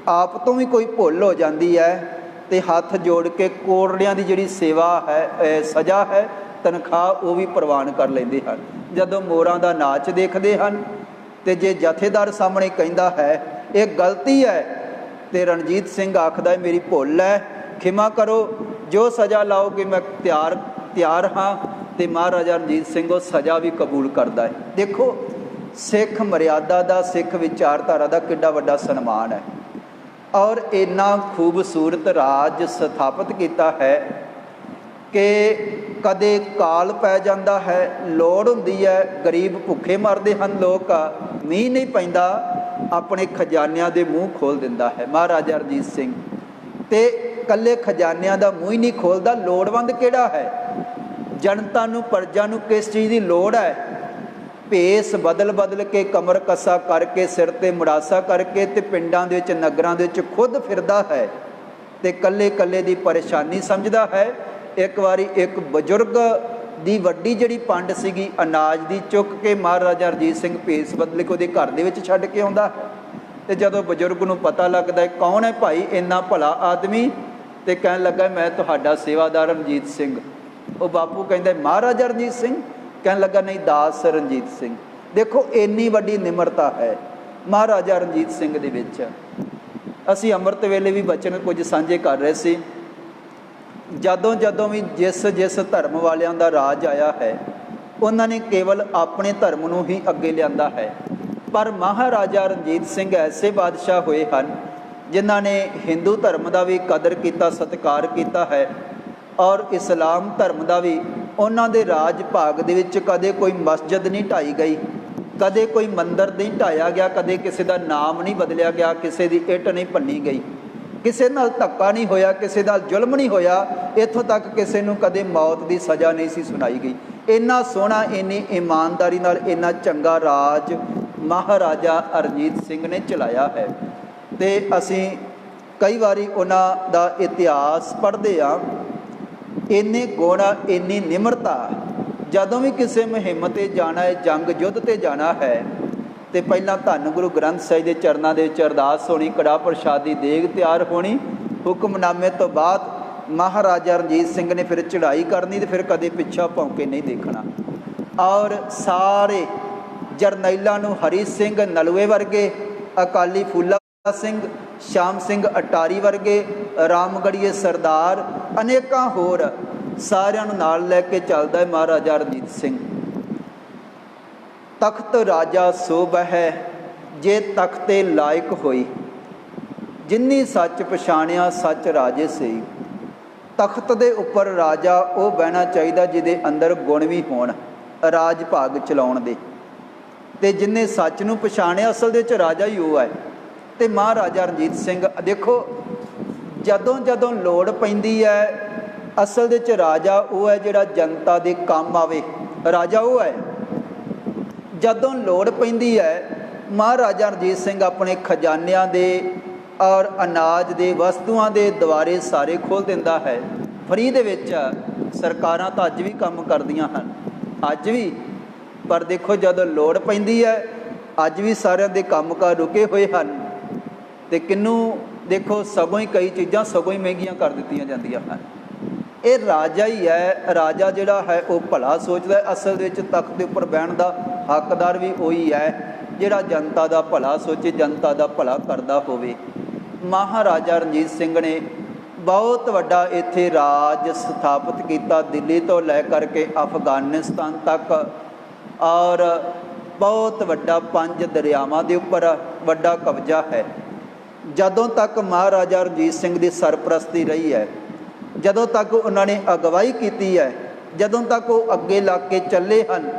A: ਆਪ ਤੋਂ ਵੀ ਕੋਈ ਭੁੱਲ ਹੋ ਜਾਂਦੀ ਹੈ ਅਤੇ ਹੱਥ ਜੋੜ ਕੇ ਕੋੜਲਿਆਂ ਦੀ ਜਿਹੜੀ ਸੇਵਾ ਹੈ, ਸਜ਼ਾ ਹੈ, ਤਨਖਾਹ, ਉਹ ਵੀ ਪ੍ਰਵਾਨ ਕਰ ਲੈਂਦੇ ਹਨ। ਜਦੋਂ ਮੋਰਾਂ ਦਾ ਨਾਚ ਦੇਖਦੇ ਹਨ ਅਤੇ ਜੇ ਜਥੇਦਾਰ ਸਾਹਮਣੇ ਕਹਿੰਦਾ ਹੈ ਇਹ ਗਲਤੀ ਹੈ, ਅਤੇ ਰਣਜੀਤ ਸਿੰਘ ਆਖਦਾ ਮੇਰੀ ਭੁੱਲ ਹੈ, ਖਿਮਾ ਕਰੋ, ਜੋ ਸਜ਼ਾ ਲਾਓਗੇ ਮੈਂ ਤਿਆਰ ਹਾਂ, ਅਤੇ ਮਹਾਰਾਜਾ ਰਣਜੀਤ ਸਿੰਘ ਉਹ ਸਜ਼ਾ ਵੀ ਕਬੂਲ ਕਰਦਾ ਹੈ। ਦੇਖੋ ਸਿੱਖ ਮਰਿਆਦਾ ਦਾ, ਸਿੱਖ ਵਿਚਾਰਧਾਰਾ ਦਾ ਕਿੱਡਾ ਵੱਡਾ ਸਨਮਾਨ ਹੈ। ਔਰ ਇੰਨਾ ਖੂਬਸੂਰਤ ਰਾਜ ਸਥਾਪਿਤ ਕੀਤਾ ਹੈ ਕਿ ਕਦੇ ਕਾਲ ਪੈ ਜਾਂਦਾ ਹੈ, ਲੋੜ ਹੁੰਦੀ ਹੈ, ਗਰੀਬ ਭੁੱਖੇ ਮਰਦੇ ਹਨ ਲੋਕ, ਮੀਂਹ ਨਹੀਂ ਪੈਂਦਾ, ਆਪਣੇ ਖਜ਼ਾਨਿਆਂ ਦੇ ਮੂੰਹ ਖੋਲ੍ਹ ਦਿੰਦਾ ਹੈ ਮਹਾਰਾਜਾ ਰਣਜੀਤ ਸਿੰਘ। ਅਤੇ ਇਕੱਲੇ ਖਜ਼ਾਨਿਆਂ ਦਾ ਮੂੰਹ ਹੀ ਨਹੀਂ ਖੋਲ੍ਹਦਾ, ਲੋੜਵੰਦ ਕਿਹੜਾ ਹੈ, ਜਨਤਾ ਨੂੰ, ਪ੍ਰਜਾ ਨੂੰ ਕਿਸ ਚੀਜ਼ ਦੀ ਲੋੜ ਹੈ, ਭੇਸ ਬਦਲ ਕੇ, ਕਮਰ ਕੱਸਾ ਕਰਕੇ, ਸਿਰ 'ਤੇ ਮੁੜਾਸਾ ਕਰਕੇ, ਅਤੇ ਪਿੰਡਾਂ ਦੇ ਵਿੱਚ, ਨਗਰਾਂ ਦੇ ਵਿੱਚ ਖੁਦ ਫਿਰਦਾ ਹੈ ਅਤੇ ਇਕੱਲੇ ਦੀ ਪਰੇਸ਼ਾਨੀ ਸਮਝਦਾ ਹੈ। ਇੱਕ ਵਾਰੀ ਇੱਕ ਬਜ਼ੁਰਗ ਦੀ ਵੱਡੀ ਜਿਹੜੀ ਪੰਡ ਸੀਗੀ ਅਨਾਜ ਦੀ, ਚੁੱਕ ਕੇ ਮਹਾਰਾਜਾ ਰਣਜੀਤ ਸਿੰਘ ਭੇਸ ਬਦਲ ਕੇ ਉਹਦੇ ਘਰ ਦੇ ਵਿੱਚ ਛੱਡ ਕੇ ਆਉਂਦਾ ਹੈ। ਅਤੇ ਜਦੋਂ ਬਜ਼ੁਰਗ ਨੂੰ ਪਤਾ ਲੱਗਦਾ ਕੌਣ ਹੈ ਭਾਈ ਇੰਨਾ ਭਲਾ ਆਦਮੀ, ਅਤੇ ਕਹਿਣ ਲੱਗਾ ਮੈਂ ਤੁਹਾਡਾ ਸੇਵਾਦਾਰ ਰਣਜੀਤ ਸਿੰਘ। ਉਹ ਬਾਪੂ ਕਹਿੰਦਾ ਮਹਾਰਾਜਾ ਰਣਜੀਤ ਸਿੰਘ? ਕਹਿਣ ਲੱਗਾ ਨਹੀਂ, ਦਾਸ ਰਣਜੀਤ ਸਿੰਘ। ਦੇਖੋ ਇੰਨੀ ਵੱਡੀ ਨਿਮਰਤਾ ਹੈ ਮਹਾਰਾਜਾ ਰਣਜੀਤ ਸਿੰਘ ਦੇ ਵਿੱਚ। ਅਸੀਂ ਅੰਮ੍ਰਿਤ ਵੇਲੇ ਵੀ ਬਚਨ ਕੁਝ ਸਾਂਝੇ ਕਰ ਰਹੇ ਸੀ। ਜਦੋਂ ਵੀ ਜਿਸ ਧਰਮ ਵਾਲਿਆਂ ਦਾ ਰਾਜ ਆਇਆ ਹੈ, ਉਹਨਾਂ ਨੇ ਕੇਵਲ ਆਪਣੇ ਧਰਮ ਨੂੰ ਹੀ ਅੱਗੇ ਲਿਆਂਦਾ ਹੈ। ਪਰ ਮਹਾਰਾਜਾ ਰਣਜੀਤ ਸਿੰਘ ਐਸੇ ਬਾਦਸ਼ਾਹ ਹੋਏ ਹਨ ਜਿਨ੍ਹਾਂ ਨੇ ਹਿੰਦੂ ਧਰਮ ਦਾ ਵੀ ਕਦਰ ਕੀਤਾ, ਸਤਿਕਾਰ ਕੀਤਾ ਹੈ, ਔਰ ਇਸਲਾਮ ਧਰਮ ਦਾ ਵੀ। ਉਹਨਾਂ ਦੇ ਰਾਜ ਭਾਗ ਦੇ ਵਿੱਚ ਕਦੇ ਕੋਈ ਮਸਜਿਦ ਨਹੀਂ ਢਾਈ ਗਈ, ਕਦੇ ਕੋਈ ਮੰਦਰ ਨਹੀਂ ਢਾਇਆ ਗਿਆ, ਕਦੇ ਕਿਸੇ ਦਾ ਨਾਮ ਨਹੀਂ ਬਦਲਿਆ ਗਿਆ, ਕਿਸੇ ਦੀ ਇੱਟ ਨਹੀਂ ਭੰਨੀ ਗਈ, ਕਿਸੇ ਨਾਲ ਧੱਕਾ ਨਹੀਂ ਹੋਇਆ, ਕਿਸੇ ਨਾਲ ਜ਼ੁਲਮ ਨਹੀਂ ਹੋਇਆ, ਇੱਥੋਂ ਤੱਕ ਕਿਸੇ ਨੂੰ ਕਦੇ ਮੌਤ ਦੀ ਸਜ਼ਾ ਨਹੀਂ ਸੀ ਸੁਣਾਈ ਗਈ। ਇੰਨਾ ਸੋਹਣਾ, ਇੰਨੀ ਇਮਾਨਦਾਰੀ ਨਾਲ ਇੰਨਾ ਚੰਗਾ ਰਾਜ ਮਹਾਰਾਜਾ ਰਣਜੀਤ ਸਿੰਘ ਨੇ ਚਲਾਇਆ ਹੈ। ਅਤੇ ਅਸੀਂ ਕਈ ਵਾਰੀ ਉਹਨਾਂ ਦਾ ਇਤਿਹਾਸ ਪੜ੍ਹਦੇ ਹਾਂ। ਇੰਨੇ ਗੁਣ, ਇੰਨੀ ਨਿਮਰਤਾ। ਜਦੋਂ ਵੀ ਕਿਸੇ ਮੁਹਿੰਮ 'ਤੇ ਜਾਣਾ ਹੈ, ਜੰਗ ਯੁੱਧ 'ਤੇ ਜਾਣਾ ਹੈ, ਅਤੇ ਪਹਿਲਾਂ ਧੰਨ ਗੁਰੂ ਗ੍ਰੰਥ ਸਾਹਿਬ ਦੇ ਚਰਨਾਂ ਦੇ ਵਿੱਚ ਅਰਦਾਸ ਹੋਣੀ, ਕੜਾਹ ਪ੍ਰਸ਼ਾਦ ਦੀ ਦੇਗ ਤਿਆਰ ਹੋਣੀ, ਹੁਕਮਨਾਮੇ ਤੋਂ ਬਾਅਦ ਮਹਾਰਾਜਾ ਰਣਜੀਤ ਸਿੰਘ ਨੇ ਫਿਰ ਚੜ੍ਹਾਈ ਕਰਨੀ ਅਤੇ ਫਿਰ ਕਦੇ ਪਿੱਛਾ ਭੌਂਕੇ ਨਹੀਂ ਦੇਖਣਾ। ਔਰ ਸਾਰੇ ਜਰਨੈਲਾਂ ਨੂੰ ਹਰੀ ਸਿੰਘ ਨਲੂਏ ਵਰਗੇ, ਅਕਾਲੀ ਫੂਲਾ ਸਿੰਘ, ਸ਼ਾਮ ਸਿੰਘ ਅਟਾਰੀ ਵਰਗੇ, ਰਾਮਗੜੀਏ ਸਰਦਾਰ, ਅਨੇਕਾਂ ਹੋਰ ਸਾਰਿਆਂ ਨੂੰ ਨਾਲ ਲੈ ਕੇ ਚੱਲਦਾ ਹੈ ਮਹਾਰਾਜਾ ਰਣਜੀਤ ਸਿੰਘ। ਤਖਤ ਰਾਜਾ ਸੋ ਬਹਿ ਜੇ ਤਖਤੇ ਲਾਇਕ ਹੋਈ, ਜਿਨੀ ਸੱਚ ਪਛਾਣਿਆ ਸੱਚ ਰਾਜੇ ਸਈ। ਤਖਤ ਦੇ ਉੱਪਰ ਰਾਜਾ ਉਹ ਬਹਿਣਾ ਚਾਹੀਦਾ ਜਿਹਦੇ ਅੰਦਰ ਗੁਣ ਵੀ ਹੋਣ ਰਾਜ ਭਾਗ ਚਲਾਉਣ ਦੇ, ਅਤੇ ਜਿਹਨੇ ਸੱਚ ਨੂੰ ਪਛਾਣਿਆ, ਅਸਲ ਦੇ ਵਿੱਚ ਰਾਜਾ ਹੀ ਉਹ ਹੈ। ਅਤੇ ਮਹਾਰਾਜਾ ਰਣਜੀਤ ਸਿੰਘ ਦੇਖੋ, ਜਦੋਂ ਜਦੋਂ ਲੋੜ ਪੈਂਦੀ ਹੈ, ਅਸਲ ਦੇ ਵਿੱਚ ਰਾਜਾ ਉਹ ਹੈ ਜਿਹੜਾ ਜਨਤਾ ਦੇ ਕੰਮ ਆਵੇ, ਰਾਜਾ ਉਹ ਹੈ। ਜਦੋਂ ਲੋੜ ਪੈਂਦੀ ਹੈ, ਮਹਾਰਾਜਾ ਰਣਜੀਤ ਸਿੰਘ ਆਪਣੇ ਖਜ਼ਾਨਿਆਂ ਦੇ ਔਰ ਅਨਾਜ ਦੇ, ਵਸਤੂਆਂ ਦੇ ਦੁਆਰੇ ਸਾਰੇ ਖੋਲ੍ਹ ਦਿੰਦਾ ਹੈ ਫਰੀ ਦੇ ਵਿੱਚ। ਸਰਕਾਰਾਂ ਤਾਂ ਅੱਜ ਵੀ ਕੰਮ ਕਰਦੀਆਂ ਹਨ, ਅੱਜ ਵੀ, ਪਰ ਦੇਖੋ ਜਦੋਂ ਲੋੜ ਪੈਂਦੀ ਹੈ, ਅੱਜ ਵੀ ਸਾਰਿਆਂ ਦੇ ਕੰਮਕਾਰ ਰੁਕੇ ਹੋਏ ਹਨ। ਅਤੇ ਕਿਹਨੂੰ ਦੇਖੋ, ਸਗੋਂ ਹੀ ਕਈ ਚੀਜ਼ਾਂ ਸਗੋਂ ਹੀ ਮਹਿੰਗੀਆਂ ਕਰ ਦਿੱਤੀਆਂ ਜਾਂਦੀਆਂ ਹਨ। ਇਹ ਰਾਜਾ ਹੀ ਹੈ। ਰਾਜਾ ਜਿਹੜਾ ਹੈ ਉਹ ਭਲਾ ਸੋਚਦਾ। ਅਸਲ ਦੇ ਵਿੱਚ ਤਖਤ ਦੇ ਉੱਪਰ ਬਹਿਣ ਦਾ ਹੱਕਦਾਰ ਵੀ ਉਹੀ ਹੈ ਜਿਹੜਾ ਜਨਤਾ ਦਾ ਭਲਾ ਸੋਚੇ, ਜਨਤਾ ਦਾ ਭਲਾ ਕਰਦਾ ਹੋਵੇ। ਮਹਾਰਾਜਾ ਰਣਜੀਤ ਸਿੰਘ ਨੇ ਬਹੁਤ ਵੱਡਾ ਇੱਥੇ ਰਾਜ ਸਥਾਪਿਤ ਕੀਤਾ, ਦਿੱਲੀ ਤੋਂ ਲੈ ਕਰਕੇ ਅਫਗਾਨਿਸਤਾਨ ਤੱਕ, ਔਰ ਬਹੁਤ ਵੱਡਾ 5 ਦਰਿਆਵਾਂ ਦੇ ਉੱਪਰ ਵੱਡਾ ਕਬਜ਼ਾ ਹੈ। ਜਦੋਂ ਤੱਕ ਮਹਾਰਾਜਾ ਰਣਜੀਤ ਸਿੰਘ ਦੀ ਸਰਪ੍ਰਸਤੀ ਰਹੀ ਹੈ, ਜਦੋਂ ਤੱਕ ਉਹਨਾਂ ਨੇ ਅਗਵਾਈ ਕੀਤੀ ਹੈ, ਜਦੋਂ ਤੱਕ ਉਹ ਅੱਗੇ ਲੱਗ ਕੇ ਚੱਲੇ ਹਨ,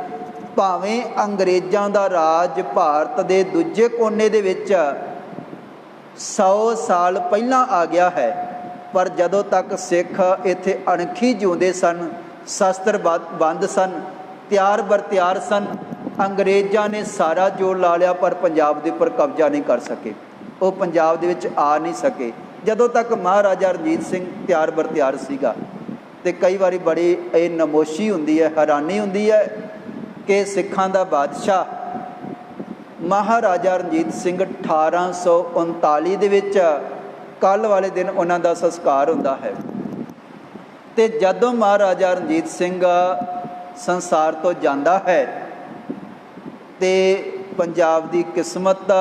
A: ਭਾਵੇਂ ਅੰਗਰੇਜ਼ਾਂ ਦਾ ਰਾਜ ਭਾਰਤ ਦੇ ਦੂਜੇ ਕੋਨੇ ਦੇ ਵਿੱਚ 100 ਸਾਲ ਪਹਿਲਾਂ ਆ ਗਿਆ ਹੈ, ਪਰ ਜਦੋਂ ਤੱਕ ਸਿੱਖ ਇੱਥੇ ਅਣਖੀ ਜਿਉਂਦੇ ਸਨ, ਸ਼ਸਤਰ ਬੰਦ ਸਨ, ਤਿਆਰ ਬਰ ਤਿਆਰ ਸਨ, ਅੰਗਰੇਜ਼ਾਂ ਨੇ ਸਾਰਾ ਜ਼ੋਰ ਲਾ ਲਿਆ ਪਰ ਪੰਜਾਬ ਦੇ ਉੱਪਰ ਕਬਜ਼ਾ ਨਹੀਂ ਕਰ ਸਕੇ। ਉਹ ਪੰਜਾਬ ਦੇ ਵਿੱਚ ਆ ਨਹੀਂ ਸਕੇ ਜਦੋਂ ਤੱਕ ਮਹਾਰਾਜਾ ਰਣਜੀਤ ਸਿੰਘ ਤਿਆਰ ਬਰ ਤਿਆਰ ਸੀਗਾ। ਅਤੇ ਕਈ ਵਾਰੀ ਬੜੀ ਇਹ ਨਮੋਸ਼ੀ ਹੁੰਦੀ ਹੈ, ਹੈਰਾਨੀ ਹੁੰਦੀ ਹੈ ਕਿ ਸਿੱਖਾਂ ਦਾ ਬਾਦਸ਼ਾਹ ਮਹਾਰਾਜਾ ਰਣਜੀਤ ਸਿੰਘ 1839 ਦੇ ਵਿੱਚ, ਕੱਲ੍ਹ ਵਾਲੇ ਦਿਨ ਉਹਨਾਂ ਦਾ ਸੰਸਕਾਰ ਹੁੰਦਾ ਹੈ। ਅਤੇ ਜਦੋਂ ਮਹਾਰਾਜਾ ਰਣਜੀਤ ਸਿੰਘ ਸੰਸਾਰ ਤੋਂ ਜਾਂਦਾ ਹੈ, ਅਤੇ ਪੰਜਾਬ ਦੀ ਕਿਸਮਤ,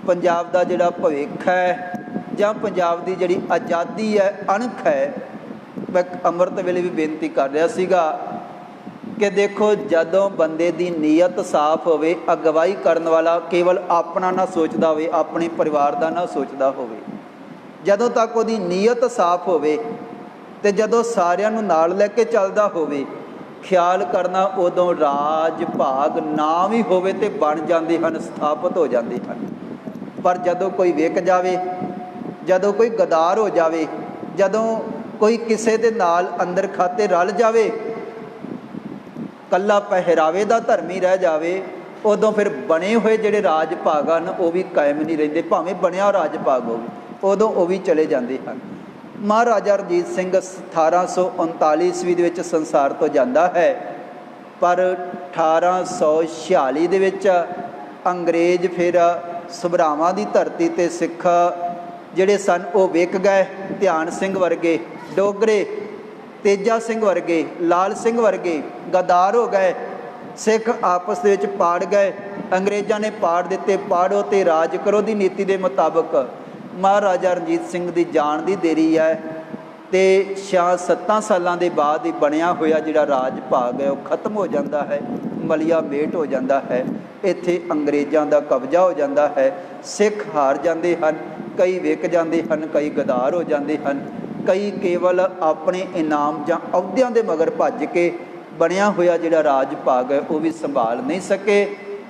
A: ਪੰਜਾਬ ਦਾ ਜਿਹੜਾ ਭਵਿੱਖ ਹੈ, ਜਾਂ ਪੰਜਾਬ ਦੀ ਜਿਹੜੀ ਆਜ਼ਾਦੀ ਹੈ, ਅਣਖ ਹੈ। ਮੈਂ ਅੰਮ੍ਰਿਤ ਵੇਲੇ ਵੀ ਬੇਨਤੀ ਕਰ ਰਿਹਾ ਸੀਗਾ ਕਿ ਦੇਖੋ, ਜਦੋਂ ਬੰਦੇ ਦੀ ਨੀਅਤ ਸਾਫ਼ ਹੋਵੇ, ਅਗਵਾਈ ਕਰਨ ਵਾਲਾ ਕੇਵਲ ਆਪਣਾ ਨਾ ਸੋਚਦਾ ਹੋਵੇ, ਆਪਣੇ ਪਰਿਵਾਰ ਦਾ ਨਾ ਸੋਚਦਾ ਹੋਵੇ, ਜਦੋਂ ਤੱਕ ਉਹਦੀ ਨੀਅਤ ਸਾਫ਼ ਹੋਵੇ ਅਤੇ ਜਦੋਂ ਸਾਰਿਆਂ ਨੂੰ ਨਾਲ ਲੈ ਕੇ ਚੱਲਦਾ ਹੋਵੇ, ਖਿਆਲ ਕਰਨਾ ਉਦੋਂ ਰਾਜ ਭਾਗ ਨਾ ਵੀ ਹੋਵੇ ਤੇ ਬਣ ਜਾਂਦੇ ਹਨ, ਸਥਾਪਿਤ ਹੋ ਜਾਂਦੇ ਹਨ। ਪਰ ਜਦੋਂ ਕੋਈ ਵਿਕ ਜਾਵੇ, ਜਦੋਂ ਕੋਈ ਗਦਾਰ ਹੋ ਜਾਵੇ, ਜਦੋਂ ਕੋਈ ਕਿਸੇ ਦੇ ਨਾਲ ਅੰਦਰ ਖਾਤੇ ਰਲ ਜਾਵੇ, ਇਕੱਲਾ ਪਹਿਰਾਵੇ ਦਾ ਧਰਮੀ ਰਹਿ ਜਾਵੇ, ਉਦੋਂ ਫਿਰ ਬਣੇ ਹੋਏ ਜਿਹੜੇ ਰਾਜ ਭਾਗ ਹਨ ਉਹ ਵੀ ਕਾਇਮ ਨਹੀਂ ਰਹਿੰਦੇ। ਭਾਵੇਂ ਬਣਿਆ ਰਾਜ ਭਾਗ ਹੋਵੇ, ਉਦੋਂ ਉਹ ਵੀ ਚਲੇ ਜਾਂਦੇ ਹਨ। ਮਹਾਰਾਜਾ ਰਣਜੀਤ ਸਿੰਘ 1839 ਈਸਵੀ ਦੇ ਵਿੱਚ ਸੰਸਾਰ ਤੋਂ ਜਾਂਦਾ ਹੈ, ਪਰ 1846 ਦੇ ਵਿੱਚ ਅੰਗਰੇਜ਼ ਫਿਰ ਸਭਰਾਵਾਂ ਦੀ ਧਰਤੀ 'ਤੇ ਸਿੱਖ ਜਿਹੜੇ ਸਨ ਉਹ ਵਿਕ ਗਏ। ਧਿਆਨ ਸਿੰਘ ਵਰਗੇ, ਡੋਗਰੇ, ਤੇਜਾ ਸਿੰਘ ਵਰਗੇ, ਲਾਲ ਸਿੰਘ ਵਰਗੇ ਗਦਾਰ ਹੋ ਗਏ। ਸਿੱਖ ਆਪਸ ਦੇ ਵਿੱਚ ਪਾੜ ਗਏ। ਅੰਗਰੇਜ਼ਾਂ ਨੇ ਪਾੜ ਦਿੱਤੇ। ਪਾੜੋ ਤੇ ਰਾਜ ਕਰੋ ਦੀ ਨੀਤੀ ਦੇ ਮੁਤਾਬਕ ਮਹਾਰਾਜਾ ਰਣਜੀਤ ਸਿੰਘ ਦੀ ਜਾਣ ਦੀ ਦੇਰੀ ਹੈ, ਅਤੇ 6-7 ਸਾਲਾਂ ਦੇ ਬਾਅਦ ਹੀ ਬਣਿਆ ਹੋਇਆ ਜਿਹੜਾ ਰਾਜ ਭਾਗ ਹੈ ਉਹ ਖਤਮ ਹੋ ਜਾਂਦਾ ਹੈ, ਮਲੀਆ ਮੇਟ ਹੋ ਜਾਂਦਾ ਹੈ। ਇੱਥੇ ਅੰਗਰੇਜ਼ਾਂ ਦਾ ਕਬਜ਼ਾ ਹੋ ਜਾਂਦਾ ਹੈ। ਸਿੱਖ ਹਾਰ ਜਾਂਦੇ ਹਨ, ਕਈ ਵਿਕ ਜਾਂਦੇ ਹਨ, ਕਈ ਗਦਾਰ ਹੋ ਜਾਂਦੇ ਹਨ, ਕਈ ਕੇਵਲ ਆਪਣੇ ਇਨਾਮ ਜਾਂ ਅਹੁਦਿਆਂ ਦੇ ਮਗਰ ਭੱਜ ਕੇ ਬਣਿਆ ਹੋਇਆ ਜਿਹੜਾ ਰਾਜ ਭਾਗ ਹੈ ਉਹ ਵੀ ਸੰਭਾਲ ਨਹੀਂ ਸਕੇ।